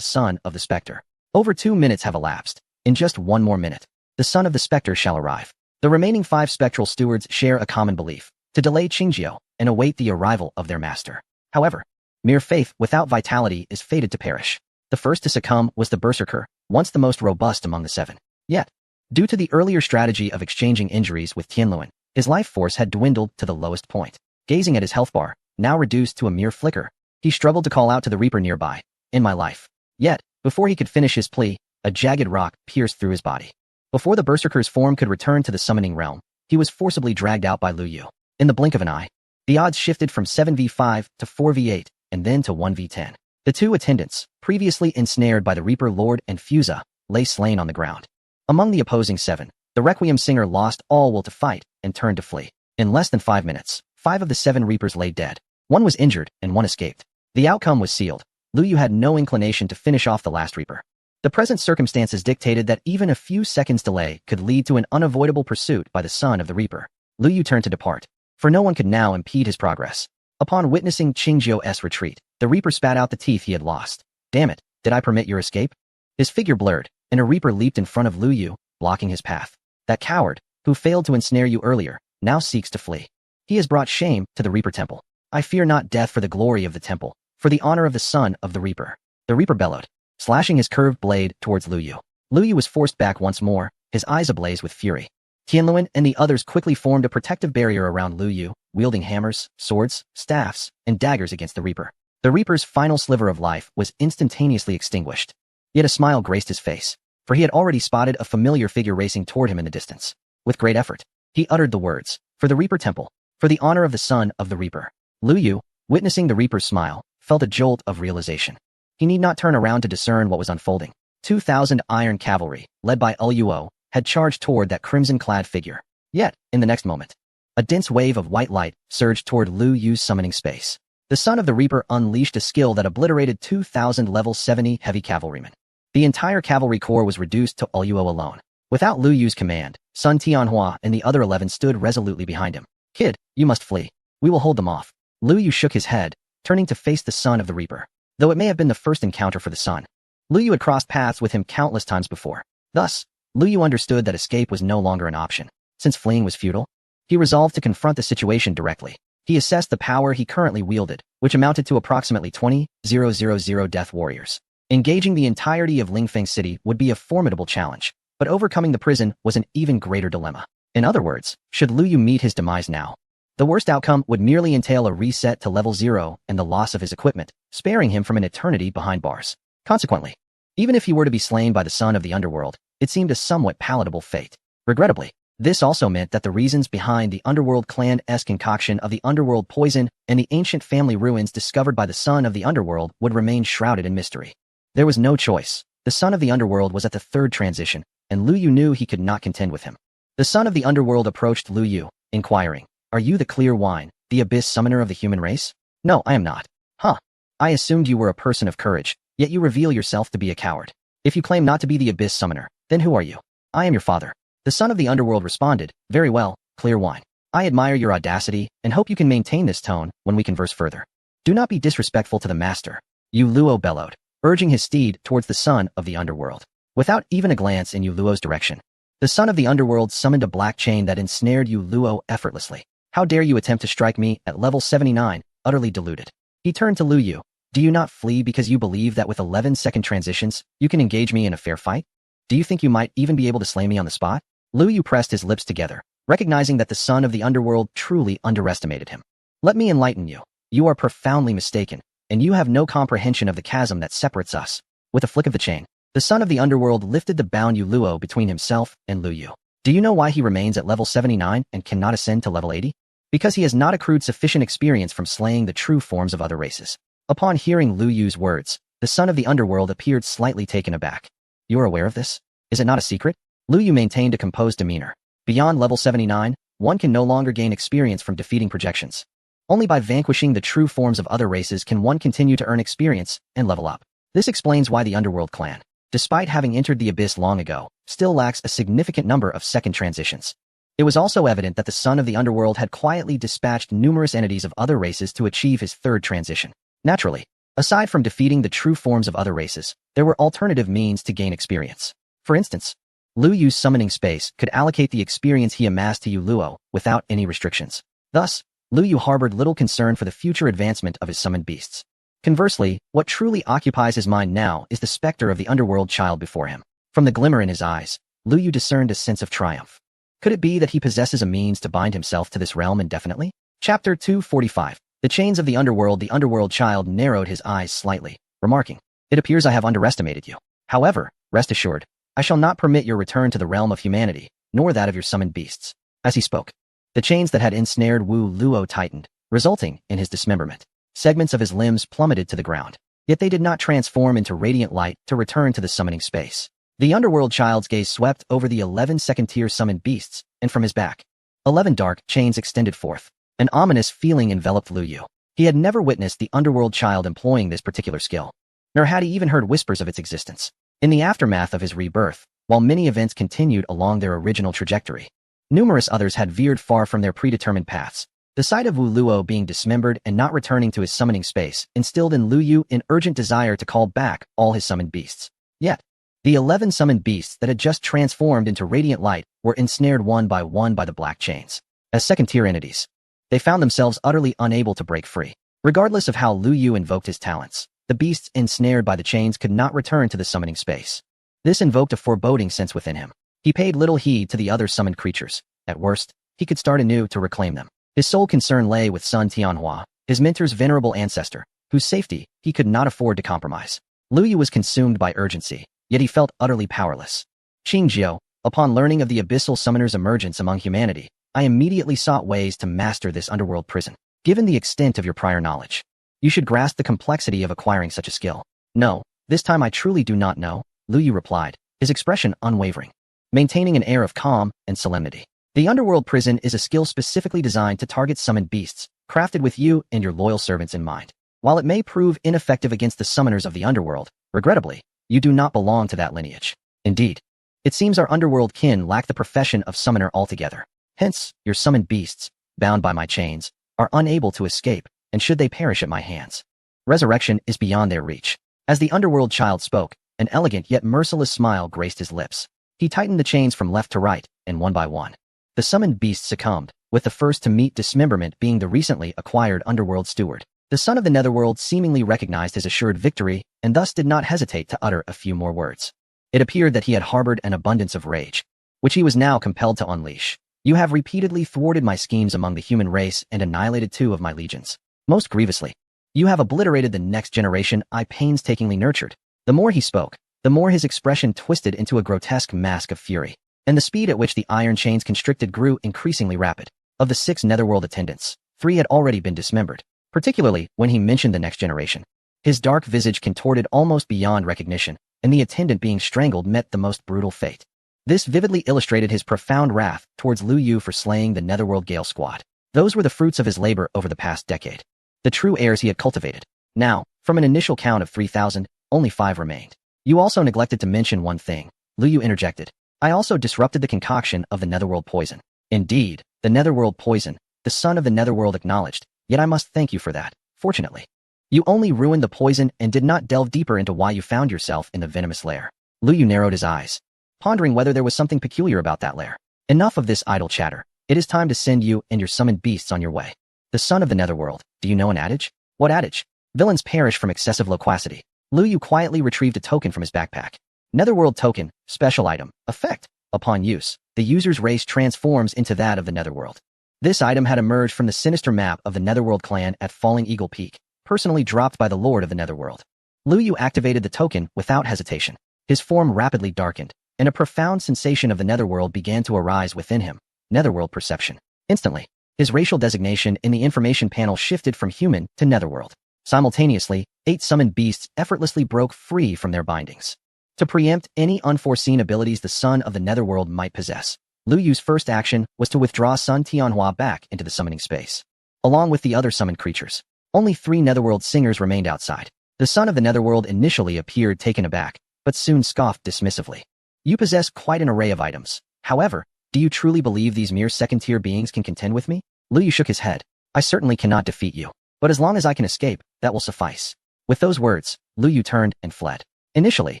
son of the specter. Over 2 minutes have elapsed. In just 1 more minute, the son of the specter shall arrive. The remaining 5 spectral stewards share a common belief: to delay Qingzhou and await the arrival of their master. However, mere faith without vitality is fated to perish. The first to succumb was the berserker, once the most robust among the 7. Yet, due to the earlier strategy of exchanging injuries with Tianluan, his life force had dwindled to the lowest point. Gazing at his health bar, now reduced to a mere flicker, he struggled to call out to the reaper nearby, "In my life." Yet, before he could finish his plea, a jagged rock pierced through his body. Before the berserker's form could return to the summoning realm, he was forcibly dragged out by Lu Yu. In the blink of an eye, the odds shifted from 7v5 to 4v8, and then to 1v10. The 2 attendants, previously ensnared by the Reaper Lord and Fusa, lay slain on the ground. Among the opposing 7, the Requiem singer lost all will to fight and turned to flee. In less than 5 minutes, 5 of the 7 Reapers lay dead. 1 was injured and 1 escaped. The outcome was sealed. Lu Yu had no inclination to finish off the last Reaper. The present circumstances dictated that even a few seconds' delay could lead to an unavoidable pursuit by the son of the Reaper. Lu Yu turned to depart, for no one could now impede his progress. Upon witnessing Qingjiu's retreat, the Reaper spat out the teeth he had lost. Damn it, did I permit your escape? His figure blurred, and a Reaper leaped in front of Lu Yu, blocking his path. That coward, who failed to ensnare you earlier, now seeks to flee. He has brought shame to the Reaper Temple. I fear not death for the glory of the temple, for the honor of the son of the Reaper. The Reaper bellowed, slashing his curved blade towards Lu Yu. Lu Yu was forced back once more, his eyes ablaze with fury. Tianluan and the others quickly formed a protective barrier around Lu Yu, wielding hammers, swords, staffs, and daggers against the Reaper. The Reaper's final sliver of life was instantaneously extinguished. Yet a smile graced his face, for he had already spotted a familiar figure racing toward him in the distance. With great effort, he uttered the words, "For the Reaper Temple, for the honor of the son of the Reaper." Lu Yu, witnessing the Reaper's smile, felt a jolt of realization. He need not turn around to discern what was unfolding. 2,000 iron cavalry, led by Luo, had charged toward that crimson-clad figure. Yet, in the next moment, a dense wave of white light surged toward Lu Yu's summoning space. The son of the Reaper unleashed a skill that obliterated 2,000 level 70 heavy cavalrymen. The entire cavalry corps was reduced to Luo alone. Without Lu Yu's command, Sun Tianhua and the other 11 stood resolutely behind him. "Kid, you must flee. We will hold them off." Lu Yu shook his head, turning to face the son of the Reaper. Though it may have been the first encounter for the son, Lu Yu had crossed paths with him countless times before. Thus, Lu Yu understood that escape was no longer an option. Since fleeing was futile, he resolved to confront the situation directly. He assessed the power he currently wielded, which amounted to approximately 20,000 death warriors. Engaging the entirety of Lingfeng City would be a formidable challenge, but overcoming the prison was an even greater dilemma. In other words, should Lu Yu meet his demise now, the worst outcome would merely entail a reset to level 0 and the loss of his equipment, sparing him from an eternity behind bars. Consequently, even if he were to be slain by the son of the underworld, it seemed a somewhat palatable fate. Regrettably, this also meant that the reasons behind the underworld clan's concoction of the underworld poison and the ancient family ruins discovered by the son of the underworld would remain shrouded in mystery. There was no choice. The son of the underworld was at the third transition, and Lu Yu knew he could not contend with him. The son of the underworld approached Lu Yu, inquiring, "Are you the Clear Wine, the Abyss Summoner of the human race?" "No, I am not." "Huh. I assumed you were a person of courage, yet you reveal yourself to be a coward. If you claim not to be the Abyss Summoner, then who are you?" "I am your father." The son of the underworld responded, "Very well, Clear Wine. I admire your audacity and hope you can maintain this tone when we converse further. Do not be disrespectful to the master." Yu Luo bellowed, urging his steed towards the son of the underworld. Without even a glance in Yu Luo's direction, the son of the underworld summoned a black chain that ensnared Yu Luo effortlessly. "How dare you attempt to strike me at level 79, utterly deluded." He turned to Lu Yu. "Do you not flee because you believe that with 11-second transitions, you can engage me in a fair fight? Do you think you might even be able to slay me on the spot?" Lu Yu pressed his lips together, recognizing that the son of the underworld truly underestimated him. "Let me enlighten you. You are profoundly mistaken, and you have no comprehension of the chasm that separates us." With a flick of the chain, the son of the underworld lifted the bound Yu Luo between himself and Lu Yu. "Do you know why he remains at level 79 and cannot ascend to level 80? Because he has not accrued sufficient experience from slaying the true forms of other races." Upon hearing Lu Yu's words, the son of the underworld appeared slightly taken aback. "You are aware of this? Is it not a secret?" Lu Yu maintained a composed demeanor. "Beyond level 79, one can no longer gain experience from defeating projections. Only by vanquishing the true forms of other races can one continue to earn experience and level up. This explains why the Underworld clan, despite having entered the abyss long ago, still lacks a significant number of second transitions." It was also evident that the son of the underworld had quietly dispatched numerous entities of other races to achieve his third transition. Naturally, aside from defeating the true forms of other races, there were alternative means to gain experience. For instance, Lu Yu's summoning space could allocate the experience he amassed to Yu Luo without any restrictions. Thus, Lu Yu harbored little concern for the future advancement of his summoned beasts. Conversely, what truly occupies his mind now is the specter of the underworld child before him. From the glimmer in his eyes, Lu Yu discerned a sense of triumph. Could it be that he possesses a means to bind himself to this realm indefinitely? Chapter 245. The Chains of the underworld child narrowed his eyes slightly, remarking, "It appears I have underestimated you. However, rest assured, I shall not permit your return to the realm of humanity, nor that of your summoned beasts." As he spoke, the chains that had ensnared Wu Luo tightened, resulting in his dismemberment. Segments of his limbs plummeted to the ground, yet they did not transform into radiant light to return to the summoning space. The underworld child's gaze swept over the 11 second-tier summoned beasts, and from his back, 11 dark chains extended forth. An ominous feeling enveloped Lu Yu. He had never witnessed the underworld child employing this particular skill, nor had he even heard whispers of its existence. In the aftermath of his rebirth, while many events continued along their original trajectory, numerous others had veered far from their predetermined paths. The sight of Wu Luo being dismembered and not returning to his summoning space instilled in Lu Yu an urgent desire to call back all his summoned beasts. Yet, the 11 summoned beasts that had just transformed into radiant light were ensnared one by the black chains. As second-tier entities, they found themselves utterly unable to break free. Regardless of how Lu Yu invoked his talents, the beasts ensnared by the chains could not return to the summoning space. This invoked a foreboding sense within him. He paid little heed to the other summoned creatures. At worst, he could start anew to reclaim them. His sole concern lay with Sun Tianhua, his mentor's venerable ancestor, whose safety he could not afford to compromise. Lu Yu was consumed by urgency, yet he felt utterly powerless. Qing Jiao, upon learning of the abyssal summoner's emergence among humanity, I immediately sought ways to master this underworld prison. Given the extent of your prior knowledge, you should grasp the complexity of acquiring such a skill. No, this time I truly do not know, Lu Yu replied, his expression unwavering, maintaining an air of calm and solemnity. The underworld prison is a skill specifically designed to target summoned beasts, crafted with you and your loyal servants in mind. While it may prove ineffective against the summoners of the underworld, regrettably, you do not belong to that lineage. Indeed, it seems our underworld kin lack the profession of summoner altogether. Hence, your summoned beasts, bound by my chains, are unable to escape, and should they perish at my hands, resurrection is beyond their reach. As the underworld child spoke, an elegant yet merciless smile graced his lips. He tightened the chains from left to right, and one by one, the summoned beasts succumbed, with the first to meet dismemberment being the recently acquired underworld steward. The son of the netherworld seemingly recognized his assured victory, and thus did not hesitate to utter a few more words. It appeared that he had harbored an abundance of rage, which he was now compelled to unleash. You have repeatedly thwarted my schemes among the human race and annihilated 2 of my legions. Most grievously, you have obliterated the next generation I painstakingly nurtured. The more he spoke, the more his expression twisted into a grotesque mask of fury, and the speed at which the iron chains constricted grew increasingly rapid. Of the 6 netherworld attendants, 3 had already been dismembered, particularly when he mentioned the next generation. His dark visage contorted almost beyond recognition, and the attendant being strangled met the most brutal fate. This vividly illustrated his profound wrath towards Lu Yu for slaying the netherworld Gale Squad. Those were the fruits of his labor over the past decade, the true heirs he had cultivated. Now, from an initial count of 3,000, only 5 remained. You also neglected to mention one thing, Lu Yu interjected. I also disrupted the concoction of the netherworld poison. Indeed, the netherworld poison, the son of the netherworld acknowledged, yet I must thank you for that, fortunately. You only ruined the poison and did not delve deeper into why you found yourself in the venomous lair. Lu Yu narrowed his eyes, pondering whether there was something peculiar about that lair. Enough of this idle chatter. It is time to send you and your summoned beasts on your way. The son of the netherworld, do you know an adage? What adage? Villains perish from excessive loquacity. Lu Yu quietly retrieved a token from his backpack. Netherworld token, special item, effect. Upon use, the user's race transforms into that of the netherworld. This item had emerged from the sinister map of the netherworld clan at Falling Eagle Peak, personally dropped by the lord of the netherworld. Lu Yu activated the token without hesitation. His form rapidly darkened, and a profound sensation of the netherworld began to arise within him. Netherworld perception. Instantly, his racial designation in the information panel shifted from human to netherworld. Simultaneously, 8 summoned beasts effortlessly broke free from their bindings. To preempt any unforeseen abilities the son of the netherworld might possess, Lu Yu's first action was to withdraw Sun Tianhua back into the summoning space. Along with the other summoned creatures, only 3 netherworld singers remained outside. The son of the netherworld initially appeared taken aback, but soon scoffed dismissively. You possess quite an array of items. However, do you truly believe these mere second-tier beings can contend with me? Lu Yu shook his head. I certainly cannot defeat you, but as long as I can escape, that will suffice. With those words, Lu Yu turned and fled. Initially,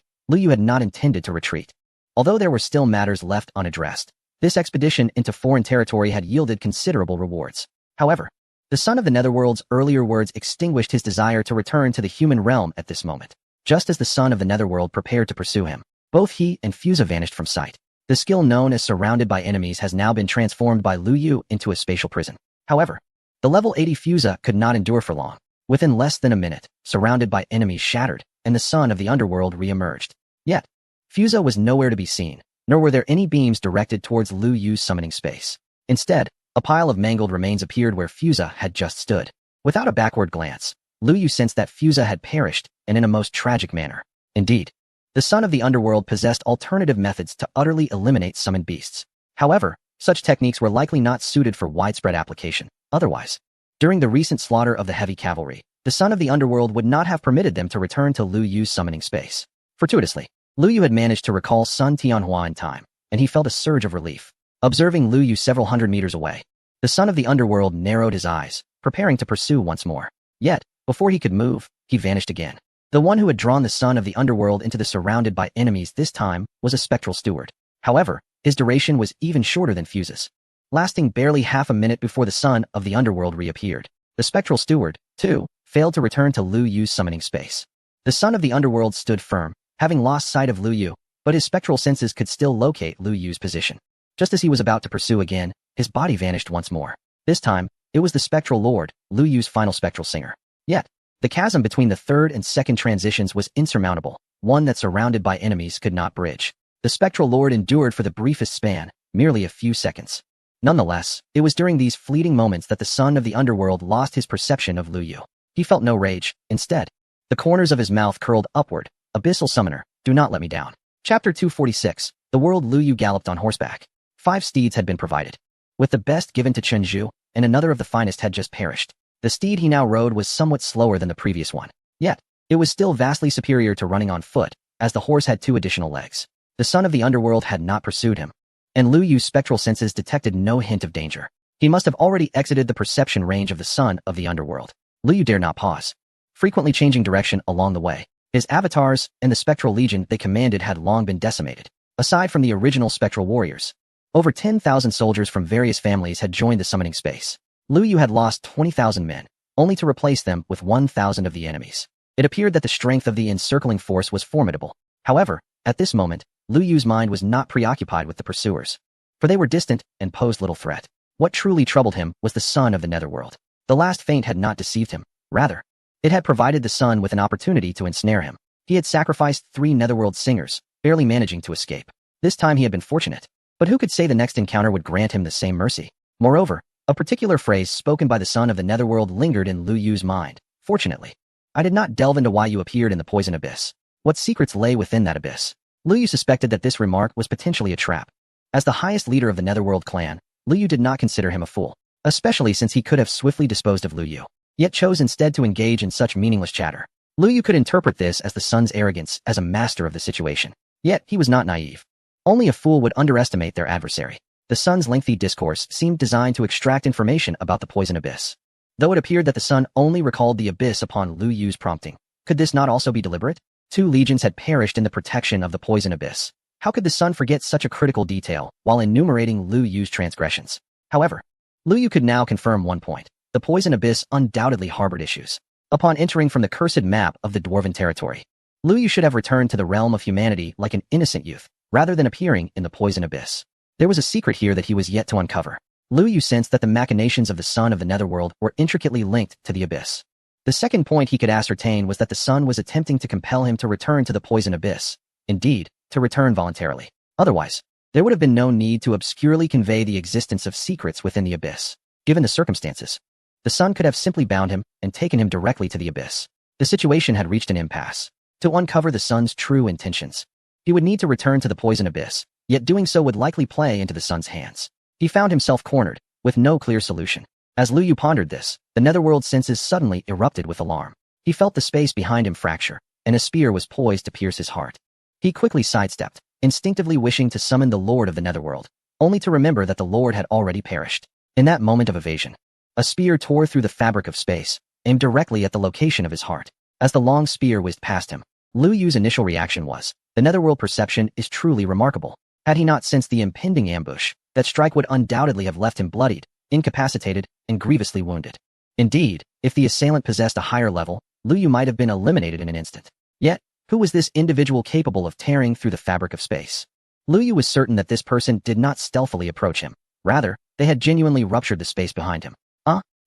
Lu Yu had not intended to retreat. Although there were still matters left unaddressed, this expedition into foreign territory had yielded considerable rewards. However, the son of the netherworld's earlier words extinguished his desire to return to the human realm at this moment. Just as the son of the netherworld prepared to pursue him, both he and Fusa vanished from sight. The skill known as surrounded by enemies has now been transformed by Lu Yu into a spatial prison. However, the level 80 Fusa could not endure for long. Within less than a minute, surrounded by enemies shattered, and the son of the underworld re-emerged. Yet, Fusa was nowhere to be seen, nor were there any beams directed towards Lu Yu's summoning space. Instead, a pile of mangled remains appeared where Fusa had just stood. Without a backward glance, Lu Yu sensed that Fusa had perished, and in a most tragic manner. Indeed, the son of the underworld possessed alternative methods to utterly eliminate summoned beasts. However, such techniques were likely not suited for widespread application. Otherwise, during the recent slaughter of the heavy cavalry, the son of the underworld would not have permitted them to return to Lu Yu's summoning space. Fortuitously, Lu Yu had managed to recall Sun Tianhua in time, and he felt a surge of relief. Observing Lu Yu several hundred meters away, the son of the underworld narrowed his eyes, preparing to pursue once more. Yet, before he could move, he vanished again. The one who had drawn the son of the underworld into the surrounded by enemies this time was a spectral steward. However, his duration was even shorter than Fuse's, lasting barely half a minute before the son of the underworld reappeared. The spectral steward, too, failed to return to Lu Yu's summoning space. The son of the underworld stood firm, having lost sight of Lu Yu, but his spectral senses could still locate Lu Yu's position. Just as he was about to pursue again, his body vanished once more. This time, it was the spectral lord, Lu Yu's final spectral singer. Yet, the chasm between the third and second transitions was insurmountable, one that surrounded by enemies could not bridge. The spectral lord endured for the briefest span, merely a few seconds. Nonetheless, it was during these fleeting moments that the son of the underworld lost his perception of Lu Yu. He felt no rage. Instead, the corners of his mouth curled upward. Abyssal summoner, do not let me down. Chapter 246. The world. Lu Yu galloped on horseback. 5 steeds had been provided, with the best given to Chen Zhu, and another of the finest had just perished. The steed he now rode was somewhat slower than the previous one. Yet, it was still vastly superior to running on foot, as the horse had 2 additional legs. The son of the underworld had not pursued him, and Lu Yu's spectral senses detected no hint of danger. He must have already exited the perception range of the son of the underworld. Lu Yu dare not pause, frequently changing direction along the way. His avatars and the spectral legion they commanded had long been decimated. Aside from the original spectral warriors, over 10,000 soldiers from various families had joined the summoning space. Lu Yu had lost 20,000 men, only to replace them with 1,000 of the enemies. It appeared that the strength of the encircling force was formidable. However, at this moment, Lu Yu's mind was not preoccupied with the pursuers, for they were distant and posed little threat. What truly troubled him was the son of the netherworld. The last feint had not deceived him. Rather, it had provided the son with an opportunity to ensnare him. He had sacrificed 3 netherworld singers, barely managing to escape. This time he had been fortunate. But who could say the next encounter would grant him the same mercy? Moreover, a particular phrase spoken by the son of the netherworld lingered in Lu Yu's mind. Fortunately, I did not delve into why you appeared in the poison abyss. What secrets lay within that abyss? Lu Yu suspected that this remark was potentially a trap. As the highest leader of the netherworld clan, Lu Yu did not consider him a fool, especially since he could have swiftly disposed of Lu Yu, yet chose instead to engage in such meaningless chatter. Lu Yu could interpret this as the son's arrogance as a master of the situation. Yet, he was not naive. Only a fool would underestimate their adversary. The son's lengthy discourse seemed designed to extract information about the poison abyss. Though it appeared that the son only recalled the abyss upon Lu Yu's prompting, could this not also be deliberate? 2 legions had perished in the protection of the poison abyss. How could the son forget such a critical detail while enumerating Lu Yu's transgressions? However, Lu Yu could now confirm one point. The poison abyss undoubtedly harbored issues. Upon entering from the cursed map of the dwarven territory, Lu Yu should have returned to the realm of humanity like an innocent youth, rather than appearing in the poison abyss. There was a secret here that he was yet to uncover. Lu Yu sensed that the machinations of the son of the netherworld were intricately linked to the abyss. The second point he could ascertain was that the son was attempting to compel him to return to the poison abyss. Indeed, to return voluntarily. Otherwise, there would have been no need to obscurely convey the existence of secrets within the abyss. Given the circumstances, the son could have simply bound him and taken him directly to the abyss. The situation had reached an impasse. To uncover the son's true intentions, he would need to return to the poison abyss, yet doing so would likely play into the son's hands. He found himself cornered, with no clear solution. As Lu Yu pondered this, the netherworld senses suddenly erupted with alarm. He felt the space behind him fracture, and a spear was poised to pierce his heart. He quickly sidestepped, instinctively wishing to summon the Lord of the netherworld, only to remember that the Lord had already perished. In that moment of evasion, a spear tore through the fabric of space, aimed directly at the location of his heart. As the long spear whizzed past him, Lu Yu's initial reaction was, the netherworld perception is truly remarkable. Had he not sensed the impending ambush, that strike would undoubtedly have left him bloodied, incapacitated, and grievously wounded. Indeed, if the assailant possessed a higher level, Lu Yu might have been eliminated in an instant. Yet, who was this individual capable of tearing through the fabric of space? Lu Yu was certain that this person did not stealthily approach him. Rather, they had genuinely ruptured the space behind him.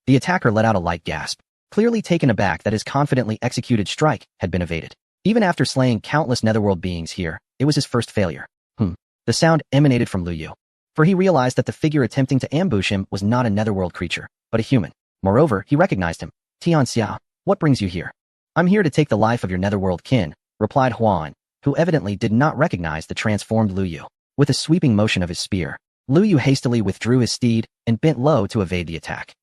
The attacker let out a light gasp, clearly taken aback that his confidently executed strike had been evaded. Even after slaying countless netherworld beings here, it was his first failure. The sound emanated from Lu Yu, for he realized that the figure attempting to ambush him was not a netherworld creature, but a human. Moreover, he recognized him. Tian Xia, what brings you here? I'm here to take the life of your netherworld kin, replied Huan, who evidently did not recognize the transformed Lu Yu. With a sweeping motion of his spear, Lu Yu hastily withdrew his steed and bent low to evade the attack.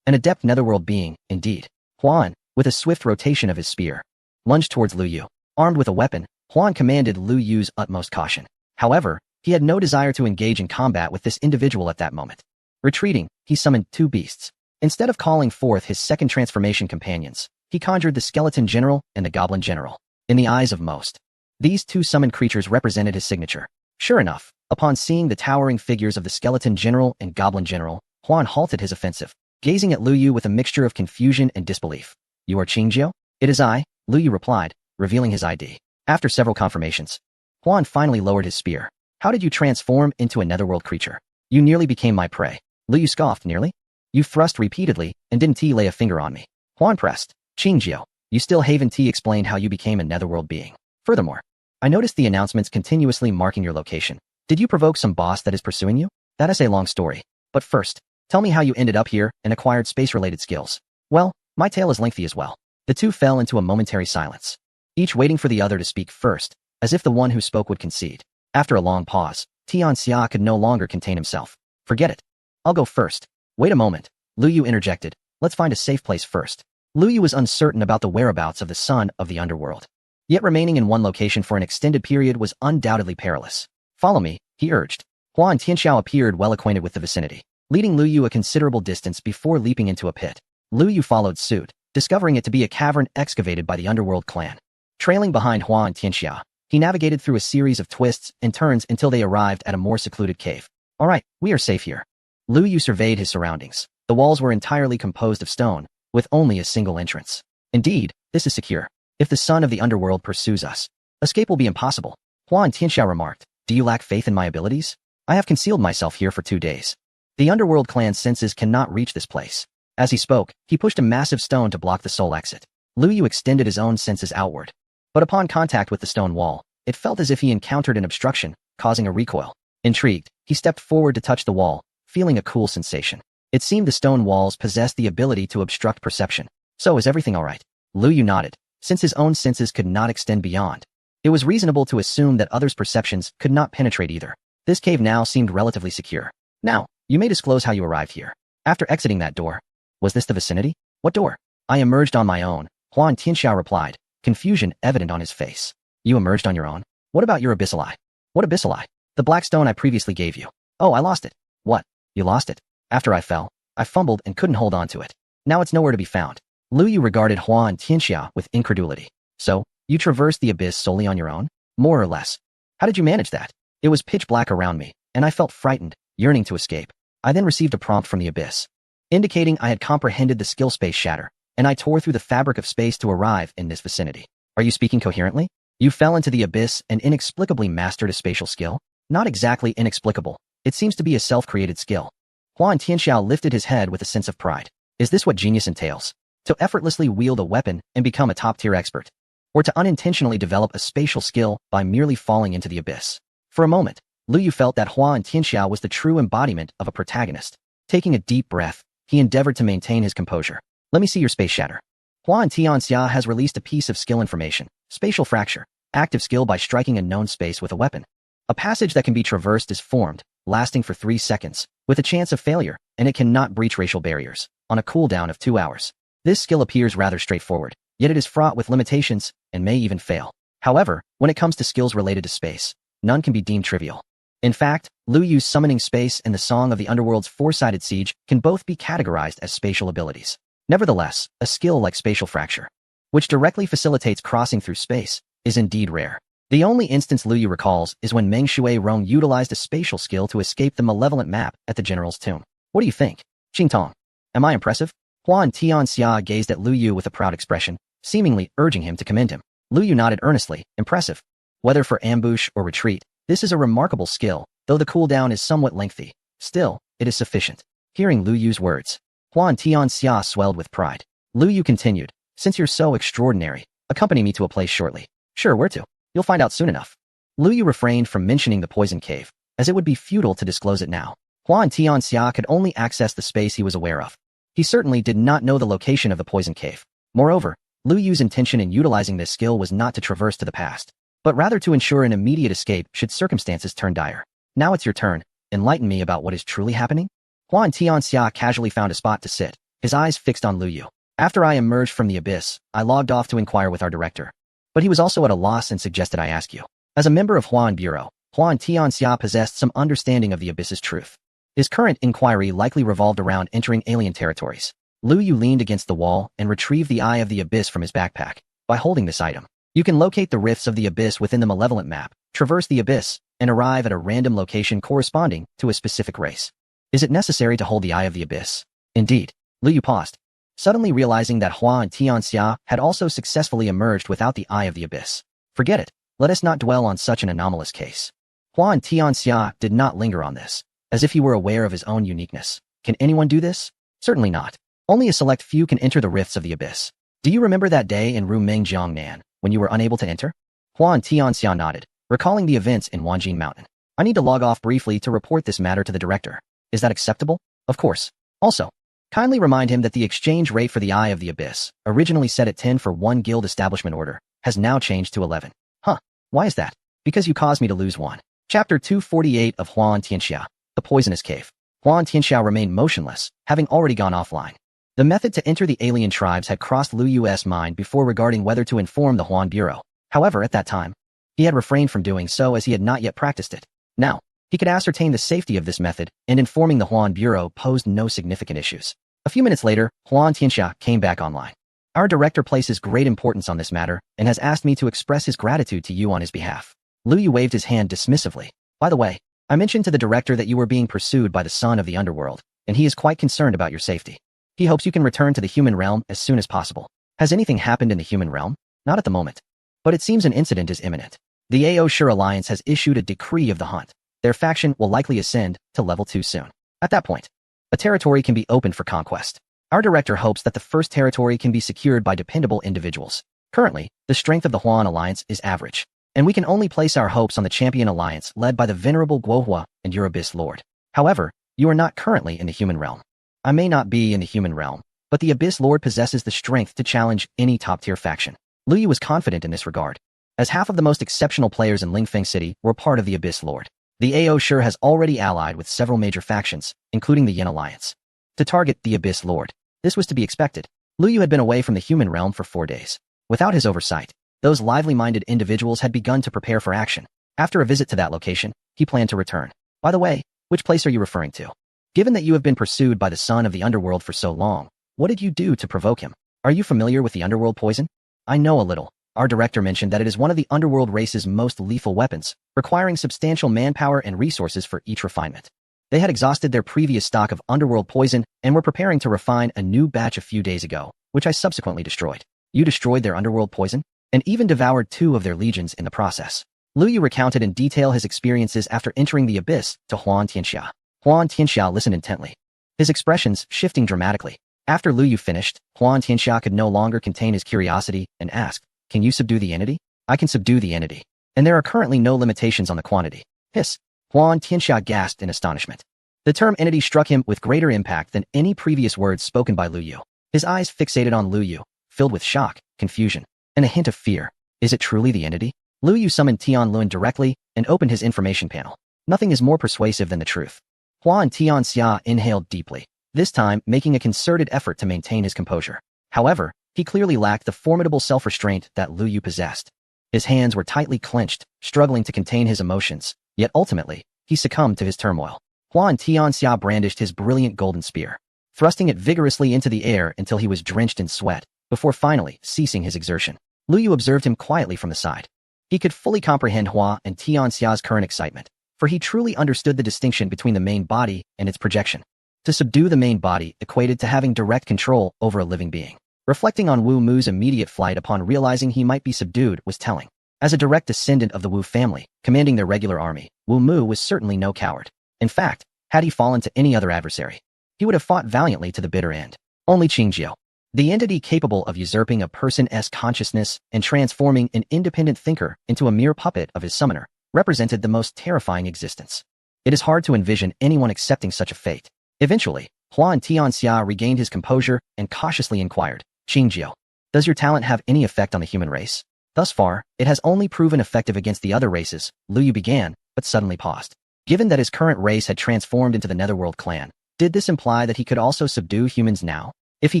An adept netherworld being, indeed. Huan, with a swift rotation of his spear, lunged towards Lu Yu. Armed with a weapon, Huan commanded Lu Yu's utmost caution. However, he had no desire to engage in combat with this individual at that moment. Retreating, he summoned two beasts. Instead of calling forth his second transformation companions, he conjured the Skeleton General and the Goblin General. In the eyes of most, these two summoned creatures represented his signature. Sure enough, upon seeing the towering figures of the Skeleton General and Goblin General, Huan halted his offensive, gazing at Lu Yu with a mixture of confusion and disbelief. "You are Qingjiao?" "It is I," Lu Yu replied, revealing his ID. After several confirmations, Huan finally lowered his spear. "How did you transform into a netherworld creature? You nearly became my prey." Lu Yu scoffed. "Nearly? You thrust repeatedly and didn't lay a finger on me." Huan pressed. "Qingjiao, you still haven't explained how you became a netherworld being. Furthermore, I noticed the announcements continuously marking your location. Did you provoke some boss that is pursuing you? That is a long story. But first, tell me how you ended up here and acquired space-related skills." "Well, my tale is lengthy as well." The two fell into a momentary silence, each waiting for the other to speak first, as if the one who spoke would concede. After a long pause, Tian Xia could no longer contain himself. "Forget it. I'll go first." "Wait a moment," Lu Yu interjected. "Let's find a safe place first." Lu Yu was uncertain about the whereabouts of the son of the underworld. Yet remaining in one location for an extended period was undoubtedly perilous. "Follow me," he urged. Huan Tianxiao appeared well acquainted with the vicinity, leading Lu Yu a considerable distance before leaping into a pit. Lu Yu followed suit, discovering it to be a cavern excavated by the underworld clan. Trailing behind Huan Tianxia, he navigated through a series of twists and turns until they arrived at a more secluded cave. "All right, we are safe here." Lu Yu surveyed his surroundings. The walls were entirely composed of stone, with only a single entrance. "Indeed, this is secure. If the son of the underworld pursues us, escape will be impossible." Huan Tianxiao remarked. "Do you lack faith in my abilities? I have concealed myself here for 2 days. The underworld clan's senses cannot reach this place." As he spoke, he pushed a massive stone to block the sole exit. Lu Yu extended his own senses outward. But upon contact with the stone wall, it felt as if he encountered an obstruction, causing a recoil. Intrigued, he stepped forward to touch the wall, feeling a cool sensation. It seemed the stone walls possessed the ability to obstruct perception. "So is everything all right?" Lu Yu nodded. Since his own senses could not extend beyond, it was reasonable to assume that others' perceptions could not penetrate either. This cave now seemed relatively secure. "Now, you may disclose how you arrived here." After exiting that door, "Was this the vicinity?" "What door?" "I emerged on my own," Huan Tianxiao replied, confusion evident on his face. "You emerged on your own? What about your abyssal eye?" "What abyssal eye?" "The black stone I previously gave you." "Oh, I lost it." "What? You lost it?" "After I fell, I fumbled and couldn't hold on to it. Now it's nowhere to be found." Lu Yu regarded Huan Tianxia with incredulity. "So, you traversed the abyss solely on your own?" "More or less." "How did you manage that?" "It was pitch black around me, and I felt frightened, yearning to escape. I then received a prompt from the abyss, indicating I had comprehended the skill space shatter, and I tore through the fabric of space to arrive in this vicinity." "Are you speaking coherently? You fell into the abyss and inexplicably mastered a spatial skill?" "Not exactly inexplicable. It seems to be a self-created skill." Huan Tianxiao lifted his head with a sense of pride. "Is this what genius entails? To effortlessly wield a weapon and become a top-tier expert? Or to unintentionally develop a spatial skill by merely falling into the abyss?" For a moment, Lu Yu felt that Huan Tianxiao was the true embodiment of a protagonist. Taking a deep breath, he endeavored to maintain his composure. "Let me see your space shatter." Huan Tianxia has released a piece of skill information. Spatial fracture. Active skill by striking a known space with a weapon. A passage that can be traversed is formed, lasting for 3 seconds, with a chance of failure, and it cannot breach racial barriers, on a cooldown of 2 hours. This skill appears rather straightforward, yet it is fraught with limitations, and may even fail. However, when it comes to skills related to space, none can be deemed trivial. In fact, Lu Yu's summoning space and the Song of the Underworld's four-sided siege can both be categorized as spatial abilities. Nevertheless, a skill like spatial fracture, which directly facilitates crossing through space, is indeed rare. The only instance Lu Yu recalls is when Meng Shui Rong utilized a spatial skill to escape the malevolent map at the general's tomb. What do you think, Qingtong? Am I impressive? Huan Tianxia gazed at Lu Yu with a proud expression, seemingly urging him to commend him. Lu Yu nodded earnestly. Impressive. Whether for ambush or retreat, this is a remarkable skill, though the cooldown is somewhat lengthy. Still, it is sufficient. Hearing Lu Yu's words, Huan Tianxia swelled with pride. Lu Yu continued, "Since you're so extraordinary, accompany me to a place shortly." "Sure, where to?" "You'll find out soon enough." Lu Yu refrained from mentioning the poison cave, as it would be futile to disclose it now. Huan Tianxia could only access the space he was aware of. He certainly did not know the location of the poison cave. Moreover, Lu Yu's intention in utilizing this skill was not to traverse to the past, but rather to ensure an immediate escape should circumstances turn dire. "Now it's your turn. Enlighten me about what is truly happening." Huan Tianxia casually found a spot to sit, his eyes fixed on Lu Yu. "After I emerged from the abyss, I logged off to inquire with our director. But he was also at a loss and suggested I ask you. As a member of Huan Bureau, Huan Tianxia possessed some understanding of the abyss's truth. His current inquiry likely revolved around entering alien territories. Lu Yu leaned against the wall and retrieved the Eye of the Abyss from his backpack. By holding this item, you can locate the rifts of the abyss within the malevolent map, traverse the abyss, and arrive at a random location corresponding to a specific race. Is it necessary to hold the Eye of the Abyss? Indeed. Lu Yu paused, suddenly realizing that Huan Tianxia had also successfully emerged without the Eye of the Abyss. Forget it. Let us not dwell on such an anomalous case. Huan Tianxia did not linger on this, as if he were aware of his own uniqueness. Can anyone do this? Certainly not. Only a select few can enter the rifts of the abyss. Do you remember that day in room Mengjiangnan, when you were unable to enter? Huan Tianxia nodded, recalling the events in Wanjin Mountain. I need to log off briefly to report this matter to the director. Is that acceptable? Of course. Also, kindly remind him that the exchange rate for the Eye of the Abyss, originally set at 10 for 1 guild establishment order, has now changed to 11. Huh. Why is that? Because you caused me to lose one. Chapter 248 of Huan Tianxia, The Poisonous Cave. Huan Tianxia remained motionless, having already gone offline. The method to enter the alien tribes had crossed Lu Yu's mind before regarding whether to inform the Huan Bureau. However, at that time, he had refrained from doing so as he had not yet practiced it. Now, he could ascertain the safety of this method, and informing the Huan Bureau posed no significant issues. A few minutes later, Huan Tianxia came back online. Our director places great importance on this matter and has asked me to express his gratitude to you on his behalf. Lu Yu waved his hand dismissively. By the way, I mentioned to the director that you were being pursued by the son of the underworld, and he is quite concerned about your safety. He hopes you can return to the human realm as soon as possible. Has anything happened in the human realm? Not at the moment. But it seems an incident is imminent. The AO Sure Alliance has issued a decree of the hunt. Their faction will likely ascend to level 2 soon. At that point, a territory can be opened for conquest. Our director hopes that the first territory can be secured by dependable individuals. Currently, the strength of the Huan Alliance is average, and we can only place our hopes on the Champion Alliance led by the venerable Guohua and your Abyss Lord. However, you are not currently in the human realm. I may not be in the human realm, but the Abyss Lord possesses the strength to challenge any top-tier faction. Lu Yu was confident in this regard, as half of the most exceptional players in Lingfeng City were part of the Abyss Lord. The AO Sure has already allied with several major factions, including the Yin Alliance, to target the Abyss Lord. This was to be expected. Lu Yu had been away from the human realm for 4 days. Without his oversight, those lively-minded individuals had begun to prepare for action. After a visit to that location, he planned to return. By the way, which place are you referring to? Given that you have been pursued by the son of the underworld for so long, what did you do to provoke him? Are you familiar with the underworld poison? I know a little. Our director mentioned that it is one of the underworld race's most lethal weapons, requiring substantial manpower and resources for each refinement. They had exhausted their previous stock of underworld poison and were preparing to refine a new batch a few days ago, which I subsequently destroyed. You destroyed their underworld poison? And even devoured 2 of their legions in the process. Lu Yu recounted in detail his experiences after entering the abyss to Huan Tianxia. Huan Tianxia listened intently, his expressions shifting dramatically. After Lu Yu finished, Huan Tianxia could no longer contain his curiosity and asked, "Can you subdue the entity?" "I can subdue the entity. And there are currently no limitations on the quantity." Hiss. Huan Tianxia gasped in astonishment. The term entity struck him with greater impact than any previous words spoken by Lu Yu. His eyes fixated on Lu Yu, filled with shock, confusion, and a hint of fear. Is it truly the entity? Lu Yu summoned Tianlun directly and opened his information panel. Nothing is more persuasive than the truth. Huan Tianxia inhaled deeply, this time making a concerted effort to maintain his composure. However, he clearly lacked the formidable self-restraint that Lu Yu possessed. His hands were tightly clenched, struggling to contain his emotions, yet ultimately, he succumbed to his turmoil. Huan Tianxia brandished his brilliant golden spear, thrusting it vigorously into the air until he was drenched in sweat, before finally ceasing his exertion. Lu Yu observed him quietly from the side. He could fully comprehend Huan and Tianxia's current excitement, for he truly understood the distinction between the main body and its projection. To subdue the main body equated to having direct control over a living being. Reflecting on Wu Mu's immediate flight upon realizing he might be subdued was telling. As a direct descendant of the Wu family, commanding their regular army, Wu Mu was certainly no coward. In fact, had he fallen to any other adversary, he would have fought valiantly to the bitter end. Only Qingjiu, the entity capable of usurping a person's consciousness and transforming an independent thinker into a mere puppet of his summoner, represented the most terrifying existence. It is hard to envision anyone accepting such a fate. Eventually, Huan Tianxia regained his composure and cautiously inquired, "Qingjiu, does your talent have any effect on the human race?" "Thus far, it has only proven effective against the other races," Lu Yu began, but suddenly paused. Given that his current race had transformed into the Netherworld clan, did this imply that he could also subdue humans now? If he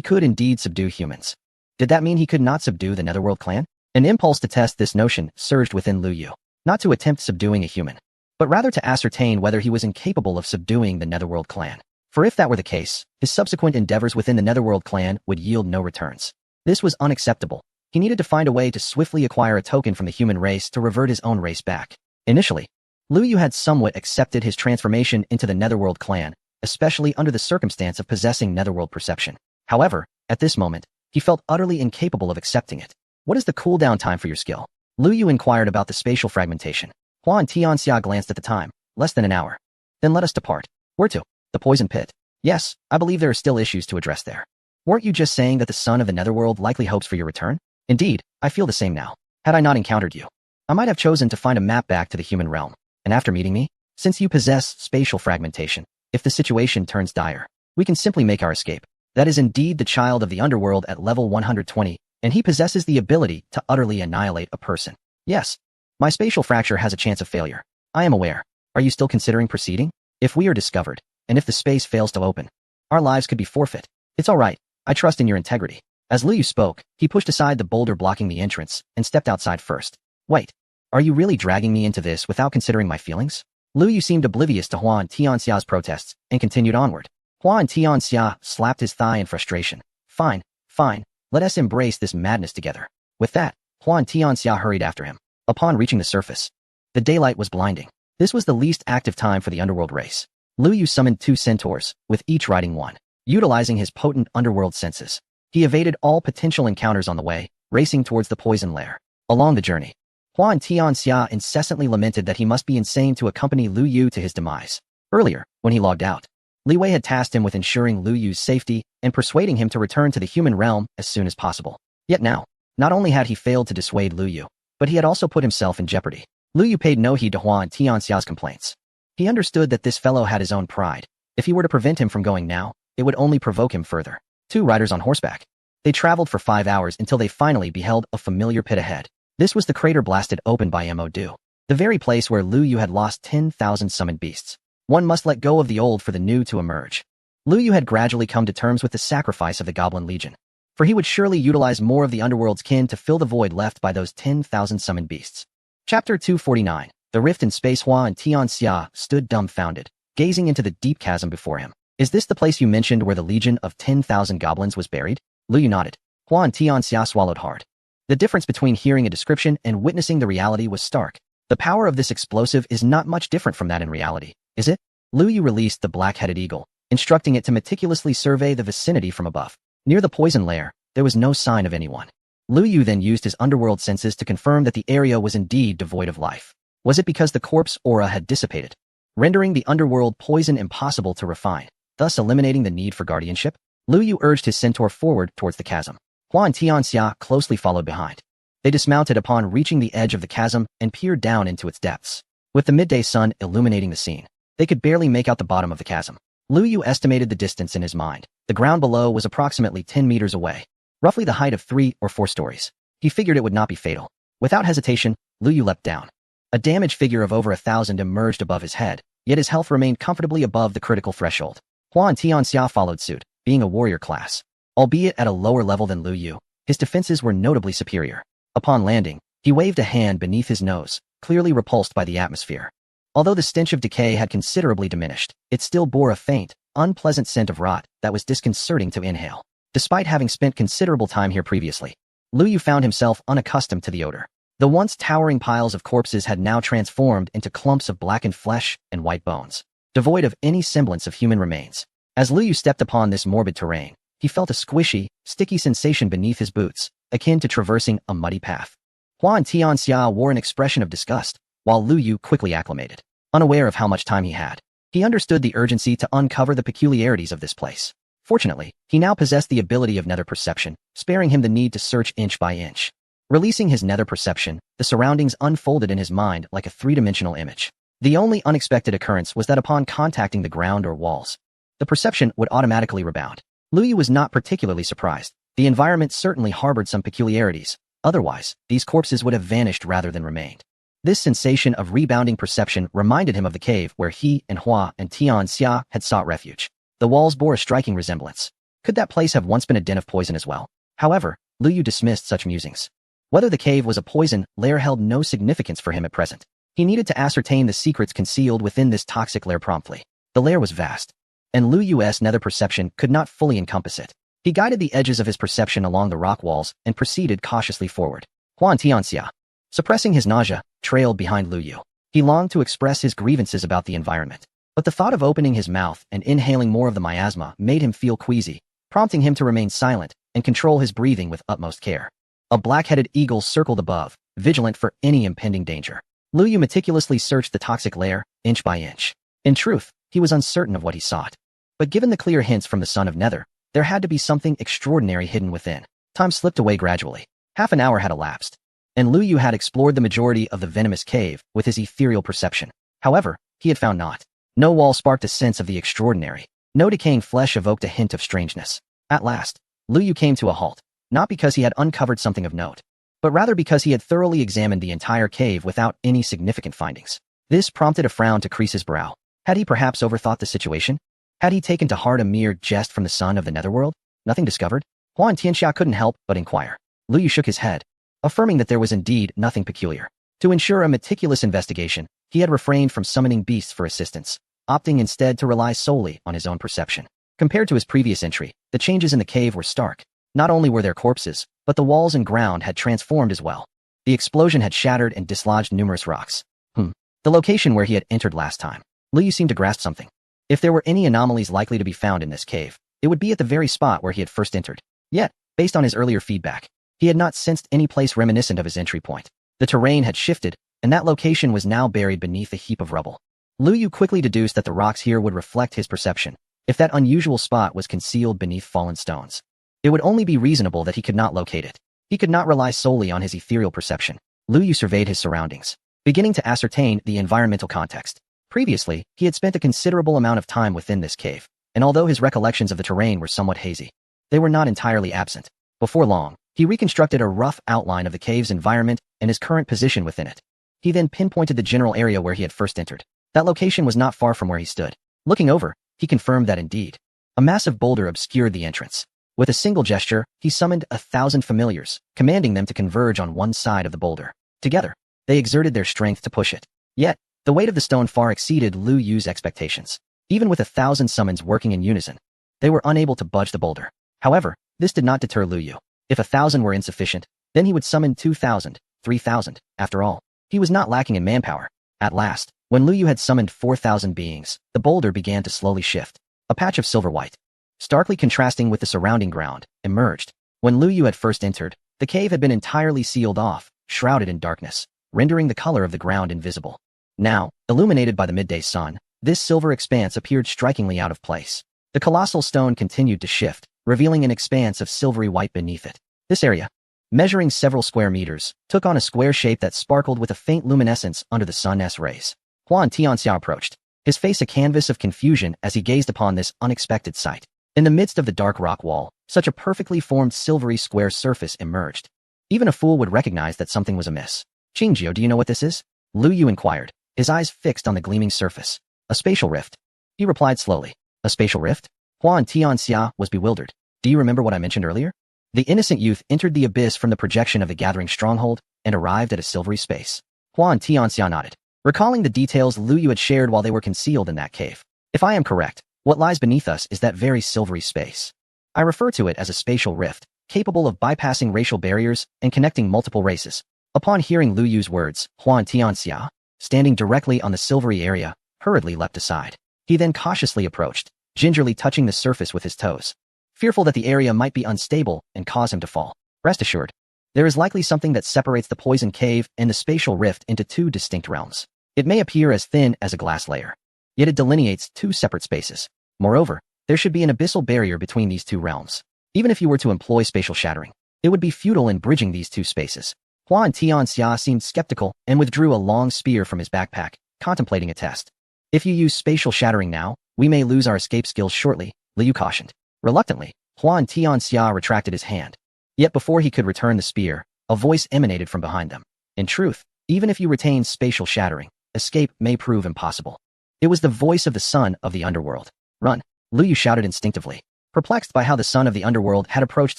could indeed subdue humans, did that mean he could not subdue the Netherworld clan? An impulse to test this notion surged within Lu Yu, not to attempt subduing a human, but rather to ascertain whether he was incapable of subduing the Netherworld clan. For if that were the case, his subsequent endeavors within the Netherworld clan would yield no returns. This was unacceptable. He needed to find a way to swiftly acquire a token from the human race to revert his own race back. Initially, Lu Yu had somewhat accepted his transformation into the Netherworld clan, especially under the circumstance of possessing Netherworld perception. However, at this moment, he felt utterly incapable of accepting it. What is the cooldown time for your skill? Lu Yu inquired about the spatial fragmentation. Hua and Tianxia glanced at the time. Less than an hour. Then let us depart. Where to? The poison pit. Yes, I believe there are still issues to address there. Weren't you just saying that the son of the Netherworld likely hopes for your return? Indeed, I feel the same now. Had I not encountered you, I might have chosen to find a map back to the human realm. And after meeting me, since you possess spatial fragmentation, if the situation turns dire, we can simply make our escape. That is indeed the child of the underworld at level 120, and he possesses the ability to utterly annihilate a person. Yes, my spatial fracture has a chance of failure. I am aware. Are you still considering proceeding? If we are discovered, and if the space fails to open, our lives could be forfeit. It's all right. I trust in your integrity. As Lu Yu spoke, he pushed aside the boulder blocking the entrance and stepped outside first. Wait, are you really dragging me into this without considering my feelings? Lu Yu seemed oblivious to Hua and Tianxia's protests and continued onward. Hua and Tianxia slapped his thigh in frustration. Fine, fine, let us embrace this madness together. With that, Hua and Tianxia hurried after him. Upon reaching the surface, the daylight was blinding. This was the least active time for the underworld race. Lu Yu summoned 2 centaurs, with each riding one. Utilizing his potent underworld senses, he evaded all potential encounters on the way, racing towards the poison lair. Along the journey, Hua and Tianxia incessantly lamented that he must be insane to accompany Lu Yu to his demise. Earlier, when he logged out, Li Wei had tasked him with ensuring Lu Yu's safety and persuading him to return to the human realm as soon as possible. Yet now, not only had he failed to dissuade Lu Yu, but he had also put himself in jeopardy. Lu Yu paid no heed to Hua and Tianxia's complaints. He understood that this fellow had his own pride. If he were to prevent him from going now, it would only provoke him further. 2 riders on horseback. They traveled for 5 hours until they finally beheld a familiar pit ahead. This was the crater blasted open by Mo Du, the very place where Lu Yu had lost 10,000 summoned beasts. One must let go of the old for the new to emerge. Lu Yu had gradually come to terms with the sacrifice of the Goblin Legion, for he would surely utilize more of the underworld's kin to fill the void left by those 10,000 summoned beasts. Chapter 249. The Rift in Space. Hua and Tianxia stood dumbfounded, gazing into the deep chasm before him. Is this the place you mentioned where the legion of 10,000 goblins was buried? Lu Yu nodded. Hua and Tianxia swallowed hard. The difference between hearing a description and witnessing the reality was stark. The power of this explosive is not much different from that in reality, is it? Lu Yu released the black-headed eagle, instructing it to meticulously survey the vicinity from above. Near the poison lair, there was no sign of anyone. Lu Yu then used his underworld senses to confirm that the area was indeed devoid of life. Was it because the corpse aura had dissipated, rendering the underworld poison impossible to refine, thus eliminating the need for guardianship? Lu Yu urged his centaur forward towards the chasm. Hua and Tianxia closely followed behind. They dismounted upon reaching the edge of the chasm and peered down into its depths. With the midday sun illuminating the scene, they could barely make out the bottom of the chasm. Lu Yu estimated the distance in his mind. The ground below was approximately 10 meters away, roughly the height of 3 or 4 stories. He figured it would not be fatal. Without hesitation, Lu Yu leapt down. A damaged figure of over 1,000 emerged above his head, yet his health remained comfortably above the critical threshold. Hua and Tianxia followed suit, being a warrior class. Albeit at a lower level than Lu Yu, his defenses were notably superior. Upon landing, he waved a hand beneath his nose, clearly repulsed by the atmosphere. Although the stench of decay had considerably diminished, it still bore a faint, unpleasant scent of rot that was disconcerting to inhale. Despite having spent considerable time here previously, Lu Yu found himself unaccustomed to the odor. The once towering piles of corpses had now transformed into clumps of blackened flesh and white bones, devoid of any semblance of human remains. As Lu Yu stepped upon this morbid terrain, he felt a squishy, sticky sensation beneath his boots, akin to traversing a muddy path. Hua and Tianxia wore an expression of disgust, while Lu Yu quickly acclimated. Unaware of how much time he had, he understood the urgency to uncover the peculiarities of this place. Fortunately, he now possessed the ability of nether perception, sparing him the need to search inch by inch. Releasing his nether perception, the surroundings unfolded in his mind like a 3-dimensional image. The only unexpected occurrence was that upon contacting the ground or walls, the perception would automatically rebound. Lu Yu was not particularly surprised. The environment certainly harbored some peculiarities. Otherwise, these corpses would have vanished rather than remained. This sensation of rebounding perception reminded him of the cave where he and Hua and Tianxia had sought refuge. The walls bore a striking resemblance. Could that place have once been a den of poison as well? However, Lu Yu dismissed such musings. Whether the cave was a poison lair held no significance for him at present. He needed to ascertain the secrets concealed within this toxic lair promptly. The lair was vast, and Lu Yu's nether perception could not fully encompass it. He guided the edges of his perception along the rock walls and proceeded cautiously forward. Huan Tianxia, suppressing his nausea, trailed behind Lu Yu. He longed to express his grievances about the environment, but the thought of opening his mouth and inhaling more of the miasma made him feel queasy, prompting him to remain silent and control his breathing with utmost care. A black-headed eagle circled above, vigilant for any impending danger. Lu Yu meticulously searched the toxic lair, inch by inch. In truth, he was uncertain of what he sought. But given the clear hints from the Son of Nether, there had to be something extraordinary hidden within. Time slipped away gradually. Half an hour had elapsed, and Lu Yu had explored the majority of the venomous cave with his ethereal perception. However, he had found naught. No wall sparked a sense of the extraordinary. No decaying flesh evoked a hint of strangeness. At last, Lu Yu came to a halt, not because he had uncovered something of note, but rather because he had thoroughly examined the entire cave without any significant findings. This prompted a frown to crease his brow. Had he perhaps overthought the situation? Had he taken to heart a mere jest from the son of the netherworld? Nothing discovered? Huan Tianxia couldn't help but inquire. Lu Yu shook his head, affirming that there was indeed nothing peculiar. To ensure a meticulous investigation, he had refrained from summoning beasts for assistance, opting instead to rely solely on his own perception. Compared to his previous entry, the changes in the cave were stark. Not only were there corpses, but the walls and ground had transformed as well. The explosion had shattered and dislodged numerous rocks. The location where he had entered last time. Lu Yu seemed to grasp something. If there were any anomalies likely to be found in this cave, it would be at the very spot where he had first entered. Yet, based on his earlier feedback, he had not sensed any place reminiscent of his entry point. The terrain had shifted, and that location was now buried beneath a heap of rubble. Lu Yu quickly deduced that the rocks here would reflect his perception. If that unusual spot was concealed beneath fallen stones, it would only be reasonable that he could not locate it. He could not rely solely on his ethereal perception. Lu Yu surveyed his surroundings, beginning to ascertain the environmental context. Previously, he had spent a considerable amount of time within this cave, and although his recollections of the terrain were somewhat hazy, they were not entirely absent. Before long, he reconstructed a rough outline of the cave's environment and his current position within it. He then pinpointed the general area where he had first entered. That location was not far from where he stood. Looking over, he confirmed that indeed, a massive boulder obscured the entrance. With a single gesture, he summoned 1,000 familiars, commanding them to converge on one side of the boulder. Together, they exerted their strength to push it. Yet, the weight of the stone far exceeded Lu Yu's expectations. Even with 1,000 summons working in unison, they were unable to budge the boulder. However, this did not deter Lu Yu. If 1,000 were insufficient, then he would summon 2,000, 3,000. After all, he was not lacking in manpower. At last, when Lu Yu had summoned 4,000 beings, the boulder began to slowly shift. A patch of silver white, starkly contrasting with the surrounding ground, emerged. When Lu Yu had first entered, the cave had been entirely sealed off, shrouded in darkness, rendering the color of the ground invisible. Now, illuminated by the midday sun, this silver expanse appeared strikingly out of place. The colossal stone continued to shift, revealing an expanse of silvery white beneath it. This area, measuring several square meters, took on a square shape that sparkled with a faint luminescence under the sun's rays. Huan Tianxia approached, his face a canvas of confusion as he gazed upon this unexpected sight. In the midst of the dark rock wall, such a perfectly formed silvery square surface emerged. Even a fool would recognize that something was amiss. "Qingjiu, do you know what this is?" Lu Yu inquired, his eyes fixed on the gleaming surface. "A spatial rift," he replied slowly. "A spatial rift?" Huan Tianxia was bewildered. "Do you remember what I mentioned earlier?" The innocent youth entered the abyss from the projection of the gathering stronghold and arrived at a silvery space. Huan Tianxia nodded, recalling the details Lu Yu had shared while they were concealed in that cave. "If I am correct, what lies beneath us is that very silvery space. I refer to it as a spatial rift, capable of bypassing racial barriers and connecting multiple races." Upon hearing Lu Yu's words, Huan Tianxia, standing directly on the silvery area, hurriedly leapt aside. He then cautiously approached, gingerly touching the surface with his toes, fearful that the area might be unstable and cause him to fall. Rest assured, there is likely something that separates the poison cave and the spatial rift into two distinct realms. It may appear as thin as a glass layer, yet it delineates two separate spaces. Moreover, there should be an abyssal barrier between these two realms. Even if you were to employ spatial shattering, it would be futile in bridging these two spaces. Huan Tianxia seemed skeptical and withdrew a long spear from his backpack, contemplating a test. "If you use spatial shattering now, we may lose our escape skills shortly," Lu Yu cautioned. Reluctantly, Huan Tianxia retracted his hand. Yet before he could return the spear, a voice emanated from behind them. "In truth, even if you retain spatial shattering, escape may prove impossible." It was the voice of the son of the underworld. "Run!" Lu Yu shouted instinctively, perplexed by how the son of the underworld had approached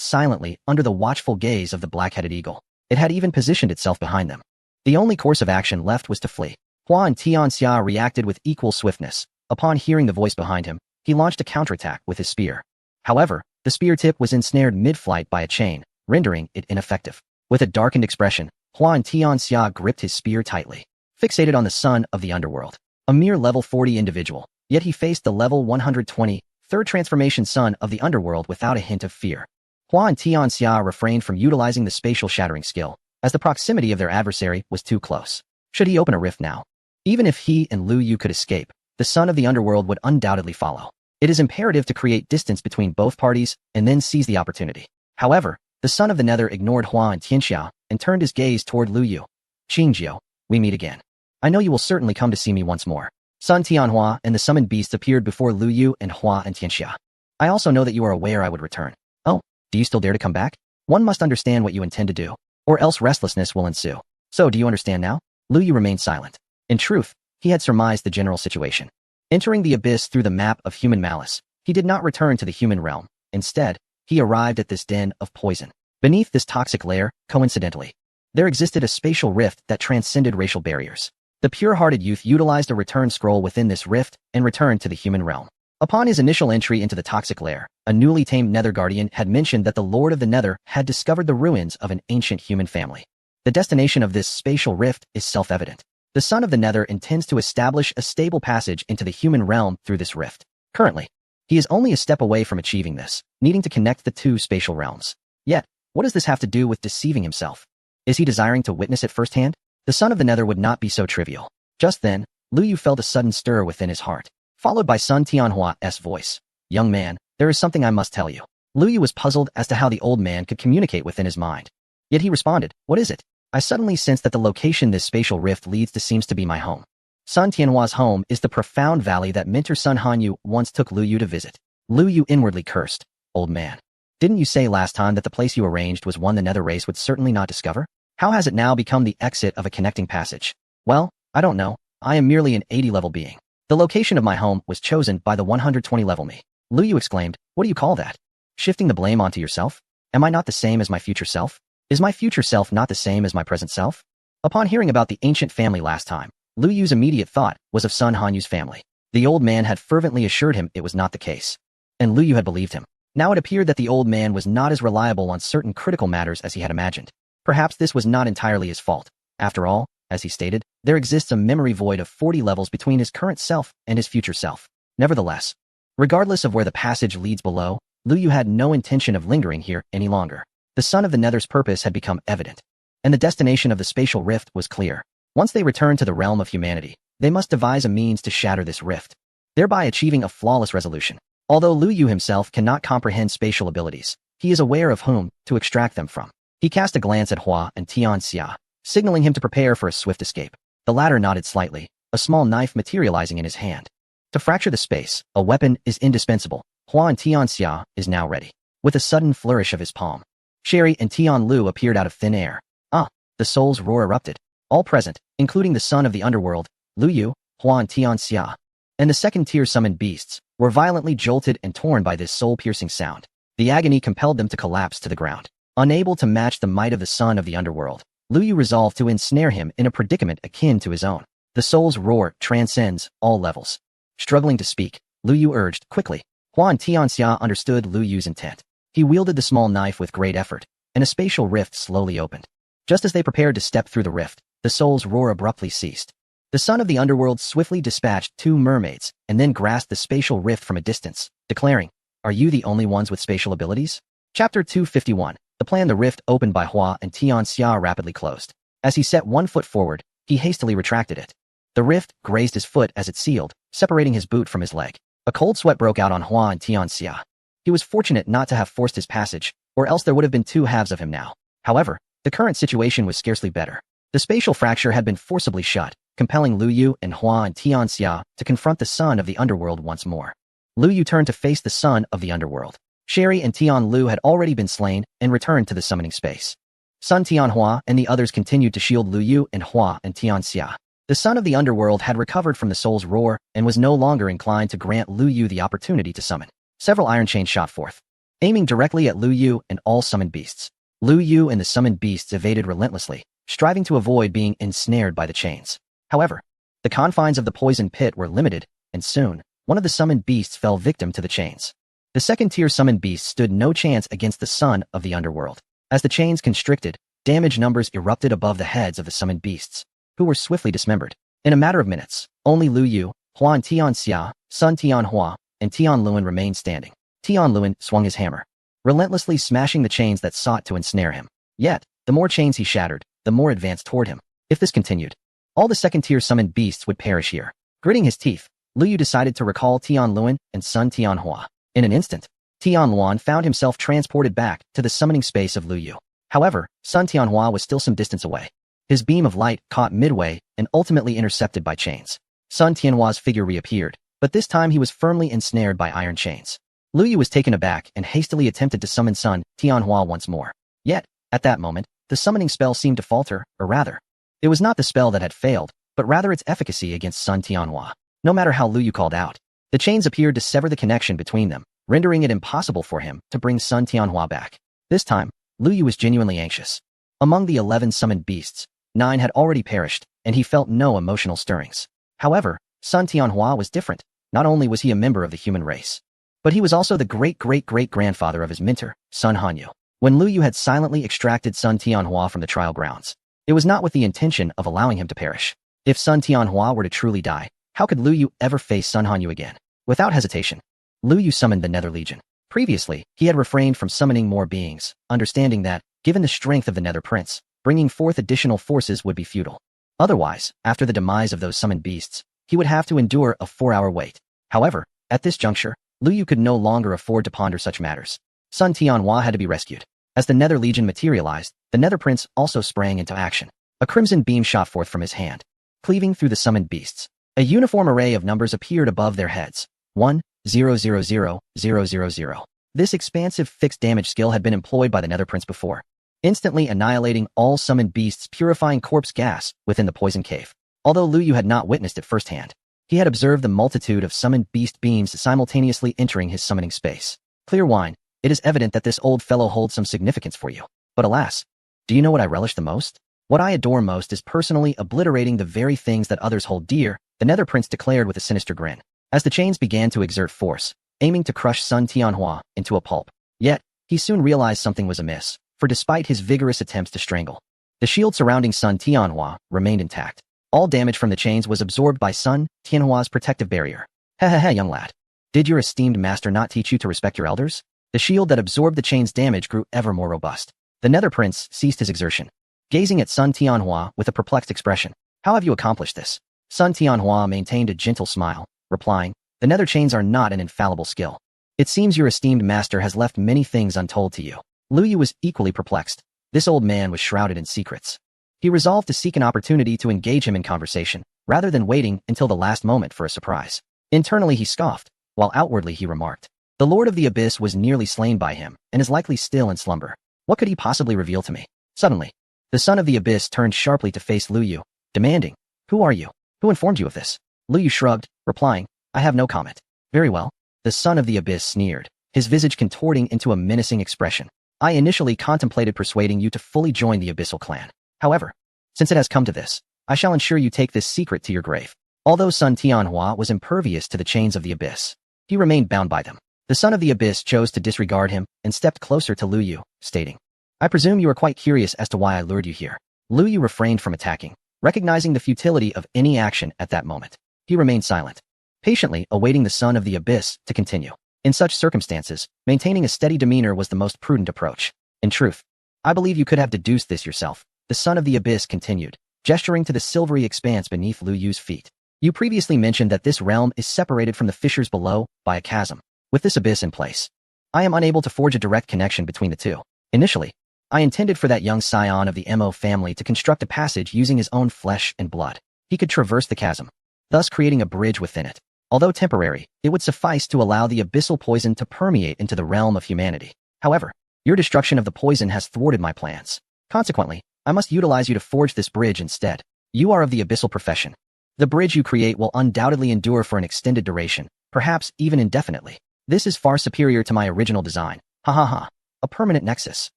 silently under the watchful gaze of the black-headed eagle. It had even positioned itself behind them. The only course of action left was to flee. Hua and Tianxia reacted with equal swiftness. Upon hearing the voice behind him, he launched a counterattack with his spear. However, the spear tip was ensnared mid-flight by a chain, rendering it ineffective. With a darkened expression, Hua and Tianxia gripped his spear tightly, fixated on the son of the underworld. A mere level 40 individual, yet he faced the level 120, third transformation son of the underworld without a hint of fear. Hua and Tianxia refrained from utilizing the spatial shattering skill, as the proximity of their adversary was too close. Should he open a rift now? Even if he and Lu Yu could escape, the son of the underworld would undoubtedly follow. It is imperative to create distance between both parties and then seize the opportunity. However, the son of the nether ignored Hua and Tianxia and turned his gaze toward Lu Yu. Qingjiu, we meet again. I know you will certainly come to see me once more. Sun Tianhua and the summoned beasts appeared before Lu Yu and Hua and Tianxia. I also know that you are aware I would return. Oh, do you still dare to come back? One must understand what you intend to do, or else restlessness will ensue. So do you understand now? Lu Yu remained silent. In truth, he had surmised the general situation. Entering the abyss through the map of human malice, he did not return to the human realm. Instead, he arrived at this den of poison. Beneath this toxic lair, coincidentally, there existed a spatial rift that transcended racial barriers. The pure-hearted youth utilized a return scroll within this rift and returned to the human realm. Upon his initial entry into the toxic lair, a newly tamed Nether Guardian had mentioned that the Lord of the Nether had discovered the ruins of an ancient human family. The destination of this spatial rift is self-evident. The son of the Nether intends to establish a stable passage into the human realm through this rift. Currently, he is only a step away from achieving this, needing to connect the two spatial realms. Yet, what does this have to do with deceiving himself? Is he desiring to witness it firsthand? The son of the Nether would not be so trivial. Just then, Lu Yu felt a sudden stir within his heart, followed by Sun Tianhua's voice. Young man, there is something I must tell you. Lu Yu was puzzled as to how the old man could communicate within his mind. Yet he responded, what is it? I suddenly sense that the location this spatial rift leads to seems to be my home. Sun Tianhua's home is the profound valley that mentor Sun Hanyu once took Lu Yu to visit. Lu Yu inwardly cursed. Old man. Didn't you say last time that the place you arranged was one the Nether race would certainly not discover? How has it now become the exit of a connecting passage? Well, I don't know. I am merely an 80-level being. The location of my home was chosen by the 120-level me. Lu Yu exclaimed, what do you call that? Shifting the blame onto yourself? Am I not the same as my future self? Is my future self not the same as my present self? Upon hearing about the ancient family last time, Lu Yu's immediate thought was of Sun Hanyu's family. The old man had fervently assured him it was not the case. And Lu Yu had believed him. Now it appeared that the old man was not as reliable on certain critical matters as he had imagined. Perhaps this was not entirely his fault. After all, as he stated, there exists a memory void of 40 levels between his current self and his future self. Nevertheless, regardless of where the passage leads below, Lu Yu had no intention of lingering here any longer. The son of the Nether's purpose had become evident, and the destination of the spatial rift was clear. Once they returned to the realm of humanity, they must devise a means to shatter this rift, thereby achieving a flawless resolution. Although Lu Yu himself cannot comprehend spatial abilities, he is aware of whom to extract them from. He cast a glance at Hua and Tianxia, signaling him to prepare for a swift escape. The latter nodded slightly, a small knife materializing in his hand. To fracture the space, a weapon is indispensable. Hua and Tianxia is now ready. With a sudden flourish of his palm, Sherry and Tian Lu appeared out of thin air. Ah, the soul's roar erupted. All present, including the son of the underworld, Lu Yu, Hua and Tianxia, and the second-tier summoned beasts, were violently jolted and torn by this soul-piercing sound. The agony compelled them to collapse to the ground. Unable to match the might of the son of the underworld, Lu Yu resolved to ensnare him in a predicament akin to his own. The soul's roar transcends all levels. Struggling to speak, Lu Yu urged, quickly. Hua and Tianxia understood Lu Yu's intent. He wielded the small knife with great effort, and a spatial rift slowly opened. Just as they prepared to step through the rift, the soul's roar abruptly ceased. The son of the underworld swiftly dispatched 2 mermaids, and then grasped the spatial rift from a distance, declaring, are you the only ones with spatial abilities? Chapter 251. The plan. The rift opened by Hua and Tianxia rapidly closed. As he set one foot forward, he hastily retracted it. The rift grazed his foot as it sealed, separating his boot from his leg. A cold sweat broke out on Hua and Tianxia. He was fortunate not to have forced his passage, or else there would have been 2 halves of him now. However, the current situation was scarcely better. The spatial fracture had been forcibly shut, compelling Lu Yu and Hua and Tianxia to confront the son of the underworld once more. Lu Yu turned to face the son of the underworld. Sherry and Tian Lu had already been slain and returned to the summoning space. Sun Tianhua and the others continued to shield Lu Yu and Hua and Tianxia. The son of the underworld had recovered from the soul's roar and was no longer inclined to grant Lu Yu the opportunity to summon. Several iron chains shot forth, aiming directly at Lu Yu and all summoned beasts. Lu Yu and the summoned beasts evaded relentlessly, striving to avoid being ensnared by the chains. However, the confines of the poison pit were limited, and soon, one of the summoned beasts fell victim to the chains. The second-tier summoned beast stood no chance against the son of the underworld. As the chains constricted, damage numbers erupted above the heads of the summoned beasts, who were swiftly dismembered. In a matter of minutes, only Lu Yu, Huan Tianxia, Sun Tianhua, and Tian Luan remained standing. Tian Luan swung his hammer, relentlessly smashing the chains that sought to ensnare him. Yet, the more chains he shattered, the more advanced toward him. If this continued, all the second-tier summoned beasts would perish here. Gritting his teeth, Lu Yu decided to recall Tian Luan and Sun Tianhua. In an instant, Tian Luan found himself transported back to the summoning space of Lu Yu. However, Sun Tianhua was still some distance away. His beam of light caught midway and ultimately intercepted by chains. Sun Tianhua's figure reappeared, but this time he was firmly ensnared by iron chains. Lu Yu was taken aback and hastily attempted to summon Sun Tianhua once more. Yet, at that moment, the summoning spell seemed to falter, or rather, it was not the spell that had failed, but rather its efficacy against Sun Tianhua. No matter how Lu Yu called out, the chains appeared to sever the connection between them, rendering it impossible for him to bring Sun Tianhua back. This time, Lu Yu was genuinely anxious. Among the 11 summoned beasts, 9 had already perished, and he felt no emotional stirrings. However, Sun Tianhua was different. Not only was he a member of the human race, but he was also the great-great-great-grandfather of his mentor, Sun Hanyu. When Lu Yu had silently extracted Sun Tianhua from the trial grounds, it was not with the intention of allowing him to perish. If Sun Tianhua were to truly die, how could Lu Yu ever face Sun Hanyu again? Without hesitation, Lu Yu summoned the Nether Legion. Previously, he had refrained from summoning more beings, understanding that, given the strength of the Nether Prince, bringing forth additional forces would be futile. Otherwise, after the demise of those summoned beasts, he would have to endure a 4-hour wait. However, at this juncture, Lu Yu could no longer afford to ponder such matters. Sun Tianhua had to be rescued. As the Nether Legion materialized, the Nether Prince also sprang into action. A crimson beam shot forth from his hand, cleaving through the summoned beasts. A uniform array of numbers appeared above their heads. 1, 0, 0, 0, 0, 0, 0. This expansive fixed damage skill had been employed by the Nether Prince before, instantly annihilating all summoned beasts, purifying corpse gas within the poison cave. Although Lu Yu had not witnessed it firsthand, he had observed the multitude of summoned beast beams simultaneously entering his summoning space. Clear wine, it is evident that this old fellow holds some significance for you. But alas, do you know what I relish the most? What I adore most is personally obliterating the very things that others hold dear, the Nether Prince declared with a sinister grin, as the chains began to exert force, aiming to crush Sun Tianhua into a pulp. Yet, he soon realized something was amiss, for despite his vigorous attempts to strangle, the shield surrounding Sun Tianhua remained intact. All damage from the chains was absorbed by Sun Tianhua's protective barrier. Hehehe, young lad. Did your esteemed master not teach you to respect your elders? The shield that absorbed the chain's damage grew ever more robust. The Nether Prince ceased his exertion, gazing at Sun Tianhua with a perplexed expression. How have you accomplished this? Sun Tianhua maintained a gentle smile, replying, the Nether chains are not an infallible skill. It seems your esteemed master has left many things untold to you. Lu Yu was equally perplexed. This old man was shrouded in secrets. He resolved to seek an opportunity to engage him in conversation, rather than waiting until the last moment for a surprise. Internally he scoffed, while outwardly he remarked, the Lord of the Abyss was nearly slain by him, and is likely still in slumber. What could he possibly reveal to me? Suddenly, the Son of the Abyss turned sharply to face Lu Yu, demanding, who are you? Who informed you of this? Lu Yu shrugged, replying, I have no comment. Very well. The Son of the Abyss sneered, his visage contorting into a menacing expression. I initially contemplated persuading you to fully join the Abyssal clan. However, since it has come to this, I shall ensure you take this secret to your grave. Although Sun Tianhua was impervious to the chains of the Abyss, he remained bound by them. The Son of the Abyss chose to disregard him and stepped closer to Lu Yu, stating, I presume you are quite curious as to why I lured you here. Lu Yu refrained from attacking, recognizing the futility of any action at that moment. He remained silent, patiently awaiting the Son of the Abyss to continue. In such circumstances, maintaining a steady demeanor was the most prudent approach. In truth, I believe you could have deduced this yourself. The Son of the Abyss continued, gesturing to the silvery expanse beneath Lu Yu's feet. You previously mentioned that this realm is separated from the fissures below by a chasm. With this abyss in place, I am unable to forge a direct connection between the two. Initially, I intended for that young scion of the Mo family to construct a passage using his own flesh and blood. He could traverse the chasm, thus creating a bridge within it. Although temporary, it would suffice to allow the abyssal poison to permeate into the realm of humanity. However, your destruction of the poison has thwarted my plans. Consequently, I must utilize you to forge this bridge instead. You are of the abyssal profession. The bridge you create will undoubtedly endure for an extended duration, perhaps even indefinitely. This is far superior to my original design. Ha ha ha. A permanent nexus.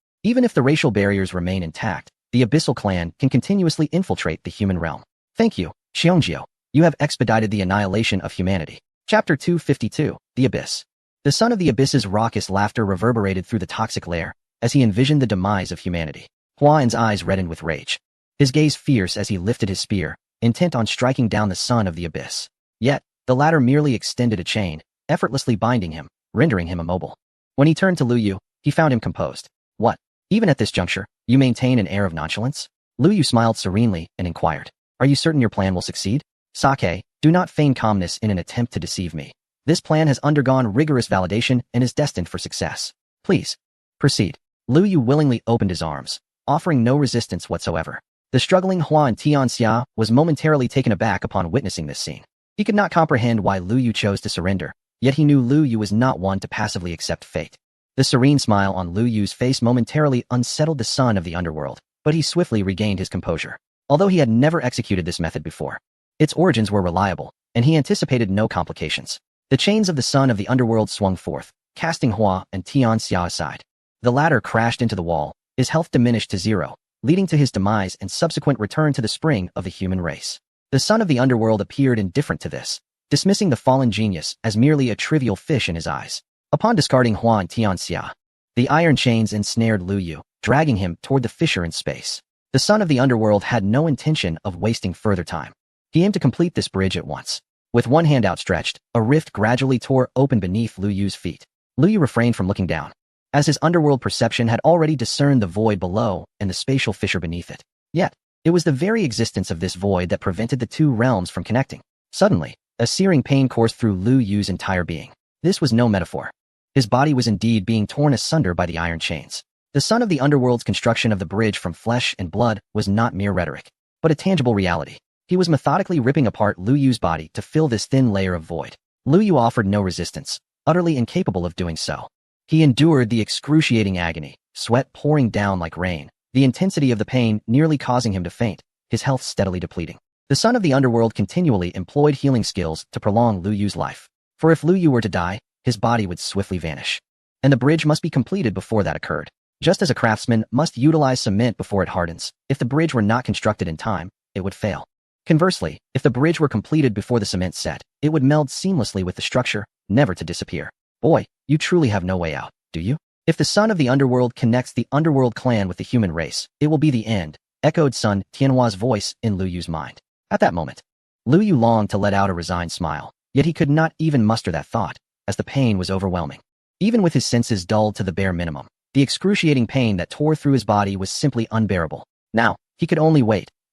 Even if the racial barriers remain intact, the Abyssal clan can continuously infiltrate the human realm. Thank you, Xiongjiu. You have expedited the annihilation of humanity. Chapter 252, The Abyss. The son of the Abyss's raucous laughter reverberated through the toxic lair as he envisioned the demise of humanity. Huan's eyes reddened with rage, his gaze fierce as he lifted his spear, intent on striking down the son of the Abyss. Yet, the latter merely extended a chain, effortlessly binding him, rendering him immobile. When he turned to Lu Yu, he found him composed. What? Even at this juncture, you maintain an air of nonchalance? Lu Yu smiled serenely and inquired. Are you certain your plan will succeed? Sake, do not feign calmness in an attempt to deceive me. This plan has undergone rigorous validation and is destined for success. Please, proceed. Lu Yu willingly opened his arms, offering no resistance whatsoever. The struggling Huan Tianxia was momentarily taken aback upon witnessing this scene. He could not comprehend why Lu Yu chose to surrender, yet he knew Lu Yu was not one to passively accept fate. The serene smile on Lu Yu's face momentarily unsettled the son of the underworld, but he swiftly regained his composure. Although he had never executed this method before, its origins were reliable, and he anticipated no complications. The chains of the son of the underworld swung forth, casting Hua and Tianxia aside. The latter crashed into the wall, his health diminished to zero, leading to his demise and subsequent return to the spring of the human race. The son of the underworld appeared indifferent to this, dismissing the fallen genius as merely a trivial fish in his eyes. Upon discarding Hua and Tianxia, the iron chains ensnared Lu Yu, dragging him toward the fissure in space. The son of the underworld had no intention of wasting further time. He aimed to complete this bridge at once. With one hand outstretched, a rift gradually tore open beneath Lu Yu's feet. Lu Yu refrained from looking down, as his underworld perception had already discerned the void below and the spatial fissure beneath it. Yet, it was the very existence of this void that prevented the two realms from connecting. Suddenly, a searing pain coursed through Lu Yu's entire being. This was no metaphor. His body was indeed being torn asunder by the iron chains. The son of the underworld's construction of the bridge from flesh and blood was not mere rhetoric, but a tangible reality. He was methodically ripping apart Lu Yu's body to fill this thin layer of void. Lu Yu offered no resistance, utterly incapable of doing so. He endured the excruciating agony, sweat pouring down like rain, the intensity of the pain nearly causing him to faint, his health steadily depleting. The son of the underworld continually employed healing skills to prolong Lu Yu's life. For if Lu Yu were to die, his body would swiftly vanish. And the bridge must be completed before that occurred. Just as a craftsman must utilize cement before it hardens, if the bridge were not constructed in time, it would fail. Conversely, if the bridge were completed before the cement set, it would meld seamlessly with the structure, never to disappear. Boy, you truly have no way out, do you? If the son of the underworld connects the underworld clan with the human race, it will be the end, echoed Sun Tianhua's voice in Lu Yu's mind. At that moment, Lu Yu longed to let out a resigned smile, yet he could not even muster that thought, as the pain was overwhelming. Even with his senses dulled to the bare minimum, the excruciating pain that tore through his body was simply unbearable. Now, he could only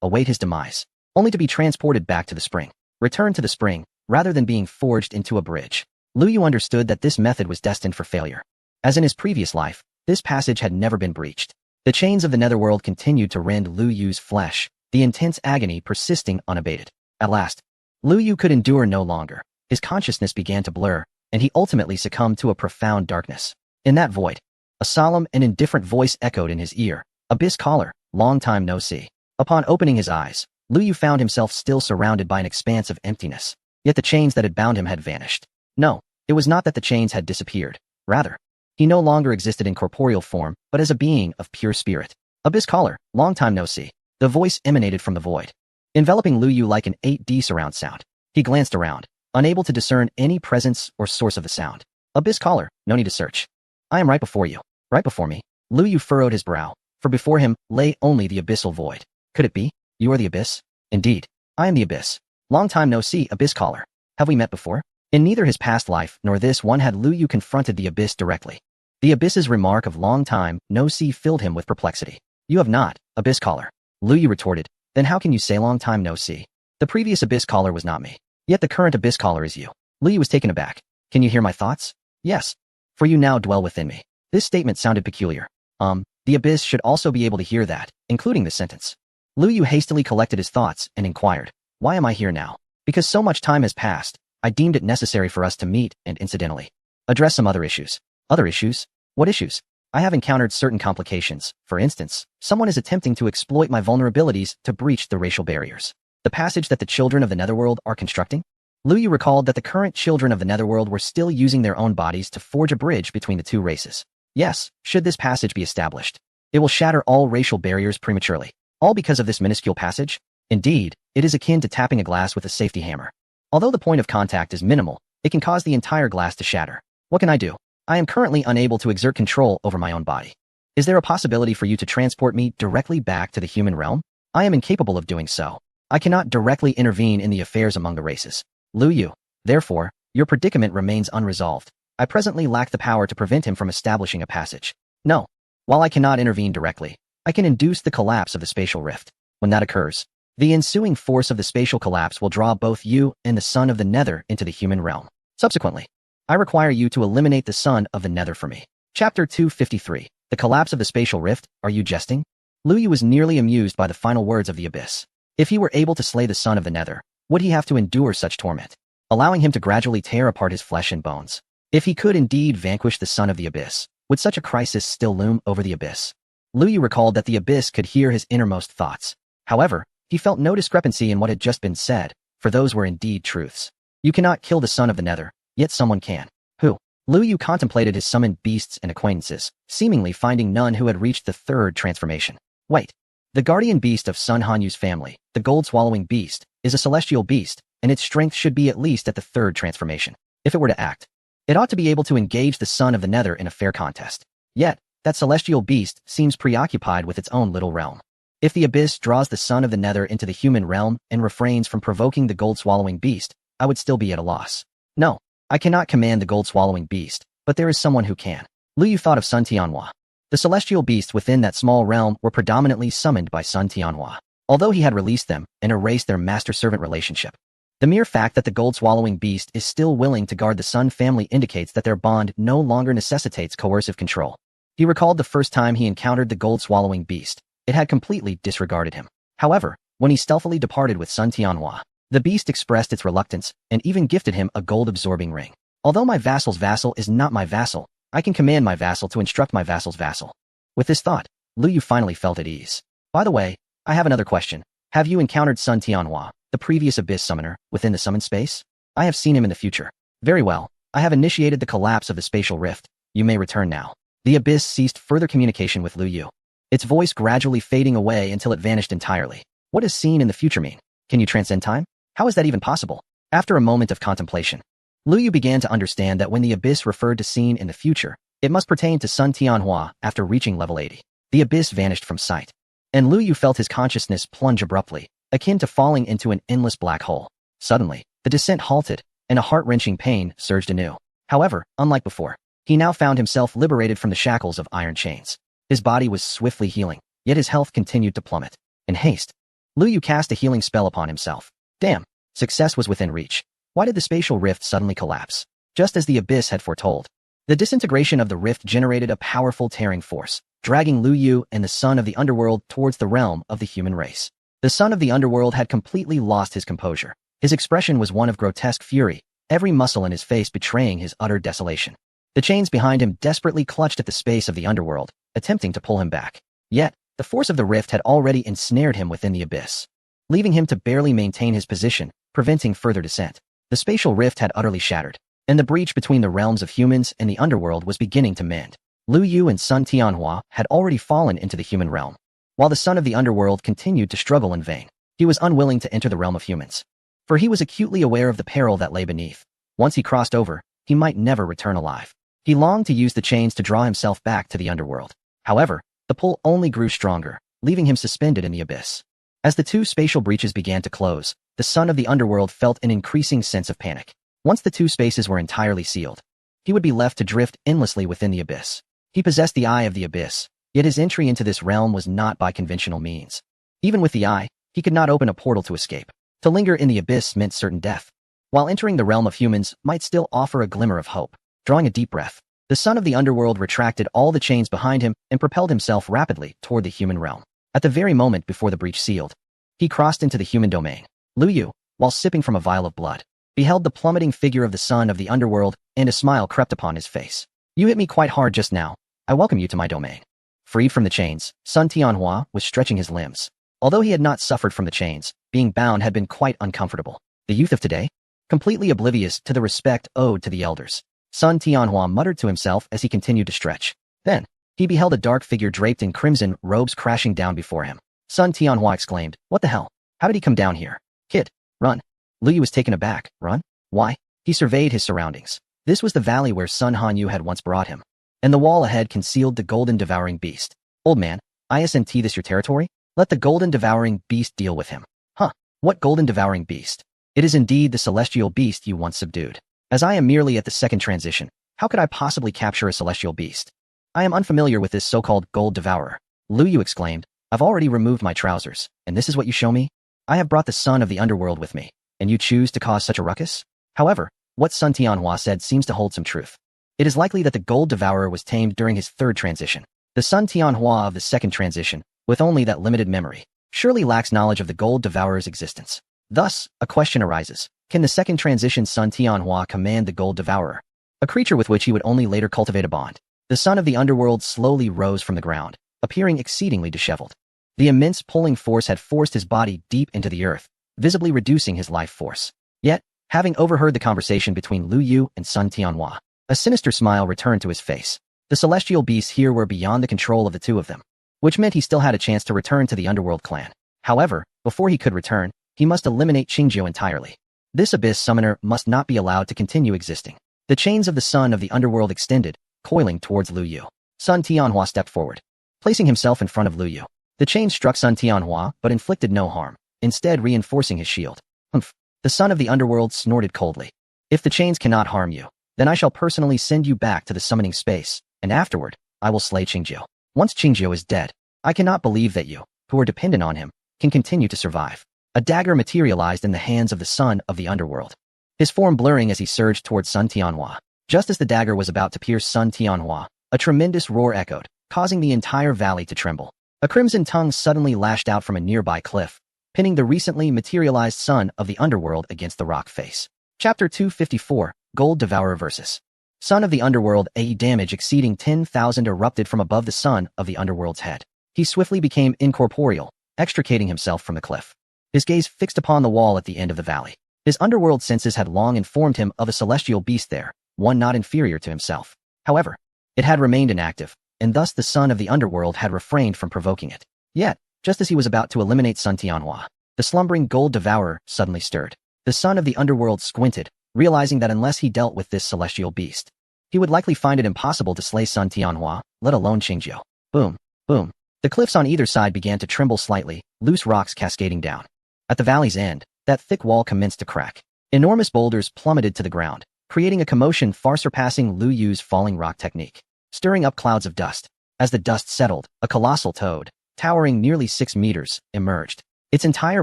await his demise, only to be transported back to the spring, returned to the spring, rather than being forged into a bridge. Lu Yu understood that this method was destined for failure. As in his previous life, this passage had never been breached. The chains of the netherworld continued to rend Lu Yu's flesh, the intense agony persisting unabated. At last, Lu Yu could endure no longer. His consciousness began to blur, and he ultimately succumbed to a profound darkness. In that void, a solemn and indifferent voice echoed in his ear. Abyss caller, long time no see. Upon opening his eyes, Lu Yu found himself still surrounded by an expanse of emptiness. Yet the chains that had bound him had vanished. No, it was not that the chains had disappeared. Rather, he no longer existed in corporeal form, but as a being of pure spirit. Abyss caller, long time no see. The voice emanated from the void, enveloping Lu Yu like an 8D surround sound. He glanced around, unable to discern any presence or source of the sound. Abyss caller, no need to search. I am right before you, right before me. Lu Yu furrowed his brow, for before him lay only the abyssal void. Could it be? You are the abyss? Indeed, I am the abyss. Long time no see, Abyss caller. Have we met before? In neither his past life nor this one had Lu Yu confronted the abyss directly. The abyss's remark of long time no see filled him with perplexity. You have not, Abyss caller. Lu Yu retorted, then how can you say long time no see? The previous abyss caller was not me. Yet the current abyss caller is you. Lu Yu was taken aback. Can you hear my thoughts? Yes. For you now dwell within me. This statement sounded peculiar. The abyss should also be able to hear that, including this sentence. Lu Yu hastily collected his thoughts and inquired, why am I here now? Because so much time has passed, I deemed it necessary for us to meet and incidentally address some other issues. Other issues? What issues? I have encountered certain complications. For instance, someone is attempting to exploit my vulnerabilities to breach the racial barriers. The passage that the children of the netherworld are constructing? Lu Yu recalled that the current children of the netherworld were still using their own bodies to forge a bridge between the two races. Yes, should this passage be established, It will shatter all racial barriers prematurely. All because of this minuscule passage? Indeed, it is akin to tapping a glass with a safety hammer. Although the point of contact is minimal, it can cause the entire glass to shatter. What can I do? I am currently unable to exert control over my own body. Is there a possibility for you to transport me directly back to the human realm? I am incapable of doing so. I cannot directly intervene in the affairs among the races. Lu Yu. Therefore, your predicament remains unresolved. I presently lack the power to prevent him from establishing a passage. No. While I cannot intervene directly, I can induce the collapse of the spatial rift. When that occurs, the ensuing force of the spatial collapse will draw both you and the Son of the Nether into the human realm. Subsequently, I require you to eliminate the Son of the Nether for me. Chapter 253. The collapse of the spatial rift. Are you jesting? Lu Yu was nearly amused by the final words of the abyss. If he were able to slay the Son of the Nether, would he have to endure such torment, allowing him to gradually tear apart his flesh and bones? If he could indeed vanquish the Son of the Abyss, would such a crisis still loom over the abyss? Lu Yu recalled that the abyss could hear his innermost thoughts. However, he felt no discrepancy in what had just been said, for those were indeed truths. You cannot kill the Son of the Nether, yet someone can. Who? Lu Yu contemplated his summoned beasts and acquaintances, seemingly finding none who had reached the third transformation. Wait. The guardian beast of Sun Hanyu's family, the gold-swallowing beast, is a celestial beast, and its strength should be at least at the third transformation. If it were to act, it ought to be able to engage the Son of the Nether in a fair contest. Yet, that celestial beast seems preoccupied with its own little realm. If the abyss draws the Son of the Nether into the human realm and refrains from provoking the gold-swallowing beast, I would still be at a loss. No, I cannot command the gold-swallowing beast, but there is someone who can. Lu Yu thought of Sun Tianhua. The celestial beasts within that small realm were predominantly summoned by Sun Tianhua, although he had released them and erased their master-servant relationship. The mere fact that the gold-swallowing beast is still willing to guard the Sun family indicates that their bond no longer necessitates coercive control. He recalled the first time he encountered the gold-swallowing beast. It had completely disregarded him. However, when he stealthily departed with Sun Tianhua, the beast expressed its reluctance and even gifted him a gold-absorbing ring. Although my vassal's vassal is not my vassal, I can command my vassal to instruct my vassal's vassal. With this thought, Lu Yu finally felt at ease. By the way, I have another question. Have you encountered Sun Tianhua, the previous abyss summoner, within the summon space? I have seen him in the future. Very well. I have initiated the collapse of the spatial rift. You may return now. The abyss ceased further communication with Lu Yu, its voice gradually fading away until it vanished entirely. What does seen in the future mean? Can you transcend time? How is that even possible? After a moment of contemplation, Lu Yu began to understand that when the abyss referred to seen in the future, it must pertain to Sun Tianhua after reaching level 80. The abyss vanished from sight, and Lu Yu felt his consciousness plunge abruptly, akin to falling into an endless black hole. Suddenly, the descent halted, and a heart-wrenching pain surged anew. However, unlike before, he now found himself liberated from the shackles of iron chains. His body was swiftly healing, yet his health continued to plummet. In haste, Lu Yu cast a healing spell upon himself. Damn, success was within reach. Why did the spatial rift suddenly collapse? Just as the abyss had foretold. The disintegration of the rift generated a powerful tearing force, dragging Lu Yu and the Son of the Underworld towards the realm of the human race. The Son of the Underworld had completely lost his composure. His expression was one of grotesque fury, every muscle in his face betraying his utter desolation. The chains behind him desperately clutched at the space of the underworld, attempting to pull him back. Yet, the force of the rift had already ensnared him within the abyss, leaving him to barely maintain his position, preventing further descent. The spatial rift had utterly shattered, and the breach between the realms of humans and the underworld was beginning to mend. Lu Yu and Sun Tianhua had already fallen into the human realm, while the Son of the Underworld continued to struggle in vain. He was unwilling to enter the realm of humans, for he was acutely aware of the peril that lay beneath. Once he crossed over, he might never return alive. He longed to use the chains to draw himself back to the underworld. However, the pull only grew stronger, leaving him suspended in the abyss. As the two spatial breaches began to close, the Son of the Underworld felt an increasing sense of panic. Once the two spaces were entirely sealed, he would be left to drift endlessly within the abyss. He possessed the Eye of the Abyss, yet his entry into this realm was not by conventional means. Even with the Eye, he could not open a portal to escape. To linger in the abyss meant certain death, while entering the realm of humans might still offer a glimmer of hope. Drawing a deep breath, the Son of the Underworld retracted all the chains behind him and propelled himself rapidly toward the human realm. At the very moment before the breach sealed, he crossed into the human domain. Lu Yu, while sipping from a vial of blood, beheld the plummeting figure of the Son of the Underworld, and a smile crept upon his face. You hit me quite hard just now. I welcome you to my domain. Freed from the chains, Sun Tianhua was stretching his limbs. Although he had not suffered from the chains, being bound had been quite uncomfortable. The youth of today? Completely oblivious to the respect owed to the elders, Sun Tianhua muttered to himself as he continued to stretch. Then, He beheld a dark figure draped in crimson robes crashing down before him. Sun Tianhua exclaimed, "What the hell? How did he come down here? Kid, run." Lu Yu was taken aback. Run? Why? He surveyed his surroundings. This was the valley where Sun Hanyu had once brought him, and the wall ahead concealed the golden devouring beast. "Old man, isn't this your territory? Let the golden devouring beast deal with him." "Huh? What golden devouring beast?" "It is indeed the celestial beast you once subdued. As I am merely at the second transition, how could I possibly capture a celestial beast? I am unfamiliar with this so-called gold devourer." Lu Yu exclaimed, "I've already removed my trousers, and this is what you show me? I have brought the son of the underworld with me, and you choose to cause such a ruckus?" However, what Sun Tianhua said seems to hold some truth. It is likely that the gold devourer was tamed during his third transition. The Sun Tianhua of the second transition, with only that limited memory, surely lacks knowledge of the gold devourer's existence. Thus, a question arises. Can the second transition Sun Tianhua command the gold devourer, a creature with which he would only later cultivate a bond? The son of the underworld slowly rose from the ground, appearing exceedingly disheveled. The immense pulling force had forced his body deep into the earth, visibly reducing his life force. Yet, having overheard the conversation between Lu Yu and Sun Tianhua, a sinister smile returned to his face. The celestial beasts here were beyond the control of the two of them, which meant he still had a chance to return to the underworld clan. However, before he could return, he must eliminate Qingjiu entirely. This abyss summoner must not be allowed to continue existing. The chains of the son of the underworld extended, coiling towards Lu Yu. Sun Tianhua stepped forward, placing himself in front of Lu Yu. The chains struck Sun Tianhua, but inflicted no harm, instead reinforcing his shield. "Humph." The son of the underworld snorted coldly. "If the chains cannot harm you, then I shall personally send you back to the summoning space, and afterward, I will slay Qingjiu. Once Qingjiu is dead, I cannot believe that you, who are dependent on him, can continue to survive." A dagger materialized in the hands of the son of the underworld, his form blurring as he surged towards Sun Tianhua. Just as the dagger was about to pierce Sun Tianhua, a tremendous roar echoed, causing the entire valley to tremble. A crimson tongue suddenly lashed out from a nearby cliff, pinning the recently materialized son of the underworld against the rock face. Chapter 254, Gold Devourer vs. Son of the Underworld. A damage exceeding 10,000 erupted from above the son of the underworld's head. He swiftly became incorporeal, extricating himself from the cliff. His gaze fixed upon the wall at the end of the valley. His underworld senses had long informed him of a celestial beast there, one not inferior to himself. However, it had remained inactive, and thus the son of the underworld had refrained from provoking it. Yet, just as he was about to eliminate Sun Tianhua, the slumbering gold devourer suddenly stirred. The son of the underworld squinted, realizing that unless he dealt with this celestial beast, he would likely find it impossible to slay Sun Tianhua, let alone Qingjiu. Boom, boom. The cliffs on either side began to tremble slightly, loose rocks cascading down. At the valley's end, that thick wall commenced to crack. Enormous boulders plummeted to the ground, creating a commotion far surpassing Lu Yu's falling rock technique, stirring up clouds of dust. As the dust settled, a colossal toad, towering nearly 6 meters, emerged. Its entire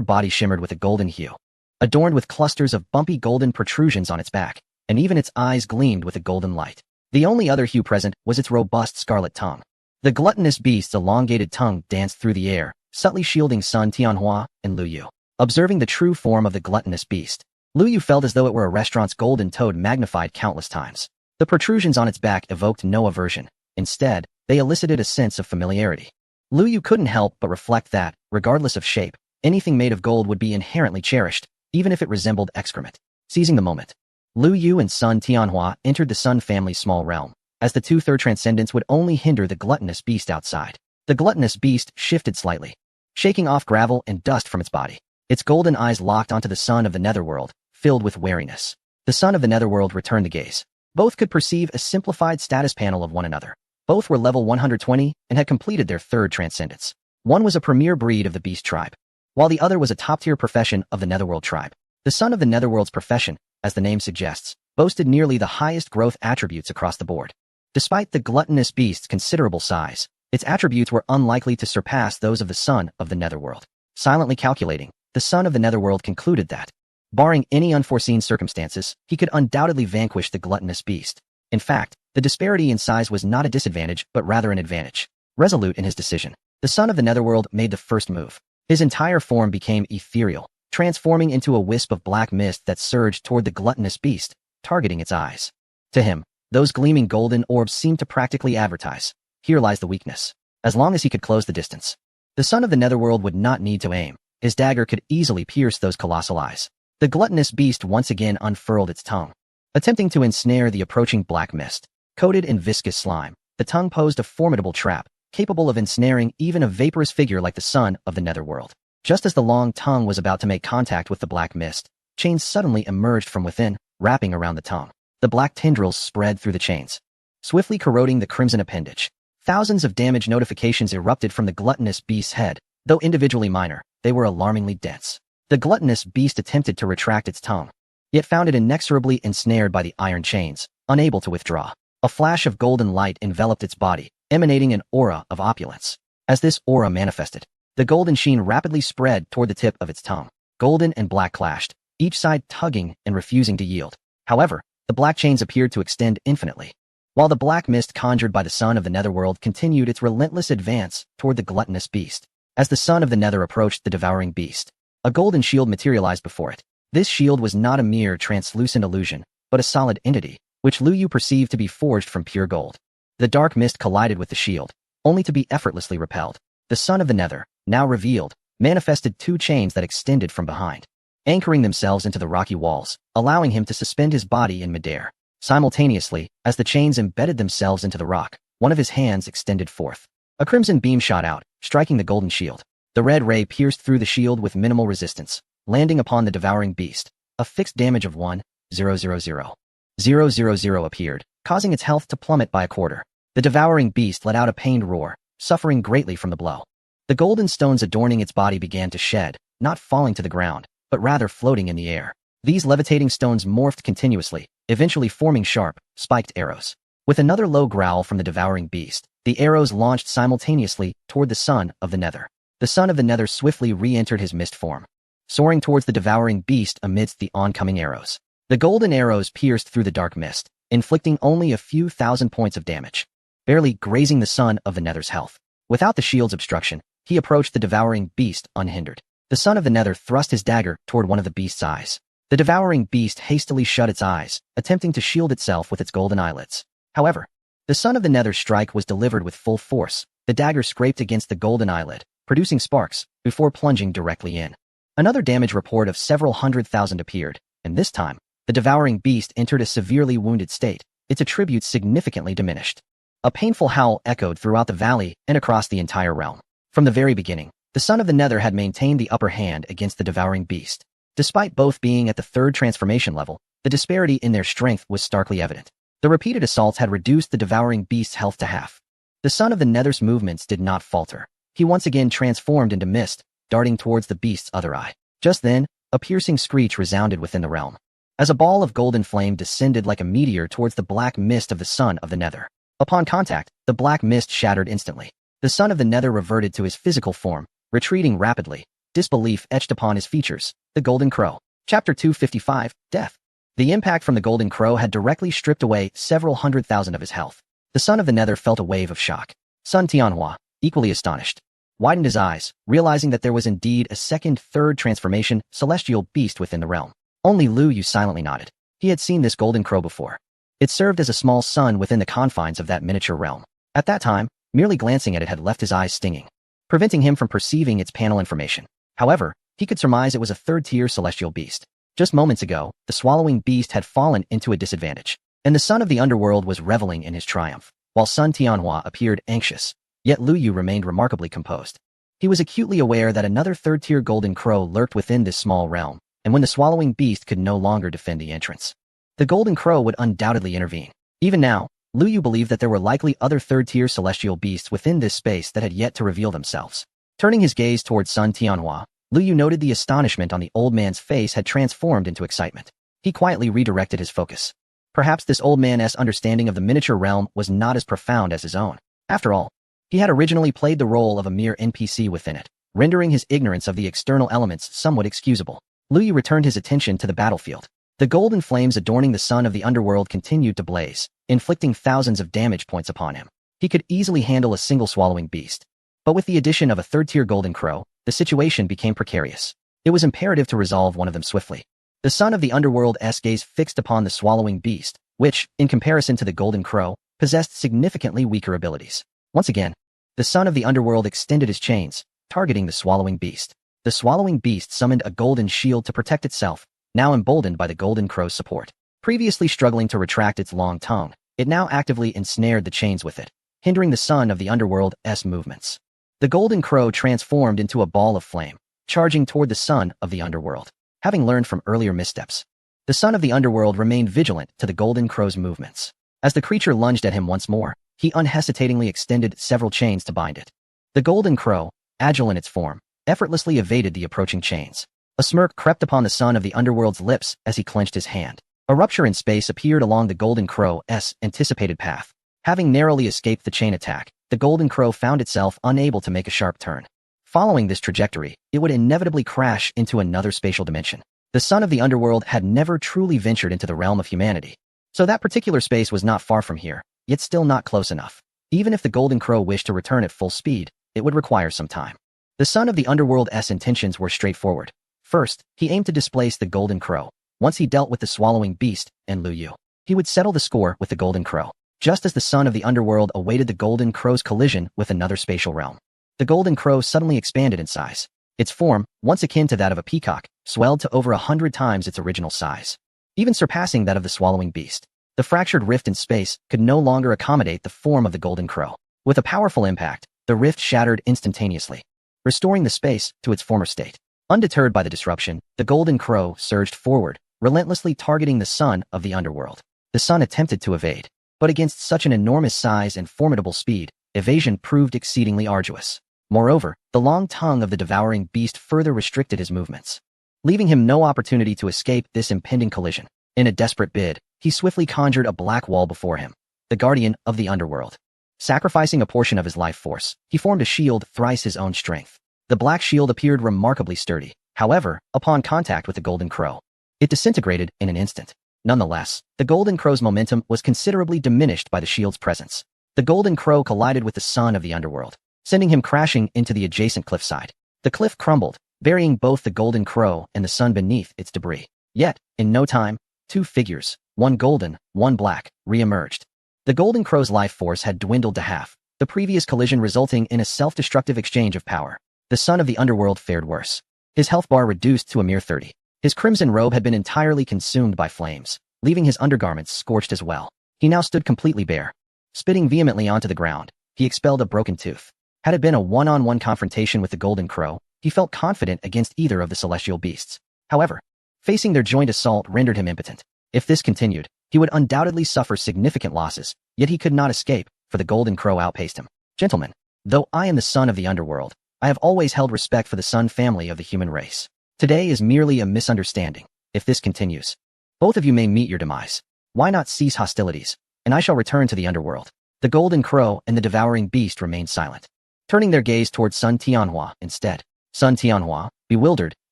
body shimmered with a golden hue, adorned with clusters of bumpy golden protrusions on its back, and even its eyes gleamed with a golden light. The only other hue present was its robust scarlet tongue. The gluttonous beast's elongated tongue danced through the air, subtly shielding Sun Tianhua and Lu Yu. Observing the true form of the gluttonous beast, Lu Yu felt as though it were a restaurant's golden toad magnified countless times. The protrusions on its back evoked no aversion. Instead, they elicited a sense of familiarity. Lu Yu couldn't help but reflect that, regardless of shape, anything made of gold would be inherently cherished, even if it resembled excrement. Seizing the moment, Lu Yu and Sun Tianhua entered the Sun family's small realm, as the two third transcendents would only hinder the gluttonous beast outside. The gluttonous beast shifted slightly, shaking off gravel and dust from its body. Its golden eyes locked onto the son of the netherworld, filled with wariness. The son of the netherworld returned the gaze. Both could perceive a simplified status panel of one another. Both were level 120 and had completed their third transcendence. One was a premier breed of the beast tribe, while the other was a top-tier profession of the netherworld tribe. The son of the netherworld's profession, as the name suggests, boasted nearly the highest growth attributes across the board. Despite the gluttonous beast's considerable size, its attributes were unlikely to surpass those of the son of the netherworld. Silently calculating, the son of the netherworld concluded that, barring any unforeseen circumstances, he could undoubtedly vanquish the gluttonous beast. In fact, the disparity in size was not a disadvantage but rather an advantage. Resolute in his decision, the son of the netherworld made the first move. His entire form became ethereal, transforming into a wisp of black mist that surged toward the gluttonous beast, targeting its eyes. To him, those gleaming golden orbs seemed to practically advertise, "Here lies the weakness." As long as he could close the distance, the son of the netherworld would not need to aim. His dagger could easily pierce those colossal eyes. The gluttonous beast once again unfurled its tongue, attempting to ensnare the approaching black mist. Coated in viscous slime, The tongue posed a formidable trap, capable of ensnaring even a vaporous figure like the son of the netherworld. Just as the long tongue was about to make contact with the black mist, chains suddenly emerged from within, wrapping around the tongue. The black tendrils spread through the chains, swiftly corroding the crimson appendage. Thousands of damage notifications erupted from the gluttonous beast's head. Though individually minor, they were alarmingly dense. The gluttonous beast attempted to retract its tongue, yet found it inexorably ensnared by the iron chains, unable to withdraw. A flash of golden light enveloped its body, emanating an aura of opulence. As this aura manifested, the golden sheen rapidly spread toward the tip of its tongue. Golden and black clashed, each side tugging and refusing to yield. However, the black chains appeared to extend infinitely, while the black mist conjured by the son of the netherworld continued its relentless advance toward the gluttonous beast. As the son of the nether approached the devouring beast, a golden shield materialized before it. This shield was not a mere translucent illusion, but a solid entity, which Lu Yu perceived to be forged from pure gold. The dark mist collided with the shield, only to be effortlessly repelled. The son of the nether, now revealed, manifested two chains that extended from behind, anchoring themselves into the rocky walls, allowing him to suspend his body in midair. Simultaneously, as the chains embedded themselves into the rock, one of his hands extended forth. A crimson beam shot out, striking the golden shield. The red ray pierced through the shield with minimal resistance, landing upon the devouring beast. A fixed damage of 1,000,000 appeared, causing its health to plummet by a quarter. The devouring beast let out a pained roar, suffering greatly from the blow. The golden stones adorning its body began to shed, not falling to the ground, but rather floating in the air. These levitating stones morphed continuously, eventually forming sharp, spiked arrows. With another low growl from the devouring beast, the arrows launched simultaneously toward the son of the nether. The son of the nether swiftly re-entered his mist form, soaring towards the devouring beast amidst the oncoming arrows. The golden arrows pierced through the dark mist, inflicting only a few thousand points of damage, barely grazing the son of the nether's health. Without the shield's obstruction, he approached the devouring beast unhindered. The son of the nether thrust his dagger toward one of the beast's eyes. The devouring beast hastily shut its eyes, attempting to shield itself with its golden eyelids. However, the son of the nether's strike was delivered with full force. The dagger scraped against the golden eyelid, producing sparks, before plunging directly in. Another damage report of several 100,000 appeared, and this time, the devouring beast entered a severely wounded state, its attributes significantly diminished. A painful howl echoed throughout the valley and across the entire realm. From the very beginning, the son of the nether had maintained the upper hand against the devouring beast. Despite both being at the third transformation level, the disparity in their strength was starkly evident. The repeated assaults had reduced the devouring beast's health to half. The son of the nether's movements did not falter. He once again transformed into mist, darting towards the beast's other eye. Just then, a piercing screech resounded within the realm, as a ball of golden flame descended like a meteor towards the black mist of the son of the nether. Upon contact, the black mist shattered instantly. The son of the nether reverted to his physical form, retreating rapidly, disbelief etched upon his features. The Golden Crow. Chapter 255, Death. The impact from the Golden Crow had directly stripped away several 100,000 of his health. The son of the nether felt a wave of shock. Sun Tianhua, equally astonished, widened his eyes, realizing that there was indeed a third transformation celestial beast within the realm. Only Lu Yu silently nodded. He had seen this Golden Crow before. It served as a small sun within the confines of that miniature realm. At that time, merely glancing at it had left his eyes stinging, preventing him from perceiving its panel information. However, he could surmise it was a third-tier celestial beast. Just moments ago, the swallowing beast had fallen into a disadvantage, and the son of the underworld was reveling in his triumph. While Sun Tianhua appeared anxious, yet Lu Yu remained remarkably composed. He was acutely aware that another third-tier Golden Crow lurked within this small realm, and when the swallowing beast could no longer defend the entrance, the Golden Crow would undoubtedly intervene. Even now, Lu Yu believed that there were likely other third-tier celestial beasts within this space that had yet to reveal themselves. Turning his gaze towards Sun Tianhua, Lu Yu noted the astonishment on the old man's face had transformed into excitement. He quietly redirected his focus. Perhaps this old man's understanding of the miniature realm was not as profound as his own. After all, he had originally played the role of a mere NPC within it, rendering his ignorance of the external elements somewhat excusable. Lu Yu returned his attention to the battlefield. The golden flames adorning the son of the underworld continued to blaze, inflicting thousands of damage points upon him. He could easily handle a single swallowing beast. But with the addition of a third-tier Golden Crow, the situation became precarious. It was imperative to resolve one of them swiftly. The son of the underworld's gaze fixed upon the swallowing beast, which, in comparison to the Golden Crow, possessed significantly weaker abilities. Once again, the son of the underworld extended his chains, targeting the swallowing beast. The swallowing beast summoned a golden shield to protect itself, now emboldened by the Golden Crow's support. Previously struggling to retract its long tongue, it now actively ensnared the chains with it. hindering the son of the underworld's movements. The golden crow transformed into a ball of flame, charging toward the son of the underworld. Having learned from earlier missteps, the son of the underworld remained vigilant to the golden crow's movements. As the creature lunged at him once more, he unhesitatingly extended several chains to bind it. The golden crow, agile in its form, effortlessly evaded the approaching chains. A smirk crept upon the son of the underworld's lips as he clenched his hand. A rupture in space appeared along the golden crow's anticipated path. Having narrowly escaped the chain attack, the golden crow found itself unable to make a sharp turn. Following this trajectory, it would inevitably crash into another spatial dimension. The son of the underworld had never truly ventured into the realm of humanity, so that particular space was not far from here, yet still not close enough. Even if the golden crow wished to return at full speed, it would require some time. The son of the underworld's intentions were straightforward. First, he aimed to displace the golden crow. Once he dealt with the swallowing beast and Lu Yu, he would settle the score with the golden crow. Just as the son of the underworld awaited the golden crow's collision with another spatial realm, the golden crow suddenly expanded in size. Its form, once akin to that of a peacock, swelled to over 100 times its original size, even surpassing that of the swallowing beast. The fractured rift in space could no longer accommodate the form of the golden crow. With a powerful impact, the rift shattered instantaneously, restoring the space to its former state. Undeterred by the disruption, the golden crow surged forward, relentlessly targeting the son of the underworld. The son attempted to evade, but against such an enormous size and formidable speed, evasion proved exceedingly arduous. Moreover, the long tongue of the devouring beast further restricted his movements, leaving him no opportunity to escape this impending collision. In a desperate bid, he swiftly conjured a black wall before him, the guardian of the underworld. Sacrificing a portion of his life force, he formed a shield thrice his own strength. The black shield appeared remarkably sturdy. However, upon contact with the golden crow, it disintegrated in an instant. Nonetheless, the golden crow's momentum was considerably diminished by the shield's presence. The golden crow collided with the son of the underworld, sending him crashing into the adjacent cliffside. The cliff crumbled, burying both the golden crow and the sun beneath its debris. Yet, in no time, two figures, one golden, one black, re-emerged. The golden crow's life force had dwindled to half, the previous collision resulting in a self-destructive exchange of power. The son of the underworld fared worse. His health bar reduced to a mere 30. His crimson robe had been entirely consumed by flames, leaving his undergarments scorched as well. He now stood completely bare. Spitting vehemently onto the ground, he expelled a broken tooth. Had it been a one-on-one confrontation with the golden crow, he felt confident against either of the celestial beasts. However, facing their joint assault rendered him impotent. If this continued, he would undoubtedly suffer significant losses, yet he could not escape, for the golden crow outpaced him. Gentlemen, though I am the son of the underworld, I have always held respect for the Sun family of the human race. Today is merely a misunderstanding. If this continues, both of you may meet your demise. Why not cease hostilities, and I shall return to the underworld. The golden crow and the devouring beast remained silent, turning their gaze towards Sun Tianhua instead. Sun Tianhua, bewildered,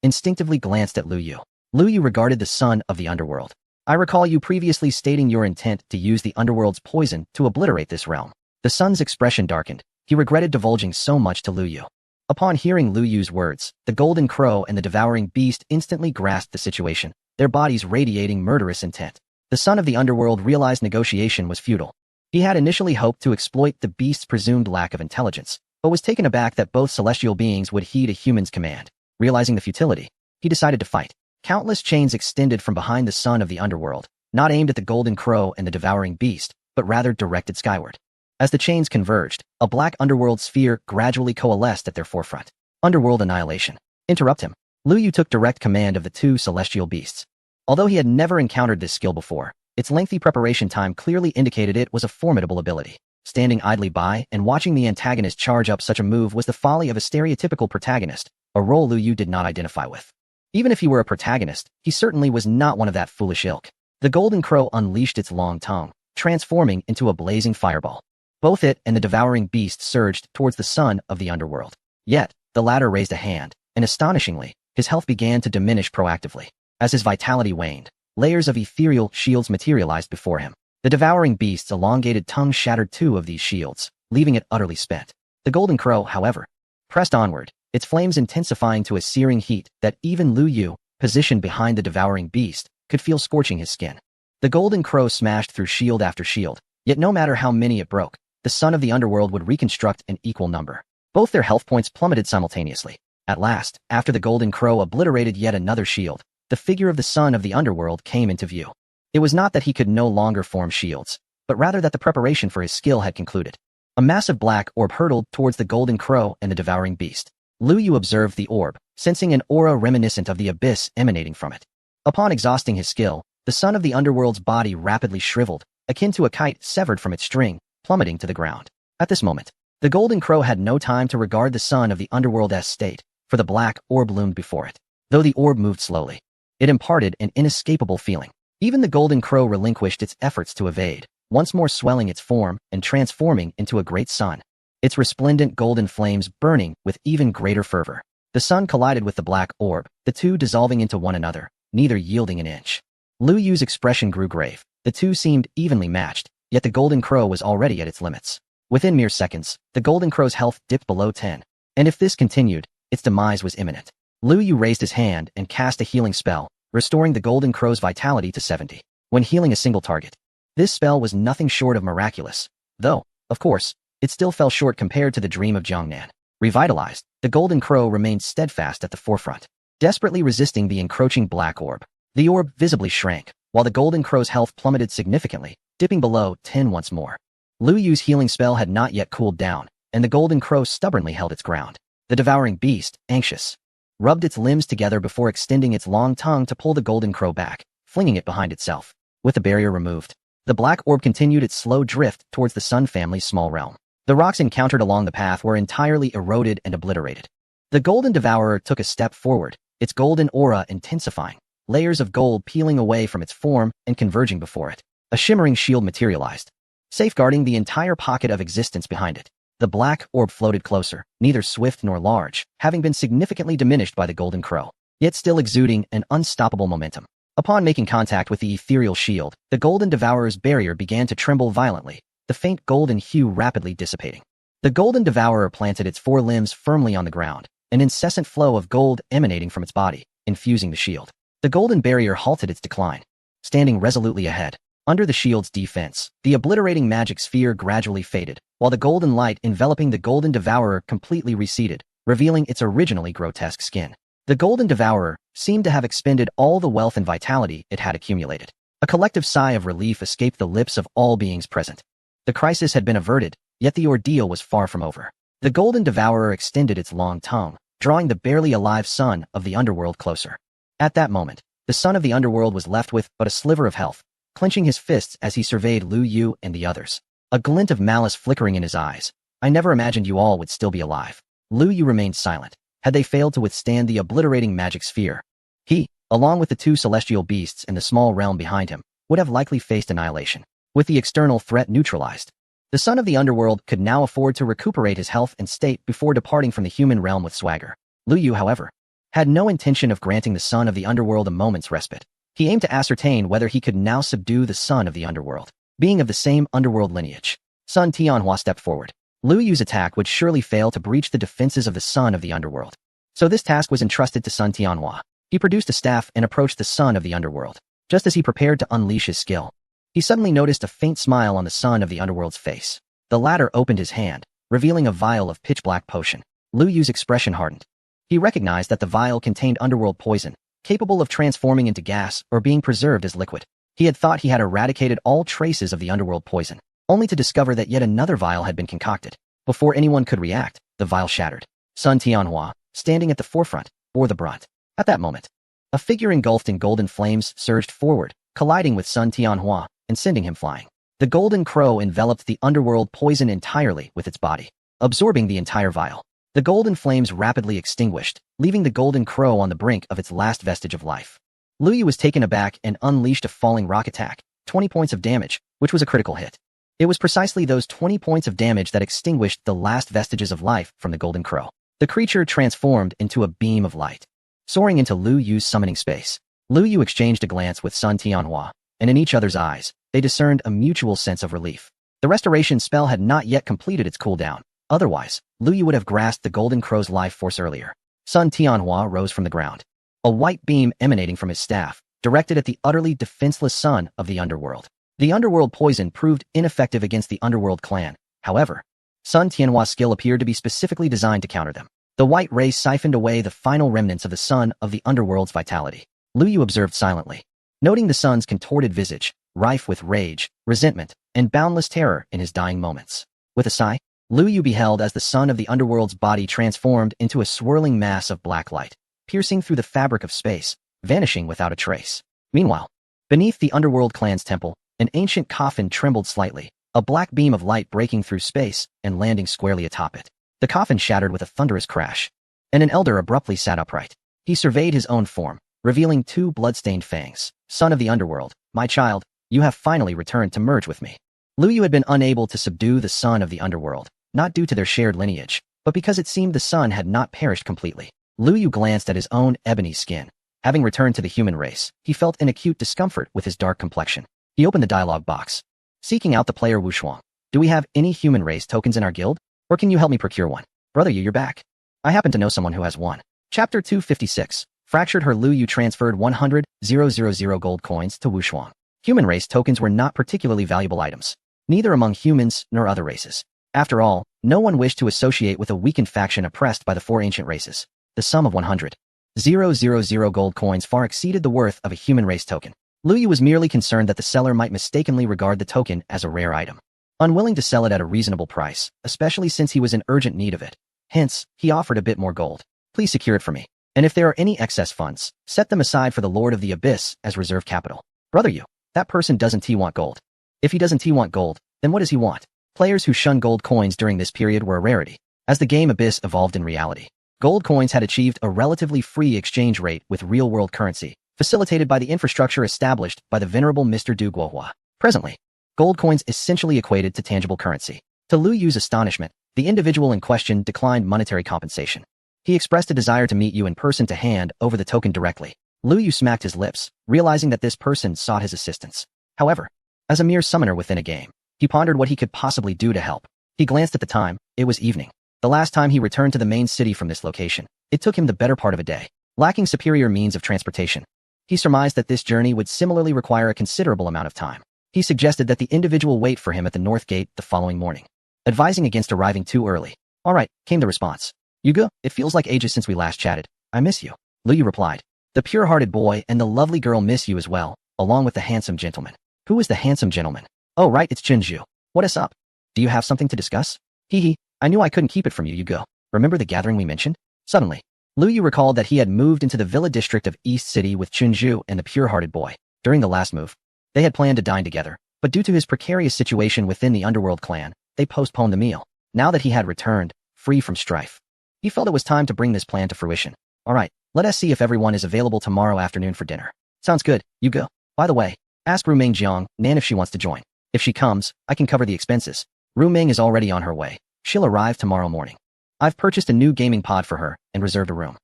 instinctively glanced at Lu Yu. Lu Yu regarded the son of the underworld. I recall you previously stating your intent to use the underworld's poison to obliterate this realm. The son's expression darkened. He regretted divulging so much to Lu Yu. Upon hearing Lu Yu's words, the golden crow and the devouring beast instantly grasped the situation, their bodies radiating murderous intent. The son of the underworld realized negotiation was futile. He had initially hoped to exploit the beast's presumed lack of intelligence, but was taken aback that both celestial beings would heed a human's command. Realizing the futility, he decided to fight. Countless chains extended from behind the son of the underworld, not aimed at the golden crow and the devouring beast, but rather directed skyward. As the chains converged, a black underworld sphere gradually coalesced at their forefront. Underworld annihilation. Interrupt him. Lu Yu took direct command of the two celestial beasts. Although he had never encountered this skill before, its lengthy preparation time clearly indicated it was a formidable ability. Standing idly by and watching the antagonist charge up such a move was the folly of a stereotypical protagonist, a role Lu Yu did not identify with. Even if he were a protagonist, he certainly was not one of that foolish ilk. The golden crow unleashed its long tongue, transforming into a blazing fireball. Both it and the devouring beast surged towards the son of the underworld. Yet, the latter raised a hand, and astonishingly, his health began to diminish proactively. As his vitality waned, layers of ethereal shields materialized before him. The devouring beast's elongated tongue shattered two of these shields, leaving it utterly spent. The golden crow, however, pressed onward, its flames intensifying to a searing heat that even Lu Yu, positioned behind the devouring beast, could feel scorching his skin. The golden crow smashed through shield after shield, yet no matter how many it broke, the son of the underworld would reconstruct an equal number. Both their health points plummeted simultaneously. At last, after the golden crow obliterated yet another shield, the figure of the son of the underworld came into view. It was not that he could no longer form shields, but rather that the preparation for his skill had concluded. A massive black orb hurtled towards the golden crow and the devouring beast. Lu Yu observed the orb, sensing an aura reminiscent of the abyss emanating from it. Upon exhausting his skill, the son of the underworld's body rapidly shriveled, akin to a kite severed from its string, plummeting to the ground. At this moment, the golden crow had no time to regard the son of the underworld's state, for the black orb loomed before it. Though the orb moved slowly, it imparted an inescapable feeling. Even the golden crow relinquished its efforts to evade, once more swelling its form and transforming into a great sun, its resplendent golden flames burning with even greater fervor. The sun collided with the black orb, the two dissolving into one another, neither yielding an inch. Lu Yu's expression grew grave. The two seemed evenly matched, yet the golden crow was already at its limits. Within mere seconds, the golden crow's health dipped below 10, and if this continued, its demise was imminent. Lu Yu raised his hand and cast a healing spell, restoring the golden crow's vitality to 70. When healing a single target, this spell was nothing short of miraculous, though, of course, it still fell short compared to the dream of Jiangnan. Revitalized, the golden crow remained steadfast at the forefront, desperately resisting the encroaching black orb. The orb visibly shrank, while the golden crow's health plummeted significantly, dipping below 10 once more. Lu Yu's healing spell had not yet cooled down, and the golden crow stubbornly held its ground. The devouring beast, anxious, rubbed its limbs together before extending its long tongue to pull the golden crow back, flinging it behind itself. With the barrier removed, the black orb continued its slow drift towards the Sun family's small realm. The rocks encountered along the path were entirely eroded and obliterated. The golden devourer took a step forward, its golden aura intensifying, layers of gold peeling away from its form and converging before it. A shimmering shield materialized, safeguarding the entire pocket of existence behind it. The black orb floated closer, neither swift nor large, having been significantly diminished by the golden crow, yet still exuding an unstoppable momentum. Upon making contact with the ethereal shield, the golden devourer's barrier began to tremble violently, the faint golden hue rapidly dissipating. The golden devourer planted its four limbs firmly on the ground, an incessant flow of gold emanating from its body, infusing the shield. The golden barrier halted its decline, standing resolutely ahead. Under the shield's defense, the obliterating magic sphere gradually faded, while the golden light enveloping the golden devourer completely receded, revealing its originally grotesque skin. The golden devourer seemed to have expended all the wealth and vitality it had accumulated. A collective sigh of relief escaped the lips of all beings present. The crisis had been averted, yet the ordeal was far from over. The golden devourer extended its long tongue, drawing the barely alive son of the underworld closer. At that moment, the son of the underworld was left with but a sliver of health, clenching his fists as he surveyed Lu Yu and the others, a glint of malice flickering in his eyes. I never imagined you all would still be alive. Lu Yu remained silent. Had they failed to withstand the obliterating magic sphere, he, along with the two celestial beasts and the small realm behind him, would have likely faced annihilation. With the external threat neutralized, the son of the underworld could now afford to recuperate his health and state before departing from the human realm with swagger. Lu Yu, however, had no intention of granting the son of the underworld a moment's respite. He aimed to ascertain whether he could now subdue the son of the underworld. Being of the same underworld lineage, Sun Tianhua stepped forward. Lu Yu's attack would surely fail to breach the defenses of the son of the underworld. So this task was entrusted to Sun Tianhua. He produced a staff and approached the son of the underworld. Just as he prepared to unleash his skill, he suddenly noticed a faint smile on the son of the underworld's face. The latter opened his hand, revealing a vial of pitch-black potion. Lu Yu's expression hardened. He recognized that the vial contained underworld poison, capable of transforming into gas or being preserved as liquid. He had thought he had eradicated all traces of the underworld poison, only to discover that yet another vial had been concocted. Before anyone could react, the vial shattered. Sun Tianhua, standing at the forefront, bore the brunt. At that moment, a figure engulfed in golden flames surged forward, colliding with Sun Tianhua and sending him flying. The golden crow enveloped the underworld poison entirely with its body, absorbing the entire vial. The golden flames rapidly extinguished, leaving the golden crow on the brink of its last vestige of life. Lu Yu was taken aback and unleashed a falling rock attack, 20 points of damage, which was a critical hit. It was precisely those 20 points of damage that extinguished the last vestiges of life from the golden crow. The creature transformed into a beam of light, soaring into Lu Yu's summoning space. Lu Yu exchanged a glance with Sun Tianhua, and in each other's eyes, they discerned a mutual sense of relief. The restoration spell had not yet completed its cooldown. Otherwise, Lu Yu would have grasped the golden crow's life force earlier. Sun Tianhua rose from the ground, a white beam emanating from his staff, directed at the utterly defenseless son of the underworld. The underworld poison proved ineffective against the underworld clan. However, Sun Tianhua's skill appeared to be specifically designed to counter them. The white ray siphoned away the final remnants of the son of the underworld's vitality. Lu Yu observed silently, noting the son's contorted visage, rife with rage, resentment, and boundless terror in his dying moments. With a sigh, Lu Yu beheld as the son of the underworld's body transformed into a swirling mass of black light, piercing through the fabric of space, vanishing without a trace. Meanwhile, beneath the underworld clan's temple, an ancient coffin trembled slightly, a black beam of light breaking through space and landing squarely atop it. The coffin shattered with a thunderous crash, and an elder abruptly sat upright. He surveyed his own form, revealing two blood-stained fangs. Son of the underworld, my child, you have finally returned to merge with me. Lu Yu had been unable to subdue the son of the underworld, not due to their shared lineage, but because it seemed the son had not perished completely. Lu Yu glanced at his own ebony skin. Having returned to the human race, he felt an acute discomfort with his dark complexion. He opened the dialogue box, seeking out the player Wu Shuang. Do we have any human race tokens in our guild? Or can you help me procure one? Brother Yu, you're back. I happen to know someone who has one. Chapter 256. Fractured her. Lu Yu transferred 100,000 gold coins to Wu Shuang. Human race tokens were not particularly valuable items, neither among humans nor other races. After all, no one wished to associate with a weakened faction oppressed by the four ancient races. The sum of 100,000 gold coins far exceeded the worth of a human race token. Lu Yu was merely concerned that the seller might mistakenly regard the token as a rare item, unwilling to sell it at a reasonable price, especially since he was in urgent need of it. Hence, he offered a bit more gold. Please secure it for me. And if there are any excess funds, set them aside for the Lord of the Abyss as reserve capital. Brother Yu, that person doesn't want gold. If he doesn't want gold, then what does he want? Players who shunned gold coins during this period were a rarity. As the game Abyss evolved in reality, gold coins had achieved a relatively free exchange rate with real-world currency, facilitated by the infrastructure established by the venerable Mr. Du Guohua. Presently, gold coins essentially equated to tangible currency. To Lu Yu's astonishment, the individual in question declined monetary compensation. He expressed a desire to meet you in person to hand over the token directly. Lu Yu smacked his lips, realizing that this person sought his assistance. However, as a mere summoner within a game, he pondered what he could possibly do to help. He glanced at the time. It was evening. The last time he returned to the main city from this location, it took him the better part of a day. Lacking superior means of transportation, he surmised that this journey would similarly require a considerable amount of time. He suggested that the individual wait for him at the north gate the following morning, advising against arriving too early. All right, came the response. Yuga, it feels like ages since we last chatted. I miss you. Lu Yu replied. The pure-hearted boy and the lovely girl miss you as well, along with the handsome gentleman. Who is the handsome gentleman? Oh right, it's Chinju. What is up? Do you have something to discuss? Hee, I knew I couldn't keep it from you, Yuga. Remember the gathering we mentioned? Suddenly, Lu Yu recalled that he had moved into the villa district of East City with Chinju and the pure-hearted boy. During the last move, they had planned to dine together, but due to his precarious situation within the underworld clan, they postponed the meal. Now that he had returned, free from strife, he felt it was time to bring this plan to fruition. All right, let us see if everyone is available tomorrow afternoon for dinner. Sounds good, Yuga. By the way, ask Ru Ming Jiang Nan if she wants to join. If she comes, I can cover the expenses. Ru Ming is already on her way. She'll arrive tomorrow morning. I've purchased a new gaming pod for her and reserved a room.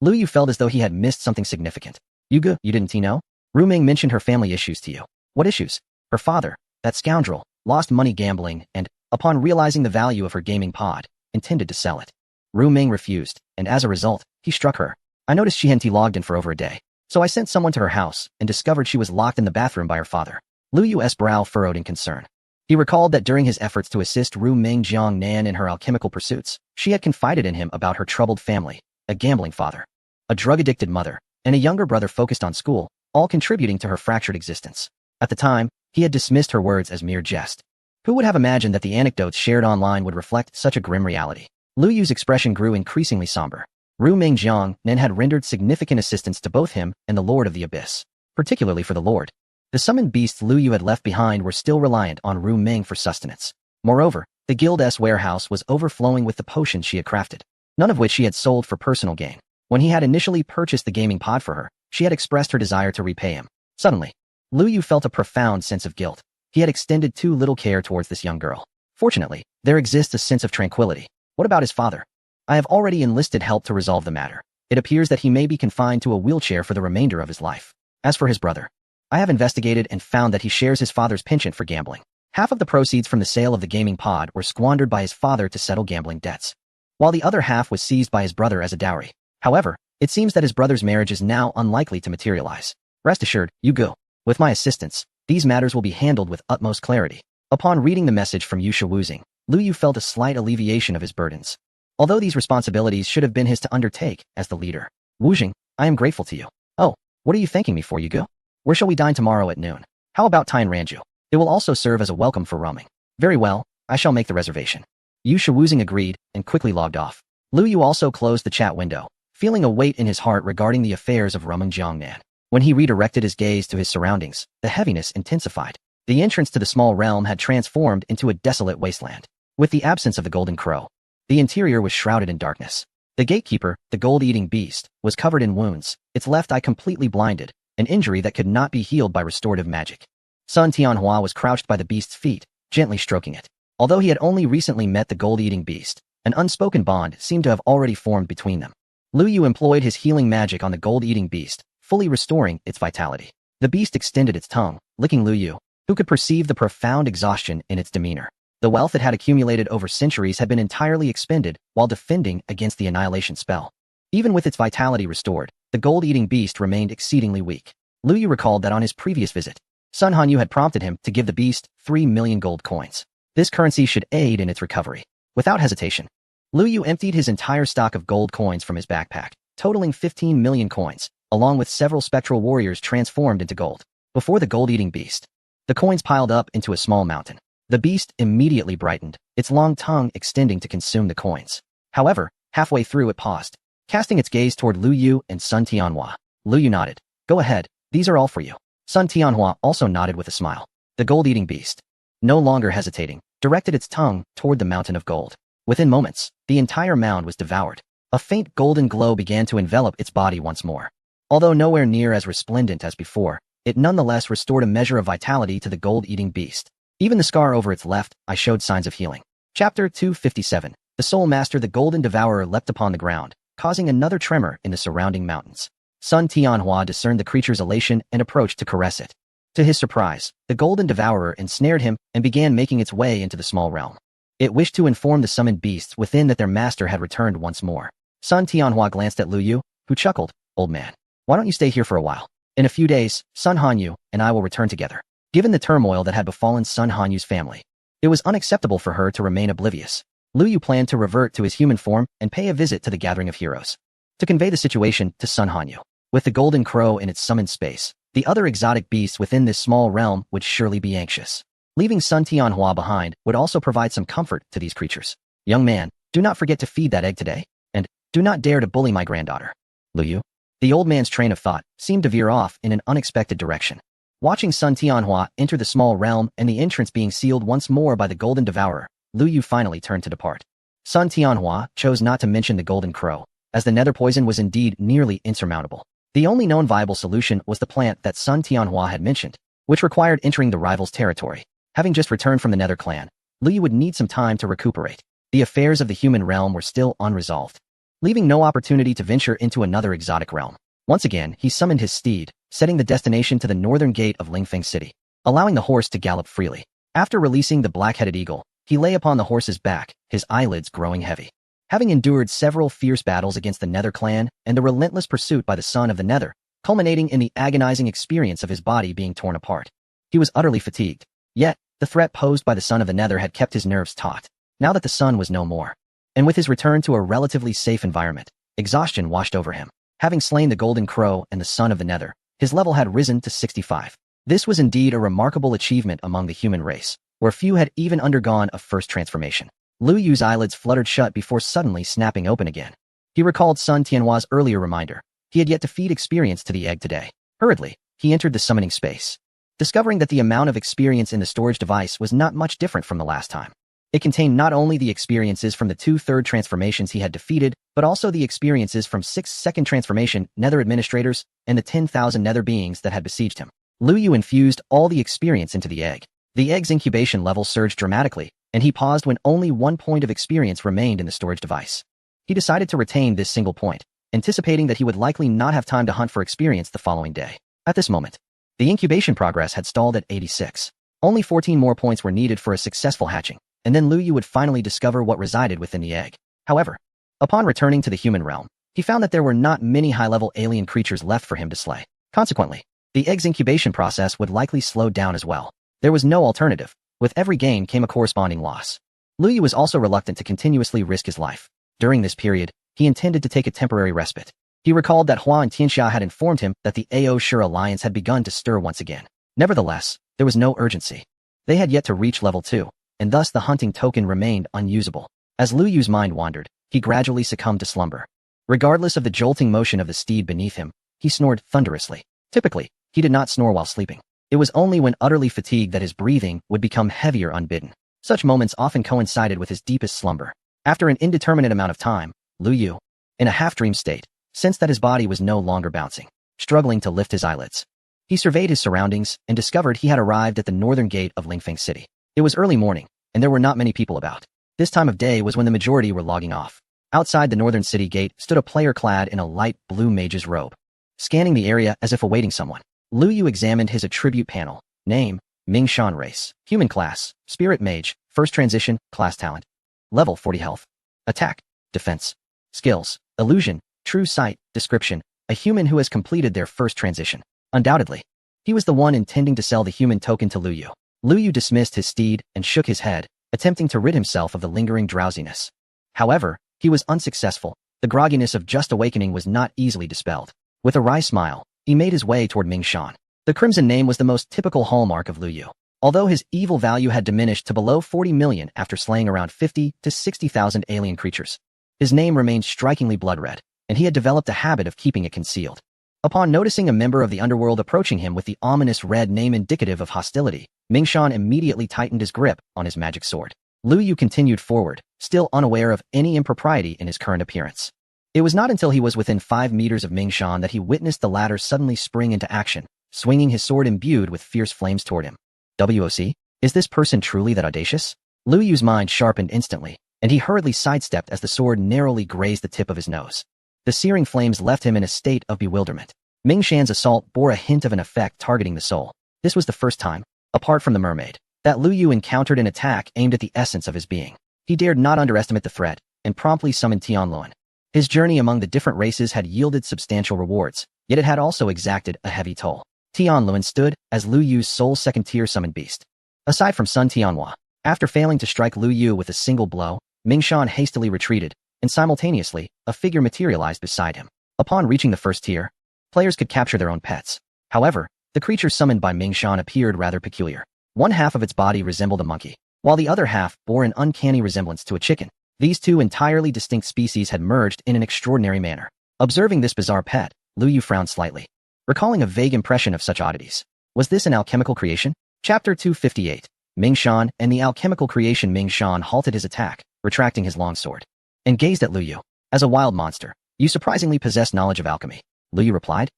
Lu Yu felt as though he had missed something significant. Yuga, you didn't know? Ru Ming mentioned her family issues to you. What issues? Her father, that scoundrel, lost money gambling and, upon realizing the value of her gaming pod, intended to sell it. Ru Ming refused, and as a result, he struck her. I noticed she hadn't logged in for over a day, so I sent someone to her house and discovered she was locked in the bathroom by her father. Lu Yu's brow furrowed in concern. He recalled that during his efforts to assist Ru Ming Jiang Nan in her alchemical pursuits, she had confided in him about her troubled family, a gambling father, a drug-addicted mother, and a younger brother focused on school, all contributing to her fractured existence. At the time, he had dismissed her words as mere jest. Who would have imagined that the anecdotes shared online would reflect such a grim reality? Lu Yu's expression grew increasingly somber. Ru Ming Jiang Nan had rendered significant assistance to both him and the Lord of the Abyss, particularly for the Lord. The summoned beasts Lu Yu had left behind were still reliant on Ru Ming for sustenance. Moreover, the guild's warehouse was overflowing with the potions she had crafted, none of which she had sold for personal gain. When he had initially purchased the gaming pod for her, she had expressed her desire to repay him. Suddenly, Lu Yu felt a profound sense of guilt. He had extended too little care towards this young girl. Fortunately, there exists a sense of tranquility. What about his father? I have already enlisted help to resolve the matter. It appears that he may be confined to a wheelchair for the remainder of his life. As for his brother, I have investigated and found that he shares his father's penchant for gambling. Half of the proceeds from the sale of the gaming pod were squandered by his father to settle gambling debts, while the other half was seized by his brother as a dowry. However, it seems that his brother's marriage is now unlikely to materialize. Rest assured, Yugo, with my assistance, these matters will be handled with utmost clarity. Upon reading the message from Yusha Wuzing, Lu Yu felt a slight alleviation of his burdens. Although these responsibilities should have been his to undertake as the leader. Wuzing, I am grateful to you. Oh, what are you thanking me for, Yugo? Where shall we dine tomorrow at noon? How about Tien Ranju? It will also serve as a welcome for roaming. Very well, I shall make the reservation. Yu Shiwuzing agreed and quickly logged off. Lu Yu also closed the chat window, feeling a weight in his heart regarding the affairs of Rumeng Jiangnan. When he redirected his gaze to his surroundings, the heaviness intensified. The entrance to the small realm had transformed into a desolate wasteland. With the absence of the golden crow, the interior was shrouded in darkness. The gatekeeper, the gold-eating beast, was covered in wounds, its left eye completely blinded, an injury that could not be healed by restorative magic. Sun Tianhua was crouched by the beast's feet, gently stroking it. Although he had only recently met the gold-eating beast, an unspoken bond seemed to have already formed between them. Lu Yu employed his healing magic on the gold-eating beast, fully restoring its vitality. The beast extended its tongue, licking Lu Yu, who could perceive the profound exhaustion in its demeanor. The wealth it had accumulated over centuries had been entirely expended while defending against the annihilation spell. Even with its vitality restored, the gold-eating beast remained exceedingly weak. Lu Yu recalled that on his previous visit, Sun Hanyu had prompted him to give the beast 3 million gold coins. This currency should aid in its recovery. Without hesitation, Lu Yu emptied his entire stock of gold coins from his backpack, totaling 15 million coins, along with several spectral warriors transformed into gold. Before the gold-eating beast, the coins piled up into a small mountain. The beast immediately brightened, its long tongue extending to consume the coins. However, halfway through it paused, casting its gaze toward Lu Yu and Sun Tianhua. Lu Yu nodded. Go ahead, these are all for you. Sun Tianhua also nodded with a smile. The gold-eating beast, no longer hesitating, directed its tongue toward the mountain of gold. Within moments, the entire mound was devoured. A faint golden glow began to envelop its body once more. Although nowhere near as resplendent as before, it nonetheless restored a measure of vitality to the gold-eating beast. Even the scar over its left eye showed signs of healing. Chapter 257. The Soul Master, the Golden Devourer, leapt upon the ground, causing another tremor in the surrounding mountains. Sun Tianhua discerned the creature's elation and approached to caress it. To his surprise, the Golden Devourer ensnared him and began making its way into the small realm. It wished to inform the summoned beasts within that their master had returned once more. Sun Tianhua glanced at Lu Yu, who chuckled. Old man, why don't you stay here for a while? In a few days, Sun Hanyu and I will return together. Given the turmoil that had befallen Sun Hanyu's family, it was unacceptable for her to remain oblivious. Lu Yu planned to revert to his human form and pay a visit to the Gathering of Heroes, to convey the situation to Sun Hanyu. With the golden crow in its summoned space, the other exotic beasts within this small realm would surely be anxious. Leaving Sun Tianhua behind would also provide some comfort to these creatures. Young man, do not forget to feed that egg today, and do not dare to bully my granddaughter. Lu Yu? The old man's train of thought seemed to veer off in an unexpected direction. Watching Sun Tianhua enter the small realm and the entrance being sealed once more by the Golden Devourer, Lu Yu finally turned to depart. Sun Tianhua chose not to mention the Golden Crow, as the nether poison was indeed nearly insurmountable. The only known viable solution was the plant that Sun Tianhua had mentioned, which required entering the rival's territory. Having just returned from the Nether clan, Lu Yu would need some time to recuperate. The affairs of the human realm were still unresolved, leaving no opportunity to venture into another exotic realm. Once again, he summoned his steed, setting the destination to the northern gate of Lingfeng City, allowing the horse to gallop freely. After releasing the black-headed eagle, he lay upon the horse's back, his eyelids growing heavy. Having endured several fierce battles against the Nether clan and the relentless pursuit by the son of the Nether, culminating in the agonizing experience of his body being torn apart, he was utterly fatigued. Yet, the threat posed by the son of the Nether had kept his nerves taut. Now that the son was no more, and with his return to a relatively safe environment, exhaustion washed over him. Having slain the Golden Crow and the son of the Nether, his level had risen to 65. This was indeed a remarkable achievement among the human race, where few had even undergone a first transformation. Lu Yu's eyelids fluttered shut before suddenly snapping open again. He recalled Sun Tianhua's earlier reminder. He had yet to feed experience to the egg today. Hurriedly, he entered the summoning space, discovering that the amount of experience in the storage device was not much different from the last time. It contained not only the experiences from the 2/3 transformations he had defeated, but also the experiences from 6 second transformation Nether administrators and the 10,000 Nether beings that had besieged him. Lu Yu infused all the experience into the egg. The egg's incubation level surged dramatically, and he paused when only 1 point of experience remained in the storage device. He decided to retain this single point, anticipating that he would likely not have time to hunt for experience the following day. At this moment, the incubation progress had stalled at 86. Only 14 more points were needed for a successful hatching, and then Lu Yu would finally discover what resided within the egg. However, upon returning to the human realm, he found that there were not many high-level alien creatures left for him to slay. Consequently, the egg's incubation process would likely slow down as well. There was no alternative. With every gain came a corresponding loss. Lu Yu was also reluctant to continuously risk his life. During this period, he intended to take a temporary respite. He recalled that Hua and Tianxia had informed him that the Ao Shur alliance had begun to stir once again. Nevertheless, there was no urgency. They had yet to reach level 2, and thus the hunting token remained unusable. As Lu Yu's mind wandered, he gradually succumbed to slumber. Regardless of the jolting motion of the steed beneath him, he snored thunderously. Typically, he did not snore while sleeping. It was only when utterly fatigued that his breathing would become heavier unbidden. Such moments often coincided with his deepest slumber. After an indeterminate amount of time, Lu Yu, in a half-dream state, sensed that his body was no longer bouncing, struggling to lift his eyelids. He surveyed his surroundings and discovered he had arrived at the northern gate of Lingfeng City. It was early morning, and there were not many people about. This time of day was when the majority were logging off. Outside the northern city gate stood a player clad in a light blue mage's robe. Scanning the area as if awaiting someone, Lu Yu examined his attribute panel. Name, Mingshan race. Human class, Spirit Mage. First transition, class talent. Level 40 health. Attack, defense. Skills, illusion, true sight. Description, a human who has completed their first transition. Undoubtedly, he was the one intending to sell the human token to Lu Yu. Lu Yu dismissed his steed and shook his head, attempting to rid himself of the lingering drowsiness. However, he was unsuccessful. The grogginess of just awakening was not easily dispelled. With a wry smile, he made his way toward Mingshan. The crimson name was the most typical hallmark of Lu Yu. Although his evil value had diminished to below 40 million after slaying around 50 to 60,000 alien creatures, his name remained strikingly blood-red, and he had developed a habit of keeping it concealed. Upon noticing a member of the underworld approaching him with the ominous red name indicative of hostility, Mingshan immediately tightened his grip on his magic sword. Lu Yu continued forward, still unaware of any impropriety in his current appearance. It was not until he was within 5 meters of Mingshan that he witnessed the latter suddenly spring into action, swinging his sword imbued with fierce flames toward him. WOC? Is this person truly that audacious? Lu Yu's mind sharpened instantly, and he hurriedly sidestepped as the sword narrowly grazed the tip of his nose. The searing flames left him in a state of bewilderment. Mingshan's assault bore a hint of an effect targeting the soul. This was the first time, apart from the mermaid, that Lu Yu encountered an attack aimed at the essence of his being. He dared not underestimate the threat, and promptly summoned Tianluan. His journey among the different races had yielded substantial rewards, yet it had also exacted a heavy toll. Tianluan stood as Lu Yu's sole second-tier summoned beast. Aside from Sun Tianhua, after failing to strike Lu Yu with a single blow, Mingshan hastily retreated, and simultaneously, a figure materialized beside him. Upon reaching the first tier, players could capture their own pets. However, the creature summoned by Mingshan appeared rather peculiar. One half of its body resembled a monkey, while the other half bore an uncanny resemblance to a chicken. These two entirely distinct species had merged in an extraordinary manner. Observing this bizarre pet, Lu Yu frowned slightly, recalling a vague impression of such oddities. Was this an alchemical creation? Chapter 258. Mingshan and the alchemical creation. Mingshan halted his attack, retracting his long sword, and gazed at Lu Yu. As a wild monster, you surprisingly possess knowledge of alchemy. Lu Yu replied.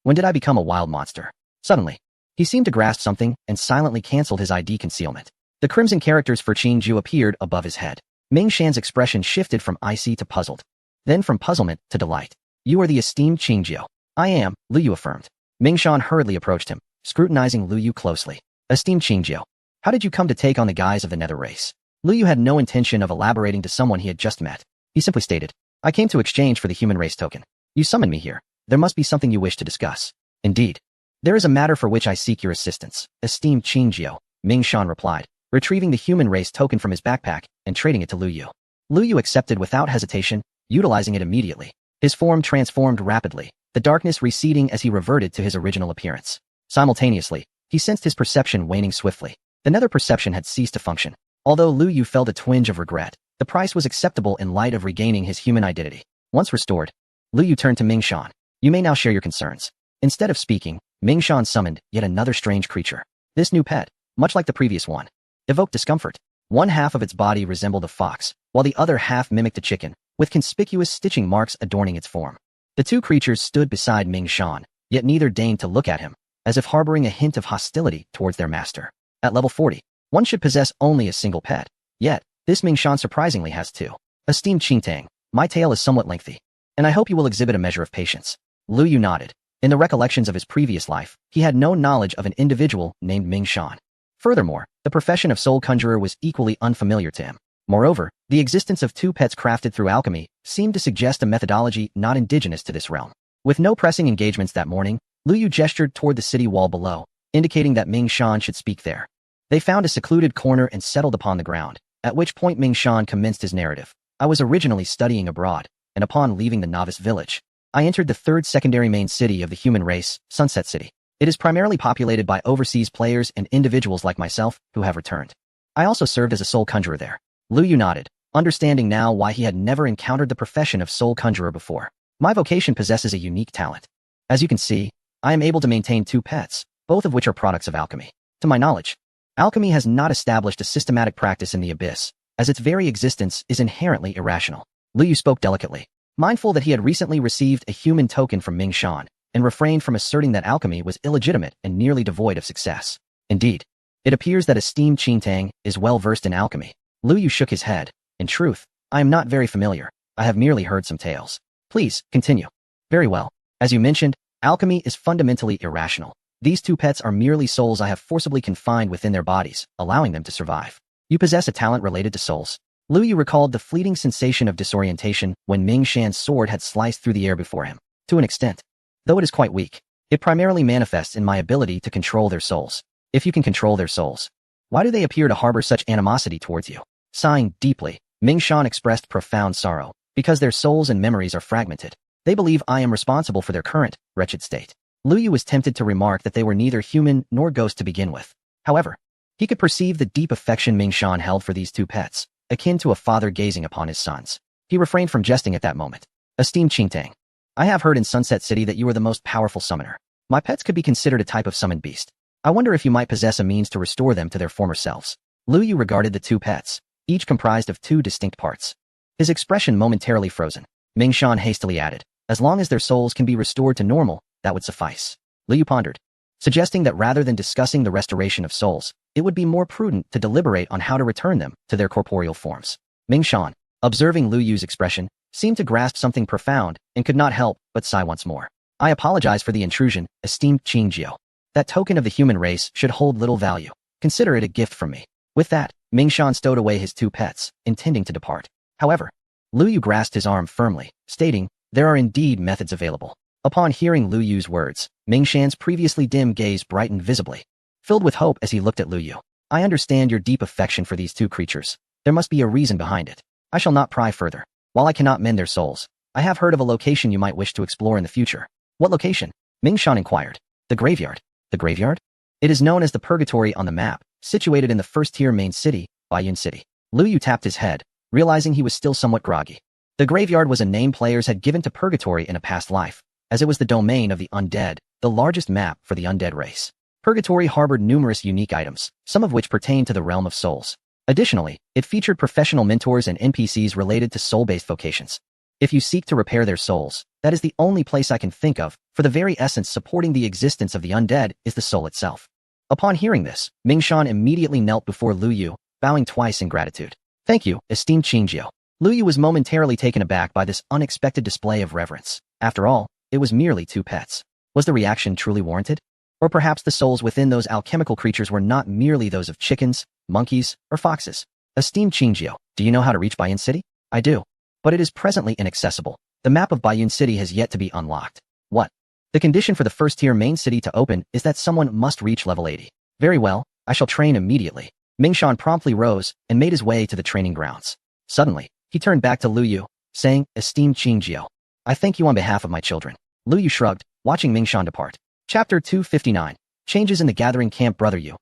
When did I become a wild monster? Suddenly, he seemed to grasp something and silently canceled his ID concealment. The crimson characters for Qingju appeared above his head. Mingshan's expression shifted from icy to puzzled, then from puzzlement to delight. You are the esteemed Qingju. I am, Lu Yu affirmed. Mingshan hurriedly approached him, scrutinizing Lu Yu closely. Esteemed Qingju, how did you come to take on the guise of the nether race? Lu Yu had no intention of elaborating to someone he had just met. He simply stated, I came to exchange for the human race token. You summoned me here. There must be something you wish to discuss. Indeed. There is a matter for which I seek your assistance, esteemed Qingju, Mingshan replied, retrieving the human race token from his backpack and trading it to Lu Yu. Lu Yu accepted without hesitation, utilizing it immediately. His form transformed rapidly, the darkness receding as he reverted to his original appearance. Simultaneously, he sensed his perception waning swiftly. The nether perception had ceased to function. Although Lu Yu felt a twinge of regret, the price was acceptable in light of regaining his human identity. Once restored, Lu Yu turned to Mingshan. You may now share your concerns. Instead of speaking, Mingshan summoned yet another strange creature. This new pet, much like the previous one, evoked discomfort. One half of its body resembled a fox, while the other half mimicked a chicken, with conspicuous stitching marks adorning its form. The two creatures stood beside Mingshan, yet neither deigned to look at him, as if harboring a hint of hostility towards their master. At level 40, one should possess only a single pet. Yet, this Mingshan surprisingly has two. Esteemed Qingtang, my tale is somewhat lengthy, and I hope you will exhibit a measure of patience. Lu Yu nodded. In the recollections of his previous life, he had no knowledge of an individual named Mingshan. Furthermore, the profession of soul conjurer was equally unfamiliar to him. Moreover, the existence of two pets crafted through alchemy seemed to suggest a methodology not indigenous to this realm. With no pressing engagements that morning, Lu Yu gestured toward the city wall below, indicating that Mingshan should speak there. They found a secluded corner and settled upon the ground, at which point Mingshan commenced his narrative. I was originally studying abroad, and upon leaving the novice village, I entered the third secondary main city of the human race, Sunset City. It is primarily populated by overseas players and individuals like myself who have returned. I also served as a soul conjurer there. Lu Yu nodded, understanding now why he had never encountered the profession of soul conjurer before. My vocation possesses a unique talent. As you can see, I am able to maintain 2 pets, both of which are products of alchemy. To my knowledge, alchemy has not established a systematic practice in the abyss, as its very existence is inherently irrational. Liu Yu spoke delicately, mindful that he had recently received a human token from Ming Shan, and refrained from asserting that alchemy was illegitimate and nearly devoid of success. Indeed, it appears that esteemed Qintang is well versed in alchemy. Liu Yu shook his head. In truth, I am not very familiar. I have merely heard some tales. Please, continue. Very well. As you mentioned, alchemy is fundamentally irrational. These 2 pets are merely souls I have forcibly confined within their bodies, allowing them to survive. You possess a talent related to souls. Liu Yu recalled the fleeting sensation of disorientation when Ming Shan's sword had sliced through the air before him. To an extent, though it is quite weak, it primarily manifests in my ability to control their souls. If you can control their souls, why do they appear to harbor such animosity towards you? Sighing deeply, Ming Shan expressed profound sorrow. Because their souls and memories are fragmented, they believe I am responsible for their current, wretched state. Liu Yu was tempted to remark that they were neither human nor ghost to begin with. However, he could perceive the deep affection Ming Shan held for these 2 pets, akin to a father gazing upon his sons. He refrained from jesting at that moment. Esteemed Qintang, I have heard in Sunset City that you are the most powerful summoner. My pets could be considered a type of summoned beast. I wonder if you might possess a means to restore them to their former selves. Liu Yu regarded the 2 pets, each comprised of 2 distinct parts. His expression momentarily frozen. Ming Shan hastily added, as long as their souls can be restored to normal, that would suffice. Liu Yu pondered, suggesting that rather than discussing the restoration of souls, it would be more prudent to deliberate on how to return them to their corporeal forms. Ming Shan, observing Liu Yu's expression, seemed to grasp something profound and could not help but sigh once more. I apologize for the intrusion, esteemed Qing Jiao. That token of the human race should hold little value. Consider it a gift from me. With that, Ming Shan stowed away his 2 pets, intending to depart. However, Liu Yu grasped his arm firmly, stating, there are indeed methods available. Upon hearing Liu Yu's words, Ming Shan's previously dim gaze brightened visibly, filled with hope as he looked at Liu Yu. I understand your deep affection for these 2 creatures. There must be a reason behind it. I shall not pry further. While I cannot mend their souls, I have heard of a location you might wish to explore in the future. What location? Ming Shan inquired. The graveyard. The graveyard? It is known as the Purgatory on the map, situated in the first-tier main city, Baiyun City. Liu Yu tapped his head, realizing he was still somewhat groggy. The graveyard was a name players had given to Purgatory in a past life, as it was the domain of the undead, the largest map for the undead race. Purgatory harbored numerous unique items, some of which pertained to the realm of souls. Additionally, it featured professional mentors and NPCs related to soul-based vocations. If you seek to repair their souls, that is the only place I can think of, for the very essence supporting the existence of the undead is the soul itself. Upon hearing this, Ming Shan immediately knelt before Liu Yu, bowing twice in gratitude. Thank you, esteemed Qingjiao. Liu Yu was momentarily taken aback by this unexpected display of reverence. After all, it was merely 2 pets. Was the reaction truly warranted? Or perhaps the souls within those alchemical creatures were not merely those of chickens, monkeys, or foxes? Esteemed Qingjiao, do you know how to reach Baiyun City? I do. But it is presently inaccessible. The map of Baiyun City has yet to be unlocked. What? The condition for the first-tier main city to open is that someone must reach level 80. Very well, I shall train immediately. Ming Shan promptly rose and made his way to the training grounds. Suddenly, he turned back to Liu Yu, saying, Esteemed Qingjiao, I thank you on behalf of my children. Liu Yu shrugged, watching Ming Shan depart. Chapter 259. Changes in the gathering camp. Brother Yu.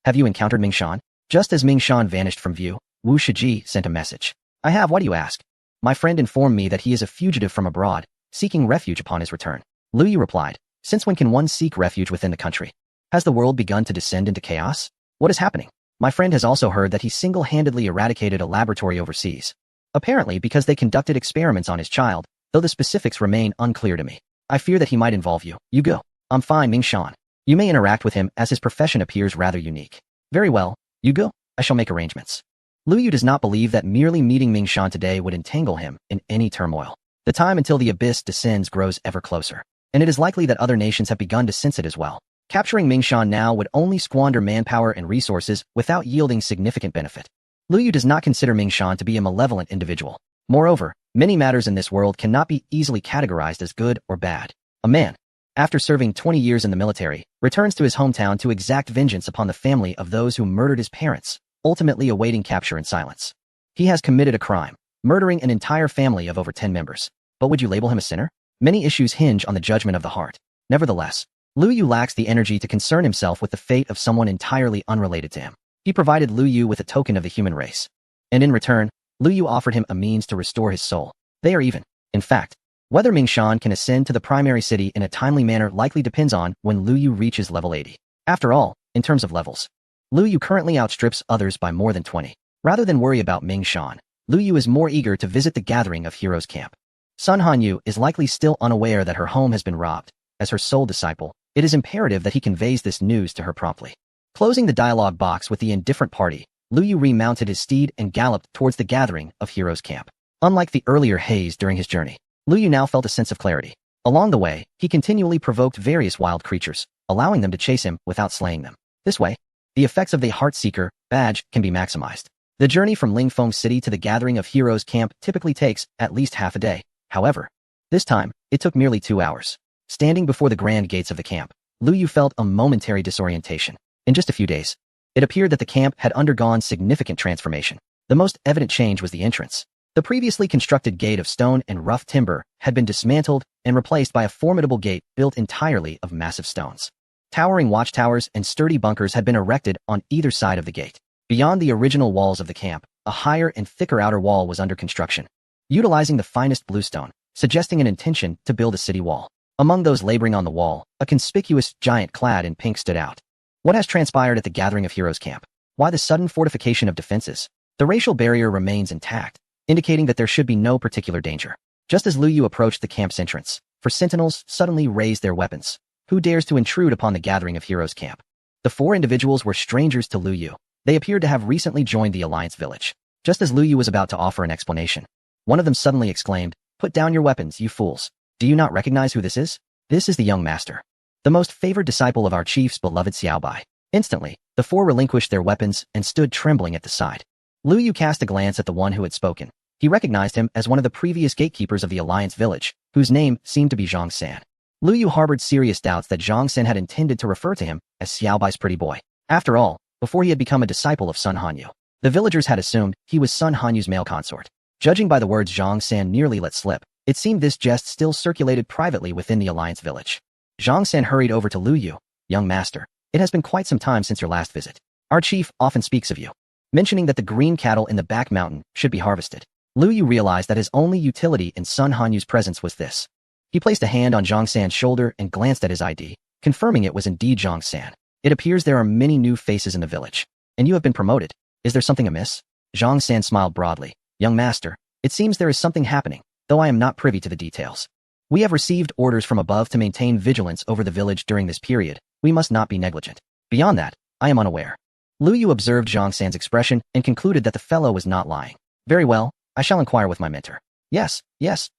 Have you encountered Ming Shan? Just as Ming Shan vanished from view, Wu Shiji sent a message. I have. Why do you ask? My friend informed me that he is a fugitive from abroad, seeking refuge upon his return. Liu Yu replied, since when can one seek refuge within the country? Has the world begun to descend into chaos? What is happening? My friend has also heard that he single-handedly eradicated a laboratory overseas. Apparently because they conducted experiments on his child, though the specifics remain unclear to me. I fear that he might involve you. You go. I'm fine, Ming Shan. You may interact with him as his profession appears rather unique. Very well. You go. I shall make arrangements. Liu Yu does not believe that merely meeting Ming Shan today would entangle him in any turmoil. The time until the abyss descends grows ever closer, and it is likely that other nations have begun to sense it as well. Capturing Ming Shan now would only squander manpower and resources without yielding significant benefit. Liu Yu does not consider Ming Shan to be a malevolent individual. Moreover, many matters in this world cannot be easily categorized as good or bad. A man, after serving 20 years in the military, returns to his hometown to exact vengeance upon the family of those who murdered his parents, ultimately awaiting capture in silence. He has committed a crime, murdering an entire family of over 10 members. But would you label him a sinner? Many issues hinge on the judgment of the heart. Nevertheless, Liu Yu lacks the energy to concern himself with the fate of someone entirely unrelated to him. He provided Liu Yu with a token of the human race. And in return, Lu Yu offered him a means to restore his soul. They are even. In fact, whether Ming Shan can ascend to the primary city in a timely manner likely depends on when Lu Yu reaches level 80. After all, in terms of levels, Lu Yu currently outstrips others by more than 20. Rather than worry about Ming Shan, Lu Yu is more eager to visit the gathering of heroes camp. Sun Hanyu is likely still unaware that her home has been robbed. As her sole disciple, it is imperative that he conveys this news to her promptly. Closing the dialogue box with the indifferent party, Lu Yu remounted his steed and galloped towards the gathering of heroes camp. Unlike the earlier haze during his journey, Lu Yu now felt a sense of clarity. Along the way, he continually provoked various wild creatures, allowing them to chase him without slaying them. This way, the effects of the Heartseeker badge can be maximized. The journey from Lingfeng City to the gathering of heroes camp typically takes at least half a day. However, this time, it took merely 2 hours. Standing before the grand gates of the camp, Lu Yu felt a momentary disorientation. In just a few days, it appeared that the camp had undergone significant transformation. The most evident change was the entrance. The previously constructed gate of stone and rough timber had been dismantled and replaced by a formidable gate built entirely of massive stones. Towering watchtowers and sturdy bunkers had been erected on either side of the gate. Beyond the original walls of the camp, a higher and thicker outer wall was under construction, utilizing the finest bluestone, suggesting an intention to build a city wall. Among those laboring on the wall, a conspicuous giant clad in pink stood out. What has transpired at the gathering of heroes camp? Why the sudden fortification of defenses? The racial barrier remains intact, indicating that there should be no particular danger. Just as Lu Yu approached the camp's entrance, sentinels suddenly raised their weapons. Who dares to intrude upon the gathering of heroes camp? The 4 individuals were strangers to Lu Yu. They appeared to have recently joined the Alliance village. Just as Lu Yu was about to offer an explanation, one of them suddenly exclaimed, "Put down your weapons, you fools. Do you not recognize who this is? This is the young master, the most favored disciple of our chief's beloved Xiaobai." Instantly, the 4 relinquished their weapons and stood trembling at the side. Lu Yu cast a glance at the one who had spoken. He recognized him as one of the previous gatekeepers of the Alliance village, whose name seemed to be Zhang San. Lu Yu harbored serious doubts that Zhang San had intended to refer to him as Xiaobai's pretty boy. After all, before he had become a disciple of Sun Hanyu, the villagers had assumed he was Sun Hanyu's male consort. Judging by the words Zhang San nearly let slip, it seemed this jest still circulated privately within the Alliance village. Zhang San hurried over to Lu Yu. "Young master, it has been quite some time since your last visit. Our chief often speaks of you, mentioning that the green cattle in the back mountain should be harvested." Lu Yu realized that his only utility in Sun Hanyu's presence was this. He placed a hand on Zhang San's shoulder and glanced at his ID, confirming it was indeed Zhang San. "It appears there are many new faces in the village, and you have been promoted. Is there something amiss?" Zhang San smiled broadly. "Young master, it seems there is something happening, though I am not privy to the details. We have received orders from above to maintain vigilance over the village during this period. We must not be negligent. Beyond that, I am unaware." Lu Yu observed Zhang San's expression and concluded that the fellow was not lying. "Very well, I shall inquire with my mentor." Yes,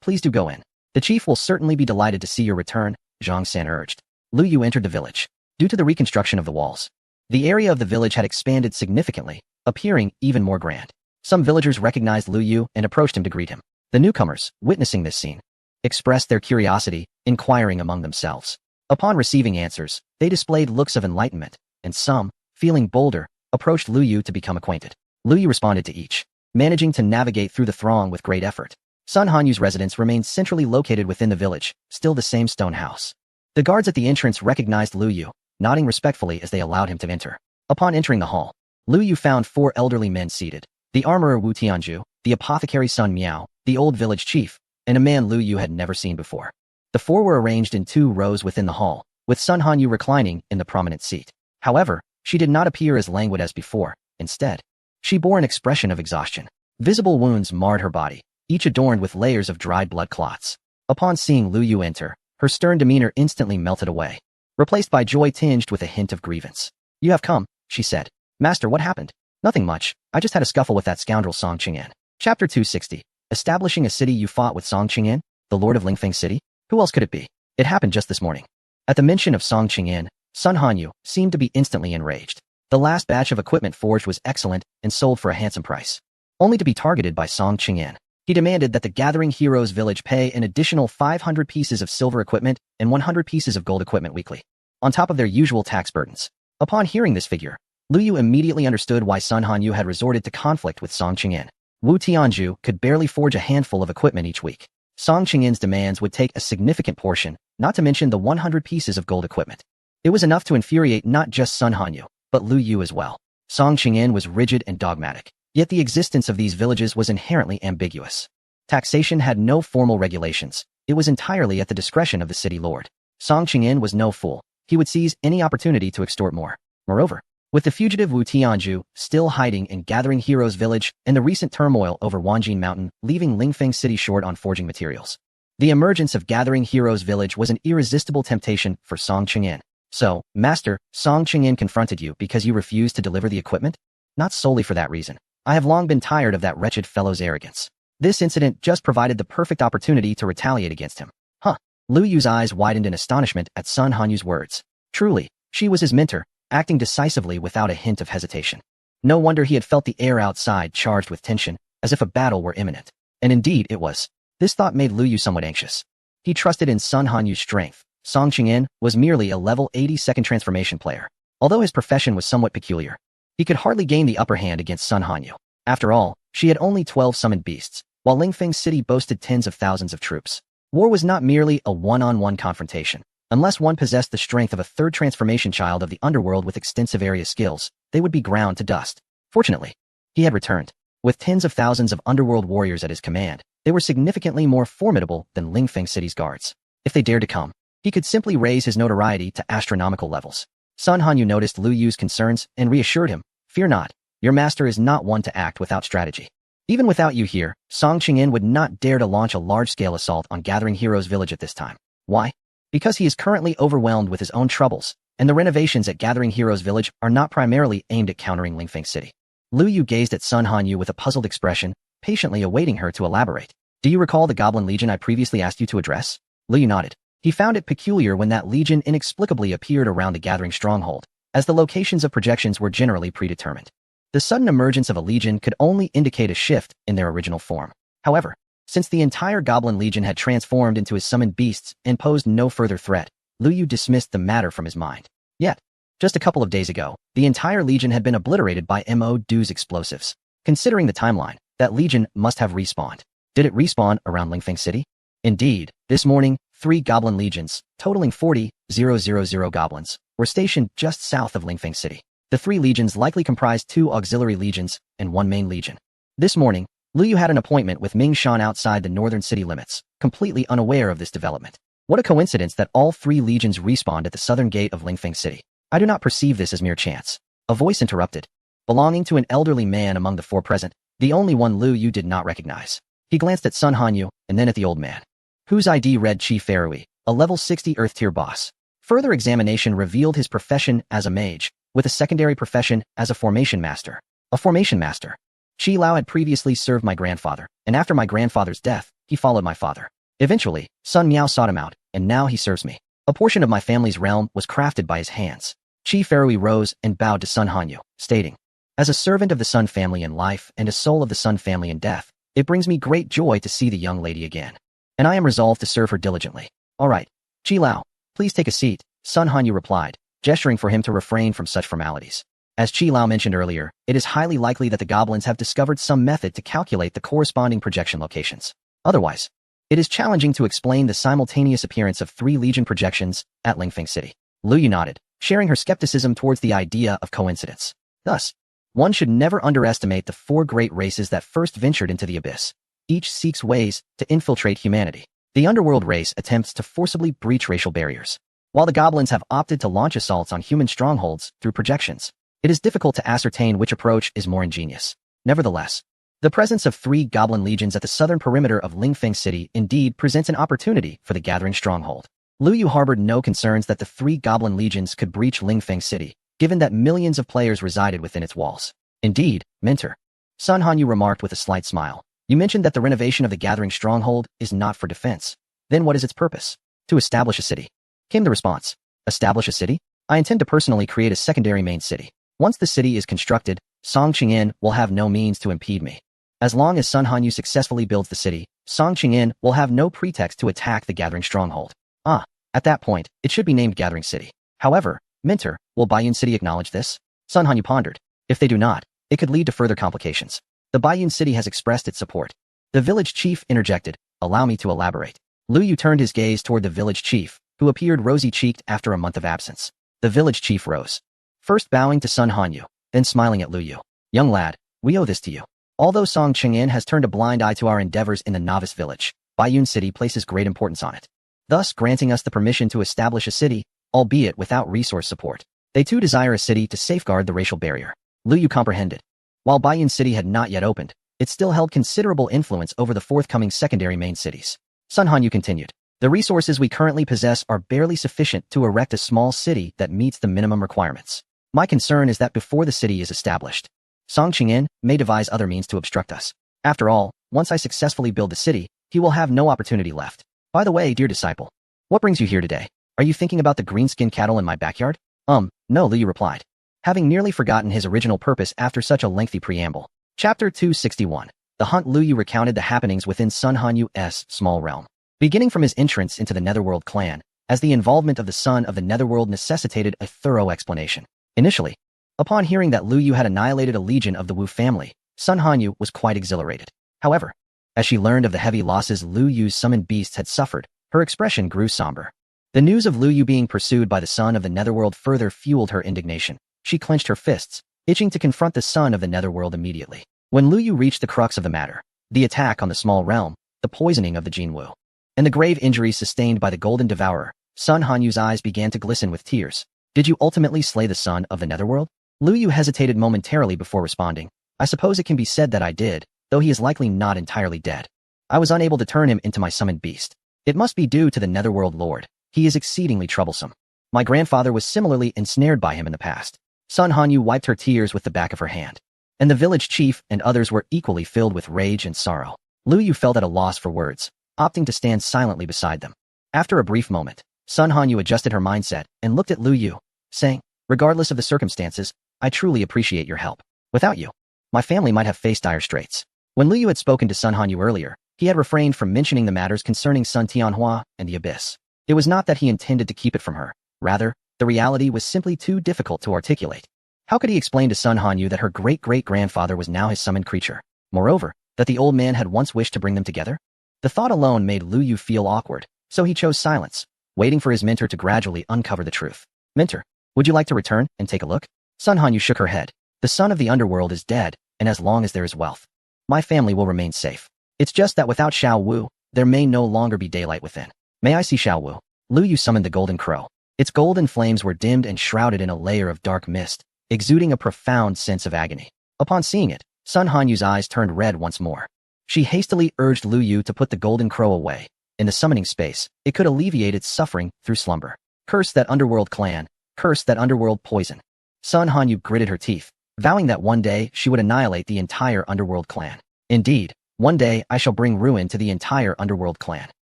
please do go in. "The chief will certainly be delighted to see your return," Zhang San urged. Lu Yu entered the village. Due to the reconstruction of the walls, the area of the village had expanded significantly, appearing even more grand. Some villagers recognized Lu Yu and approached him to greet him. The newcomers, witnessing this scene, expressed their curiosity, inquiring among themselves. Upon receiving answers, they displayed looks of enlightenment, and some, feeling bolder, approached Lu Yu to become acquainted. Lu Yu responded to each, managing to navigate through the throng with great effort. Sun Hanyu's residence remained centrally located within the village, still the same stone house. The guards at the entrance recognized Lu Yu, nodding respectfully as they allowed him to enter. Upon entering the hall, Lu Yu found 4 elderly men seated: the armorer Wu Tianju, the apothecary Sun Miao, the old village chief, and a man Lu Yu had never seen before. The 4 were arranged in 2 rows within the hall, with Sun Hanyu reclining in the prominent seat. However, she did not appear as languid as before. Instead, she bore an expression of exhaustion. Visible wounds marred her body, each adorned with layers of dried blood clots. Upon seeing Lu Yu enter, her stern demeanor instantly melted away, replaced by joy tinged with a hint of grievance. "You have come," she said. "Master, what happened?" "Nothing much. I just had a scuffle with that scoundrel Song Qing'an." Chapter 260. Establishing a city. You fought with Song Qing'an, the lord of Lingfeng City? Who else could it be? It happened just this morning. At the mention of Song Qing'an, Sun Hanyu seemed to be instantly enraged. The last batch of equipment forged was excellent and sold for a handsome price, only to be targeted by Song Qing'an. He demanded that the Gathering Heroes village pay an additional 500 pieces of silver equipment and 100 pieces of gold equipment weekly, on top of their usual tax burdens. Upon hearing this figure, Lu Yu immediately understood why Sun Hanyu had resorted to conflict with Song Qing'an. Wu Tianju could barely forge a handful of equipment each week. Song Qing'an's demands would take a significant portion, not to mention the 100 pieces of gold equipment. It was enough to infuriate not just Sun Hanyu, but Lu Yu as well. Song Qing'an was rigid and dogmatic, Yet the existence of these villages was inherently ambiguous. Taxation had no formal regulations. It was entirely at the discretion of the city lord. Song Qingyin was no fool. He would seize any opportunity to extort more. Moreover, with the fugitive Wu Tianzhu still hiding in Gathering Heroes Village and the recent turmoil over Wanjin Mountain leaving Lingfeng City short on forging materials, the emergence of Gathering Heroes Village was an irresistible temptation for Song Qingyin. So, Master, Song Qingyin confronted you because you refused to deliver the equipment? Not solely for that reason. I have long been tired of that wretched fellow's arrogance. This incident just provided the perfect opportunity to retaliate against him. Huh. Lu Yu's eyes widened in astonishment at Sun Hanyu's words. Truly, she was his mentor, acting decisively without a hint of hesitation. No wonder he had felt the air outside charged with tension, as if a battle were imminent. And indeed it was. This thought made Lu Yu somewhat anxious. He trusted in Sun Hanyu's strength. Song Qingyin was merely a level 80 second transformation player. Although his profession was somewhat peculiar, he could hardly gain the upper hand against Sun Hanyu. After all, she had only 12 summoned beasts, while Lingfeng City boasted tens of thousands of troops. War was not merely a one-on-one confrontation. Unless one possessed the strength of a third transformation child of the underworld with extensive area skills, they would be ground to dust. Fortunately, he had returned. With tens of thousands of underworld warriors at his command, they were significantly more formidable than Lingfeng City's guards. If they dared to come, he could simply raise his notoriety to astronomical levels. Sun Hanyu noticed Lu Yu's concerns and reassured him, "Fear not, your master is not one to act without strategy." Even without you here, Song Qingyin would not dare to launch a large-scale assault on Gathering Heroes Village at this time. Why? Because he is currently overwhelmed with his own troubles, and the renovations at Gathering Heroes Village are not primarily aimed at countering Lingfeng City. Lu Yu gazed at Sun Hanyu with a puzzled expression, patiently awaiting her to elaborate. Do you recall the Goblin Legion I previously asked you to address? Lu Yu nodded. He found it peculiar when that legion inexplicably appeared around the Gathering Stronghold, as the locations of projections were generally predetermined. The sudden emergence of a legion could only indicate a shift in their original form. However, since the entire Goblin Legion had transformed into his summoned beasts and posed no further threat, Lu Yu dismissed the matter from his mind. Yet, just a couple of days ago, the entire legion had been obliterated by Mo Du's explosives. Considering the timeline, that legion must have respawned. Did it respawn around Lingfeng City? Indeed, this morning, 3 Goblin Legions, totaling 40,000 goblins, were stationed just south of Lingfeng City. The 3 legions likely comprised 2 auxiliary legions and 1 main legion. This morning, Lu Yu had an appointment with Ming Shan outside the northern city limits, completely unaware of this development. What a coincidence that all 3 legions respawned at the southern gate of Lingfeng City. I do not perceive this as mere chance. A voice interrupted, belonging to an elderly man among the 4 present, the only one Lu Yu did not recognize. He glanced at Sun Hanyu and then at the old man, whose ID read Chi Farui, a level 60 Earth tier boss. Further examination revealed his profession as a mage, with a secondary profession as a formation master. A formation master. Chi Lao had previously served my grandfather, and after my grandfather's death, he followed my father. Eventually, Sun Miao sought him out, and now he serves me. A portion of my family's realm was crafted by his hands. Chi Farui rose and bowed to Sun Hanyu, stating, "As a servant of the Sun family in life and a soul of the Sun family in death, it brings me great joy to see the young lady again. And I am resolved to serve her diligently." "All right, Chi Lao, please take a seat," Sun Hanyu replied, gesturing for him to refrain from such formalities. As Chi Lao mentioned earlier, it is highly likely that the goblins have discovered some method to calculate the corresponding projection locations. Otherwise, it is challenging to explain the simultaneous appearance of 3 legion projections at Lingfeng City. Lu Yu nodded, sharing her skepticism towards the idea of coincidence. Thus, one should never underestimate the 4 great races that first ventured into the abyss. Each seeks ways to infiltrate humanity. The underworld race attempts to forcibly breach racial barriers, while the goblins have opted to launch assaults on human strongholds through projections. It is difficult to ascertain which approach is more ingenious. Nevertheless, the presence of 3 goblin legions at the southern perimeter of Lingfeng City indeed presents an opportunity for the Gathering Stronghold. Lu Yu harbored no concerns that the 3 goblin legions could breach Lingfeng City, given that millions of players resided within its walls. Indeed, Mentor, Sun Hanyu remarked with a slight smile, you mentioned that the renovation of the Gathering Stronghold is not for defense. Then what is its purpose? To establish a city. Came the response. Establish a city? I intend to personally create a secondary main city. Once the city is constructed, Song Qingyin will have no means to impede me. As long as Sun Hanyu successfully builds the city, Song Qingyin will have no pretext to attack the Gathering Stronghold. At that point, it should be named Gathering City. However, Mentor, will Baiyun City acknowledge this? Sun Hanyu pondered. If they do not, it could lead to further complications. The Baiyun City has expressed its support. The village chief interjected, allow me to elaborate. Lu Yu turned his gaze toward the village chief, who appeared rosy-cheeked after a month of absence. The village chief rose, first bowing to Sun Hanyu, then smiling at Lu Yu. Young lad, We owe this to you. Although Song Cheng'in has turned a blind eye to our endeavors in the novice village, Baiyun City places great importance on it, thus granting us the permission to establish a city, albeit without resource support. They too desire a city to safeguard the racial barrier. Lu Yu comprehended. While Baiyun City had not yet opened, it still held considerable influence over the forthcoming secondary main cities. Sun Hanyu continued. The resources we currently possess are barely sufficient to erect a small city that meets the minimum requirements. My concern is that before the city is established, Song Cheng'in may devise other means to obstruct us. After all, once I successfully build the city, he will have no opportunity left. By the way, dear disciple, what brings you here today? Are you thinking about the green-skinned cattle in my backyard? No, Lu Yu replied, having nearly forgotten his original purpose after such a lengthy preamble. Chapter 261. The Hunt. Lu Yu recounted the happenings within Sun Hanyu's small realm, beginning from his entrance into the Netherworld clan, as the involvement of the Son of the Netherworld necessitated a thorough explanation. Initially, upon hearing that Lu Yu had annihilated a legion of the Wu family, Sun Hanyu was quite exhilarated. However, as she learned of the heavy losses Lu Yu's summoned beasts had suffered, her expression grew somber. The news of Lu Yu being pursued by the Son of the Netherworld further fueled her indignation. She clenched her fists, itching to confront the Son of the Netherworld immediately. When Lu Yu reached the crux of the matter, the attack on the small realm, the poisoning of the Jinwu, and the grave injuries sustained by the Golden Devourer, Sun Hanyu's eyes began to glisten with tears. Did you ultimately slay the Son of the Netherworld? Lu Yu hesitated momentarily before responding. I suppose it can be said that I did, though he is likely not entirely dead. I was unable to turn him into my summoned beast. It must be due to the Netherworld Lord. He is exceedingly troublesome. My grandfather was similarly ensnared by him in the past. Sun Hanyu wiped her tears with the back of her hand. And the village chief and others were equally filled with rage and sorrow. Lu Yu felt at a loss for words, opting to stand silently beside them. After a brief moment, Sun Hanyu adjusted her mindset and looked at Lu Yu, saying, regardless of the circumstances, I truly appreciate your help. Without you, my family might have faced dire straits. When Lu Yu had spoken to Sun Hanyu earlier, he had refrained from mentioning the matters concerning Sun Tianhua and the Abyss. It was not that he intended to keep it from her. Rather, the reality was simply too difficult to articulate. How could he explain to Sun Hanyu that her great-great-grandfather was now his summoned creature? Moreover, that the old man had once wished to bring them together? The thought alone made Lu Yu feel awkward, so he chose silence, waiting for his mentor to gradually uncover the truth. Mentor, would you like to return and take a look? Sun Hanyu shook her head. The son of the underworld is dead, and as long as there is wealth, my family will remain safe. It's just that without Xiao Wu, there may no longer be daylight within. May I see Xiao Wu? Lu Yu summoned the golden crow. Its golden flames were dimmed and shrouded in a layer of dark mist, exuding a profound sense of agony. Upon seeing it, Sun Hanyu's eyes turned red once more. She hastily urged Lu Yu to put the golden crow away. In the summoning space, it could alleviate its suffering through slumber. Curse that underworld clan. Curse that underworld poison. Sun Hanyu gritted her teeth, vowing that one day she would annihilate the entire underworld clan. Indeed, one day I shall bring ruin to the entire underworld clan.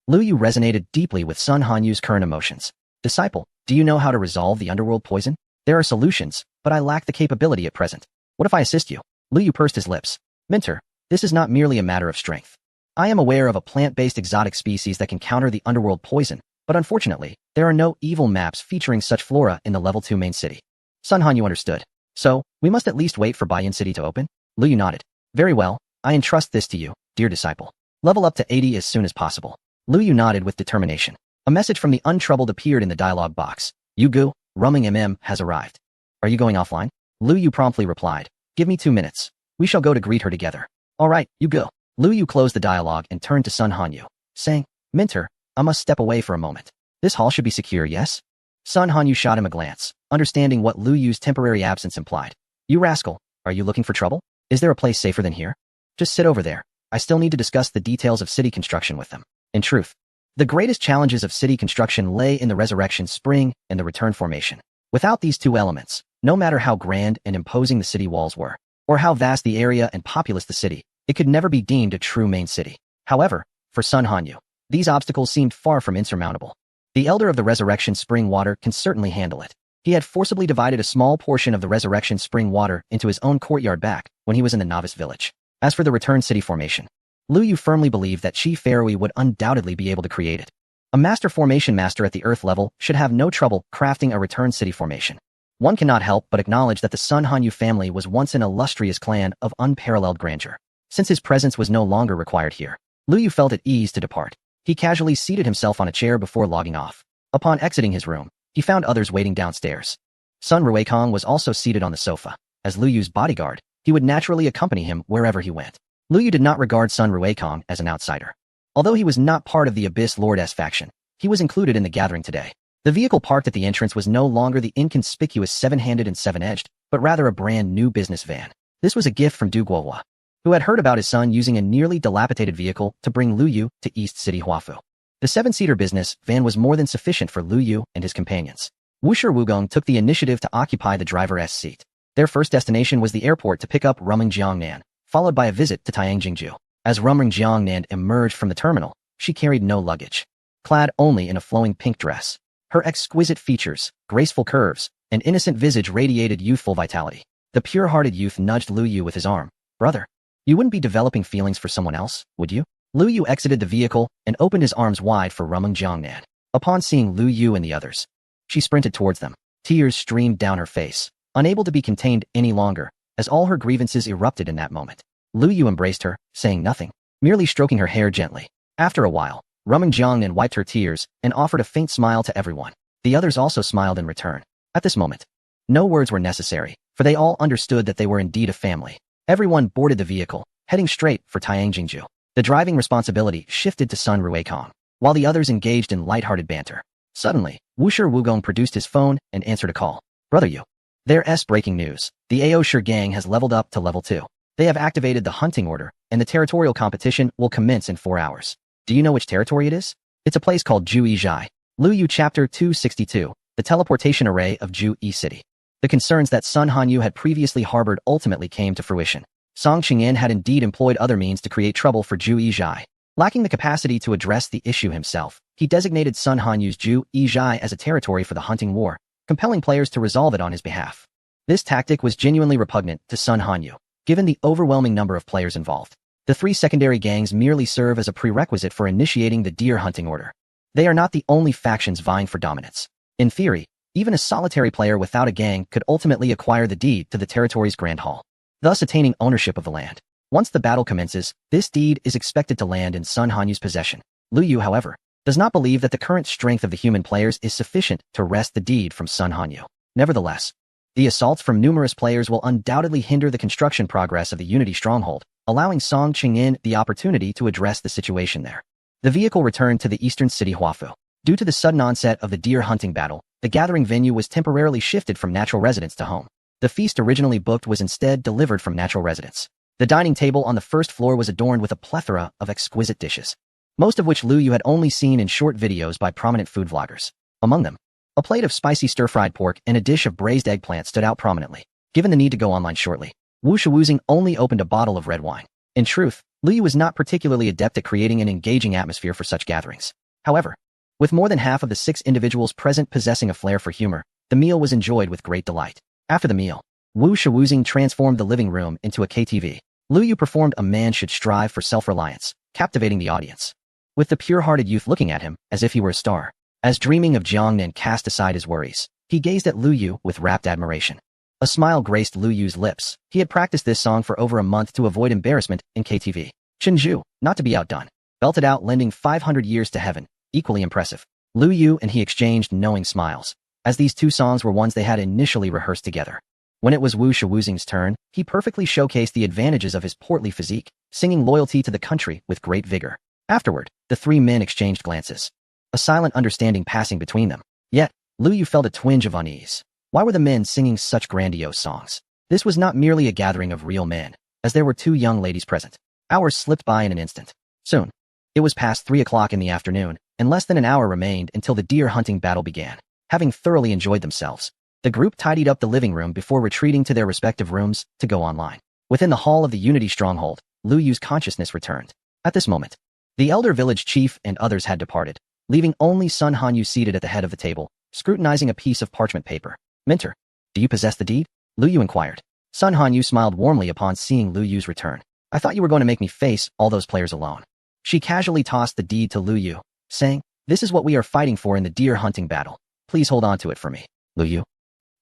Lu Yu resonated deeply with Sun Hanyu's current emotions. Disciple, do you know how to resolve the underworld poison? There are solutions, but I lack the capability at present. What if I assist you? Lu Yu pursed his lips. Mentor, this is not merely a matter of strength. I am aware of a plant-based exotic species that can counter the underworld poison, but unfortunately, there are no evil maps featuring such flora in the level 2 main city. Sun Hanyu understood. So, we must at least wait for Baiyun City to open? Lu Yu nodded. Very well, I entrust this to you, dear disciple. Level up to 80 as soon as possible. Lu Yu nodded with determination. A message from the Untroubled appeared in the dialogue box. Yugu, Rumming has arrived. Are you going offline? Lu Yu promptly replied. Give me 2 minutes. We shall go to greet her together. All right, you go. Lu Yu closed the dialogue and turned to Sun Hanyu, saying, Mentor, I must step away for a moment. This hall should be secure, yes? Sun Hanyu shot him a glance, understanding what Lu Yu's temporary absence implied. You rascal, are you looking for trouble? Is there a place safer than here? Just sit over there. I still need to discuss the details of city construction with them. In truth, the greatest challenges of city construction lay in the resurrection spring and the return formation. Without these two elements, no matter how grand and imposing the city walls were, or how vast the area and populous the city, it could never be deemed a true main city. However, for Sun Hanyu, these obstacles seemed far from insurmountable. The Elder of the Resurrection Spring Water can certainly handle it. He had forcibly divided a small portion of the Resurrection Spring Water into his own courtyard back when he was in the Novice Village. As for the return city formation, Lu Yu firmly believed that Chi Farui would undoubtedly be able to create it. A master formation master at the Earth level should have no trouble crafting a return city formation. One cannot help but acknowledge that the Sun Hanyu family was once an illustrious clan of unparalleled grandeur. Since his presence was no longer required here, Lu Yu felt at ease to depart. He casually seated himself on a chair before logging off. Upon exiting his room, he found others waiting downstairs. Sun Ruekong was also seated on the sofa. As Lu Yu's bodyguard, he would naturally accompany him wherever he went. Lu Yu did not regard Sun Ruekong as an outsider. Although he was not part of the Abyss Lord-S faction, he was included in the gathering today. The vehicle parked at the entrance was no longer the inconspicuous seven-handed and seven-edged, but rather a brand new business van. This was a gift from Du Guohua, who had heard about his son using a nearly dilapidated vehicle to bring Lu Yu to East City Huafu. The seven-seater business van was more than sufficient for Lu Yu and his companions. Wushi Wugong took the initiative to occupy the driver's seat. Their first destination was the airport to pick up Rumeng Jiangnan, followed by a visit to Tianjingju. As Rumeng Jiangnan emerged from the terminal, she carried no luggage. Clad only in a flowing pink dress, her exquisite features, graceful curves, and innocent visage radiated youthful vitality. The pure-hearted youth nudged Lu Yu with his arm. "Brother, you wouldn't be developing feelings for someone else, would you?" Lu Yu exited the vehicle and opened his arms wide for Rumeng Jiangnan. Upon seeing Lu Yu and the others, she sprinted towards them. Tears streamed down her face, unable to be contained any longer, as all her grievances erupted in that moment. Lu Yu embraced her, saying nothing, merely stroking her hair gently. After a while, Rumeng Jiangnan wiped her tears and offered a faint smile to everyone. The others also smiled in return. At this moment, no words were necessary, for they all understood that they were indeed a family. Everyone boarded the vehicle, heading straight for Tianjingju. The driving responsibility shifted to Sun Ruekong, while the others engaged in light-hearted banter. Suddenly, Wushi Wugong produced his phone and answered a call. "Brother Yu. There's breaking news. The Aoshi gang has leveled up to level 2. They have activated the hunting order, and the territorial competition will commence in 4 hours. Do you know which territory it is? It's a place called Juizhai." Lu Yu Chapter 262, The Teleportation Array of Ju-Yi City. The concerns that Sun Hanyu had previously harbored ultimately came to fruition. Song Qingyan had indeed employed other means to create trouble for Juizhai. Lacking the capacity to address the issue himself, he designated Sun Hanyu's Juizhai as a territory for the hunting war, compelling players to resolve it on his behalf. This tactic was genuinely repugnant to Sun Hanyu, given the overwhelming number of players involved. The 3 secondary gangs merely serve as a prerequisite for initiating the deer hunting order. They are not the only factions vying for dominance. In theory, even a solitary player without a gang could ultimately acquire the deed to the territory's Grand Hall, thus attaining ownership of the land. Once the battle commences, this deed is expected to land in Sun Hanyu's possession. Lu Yu, however, does not believe that the current strength of the human players is sufficient to wrest the deed from Sun Hanyu. Nevertheless, the assaults from numerous players will undoubtedly hinder the construction progress of the Unity Stronghold, allowing Song Qingyan the opportunity to address the situation there. The vehicle returned to the eastern city Huafu. Due to the sudden onset of the deer hunting battle, the gathering venue was temporarily shifted from natural residence to home. The feast originally booked was instead delivered from natural residence. The dining table on the first floor was adorned with a plethora of exquisite dishes, most of which Lu Yu had only seen in short videos by prominent food vloggers. Among them, a plate of spicy stir-fried pork and a dish of braised eggplant stood out prominently. Given the need to go online shortly, Wushi Wuzing only opened a bottle of red wine. In truth, Lu Yu was not particularly adept at creating an engaging atmosphere for such gatherings. However, with more than half of the 6 individuals present possessing a flair for humor, the meal was enjoyed with great delight. After the meal, Wushi Wuzing transformed the living room into a KTV. Lu Yu performed A Man Should Strive for Self-Reliance, captivating the audience, with the pure-hearted youth looking at him as if he were a star. As dreaming of Jiangnan cast aside his worries, he gazed at Lu Yu with rapt admiration. A smile graced Lu Yu's lips. He had practiced this song for over a month to avoid embarrassment in KTV. Chenju, not to be outdone, belted out, lending 500 years to heaven, equally impressive. Lu Yu and he exchanged knowing smiles, as these 2 songs were ones they had initially rehearsed together. When it was Wushi Wuzing's turn, he perfectly showcased the advantages of his portly physique, singing loyalty to the country with great vigor. Afterward, the 3 men exchanged glances, a silent understanding passing between them. Yet, Lu Yu felt a twinge of unease. Why were the men singing such grandiose songs? This was not merely a gathering of real men, as there were 2 young ladies present. Hours slipped by in an instant. Soon, it was past 3 o'clock in the afternoon, and less than an hour remained until the deer hunting battle began. Having thoroughly enjoyed themselves, the group tidied up the living room before retreating to their respective rooms to go online. Within the hall of the Unity Stronghold, Lu Yu's consciousness returned. At this moment, the elder village chief and others had departed, leaving only Sun Hanyu seated at the head of the table, scrutinizing a piece of parchment paper. "Mentor, do you possess the deed?" Lu Yu inquired. Sun Hanyu smiled warmly upon seeing Lu Yu's return. "I thought you were going to make me face all those players alone." She casually tossed the deed to Lu Yu, saying, "This is what we are fighting for in the deer hunting battle. Please hold on to it for me." Lu Yu.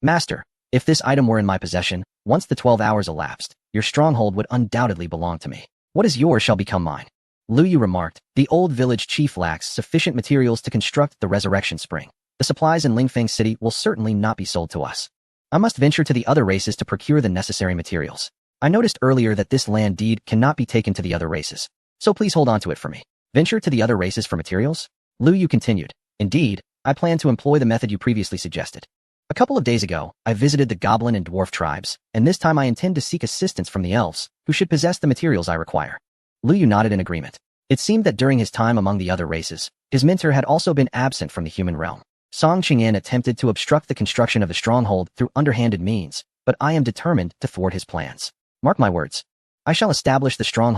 "Master, if this item were in my possession, once the 12 hours elapsed, your stronghold would undoubtedly belong to me. What is yours shall become mine." Lu Yu remarked, "The old village chief lacks sufficient materials to construct the resurrection spring. The supplies in Lingfeng City will certainly not be sold to us. I must venture to the other races to procure the necessary materials." I noticed earlier that this land deed cannot be taken to the other races, so please hold on to it for me. Venture to the other races for materials? Liu Yu continued. Indeed, I plan to employ the method you previously suggested. A couple of days ago, I visited the goblin and dwarf tribes, and this time I intend to seek assistance from the elves, who should possess the materials I require. Liu Yu nodded in agreement. It seemed that during his time among the other races, his mentor had also been absent from the human realm. Song Qingyan attempted to obstruct the construction of the stronghold through underhanded means, but I am determined to thwart his plans. Mark my words. I shall establish the stronghold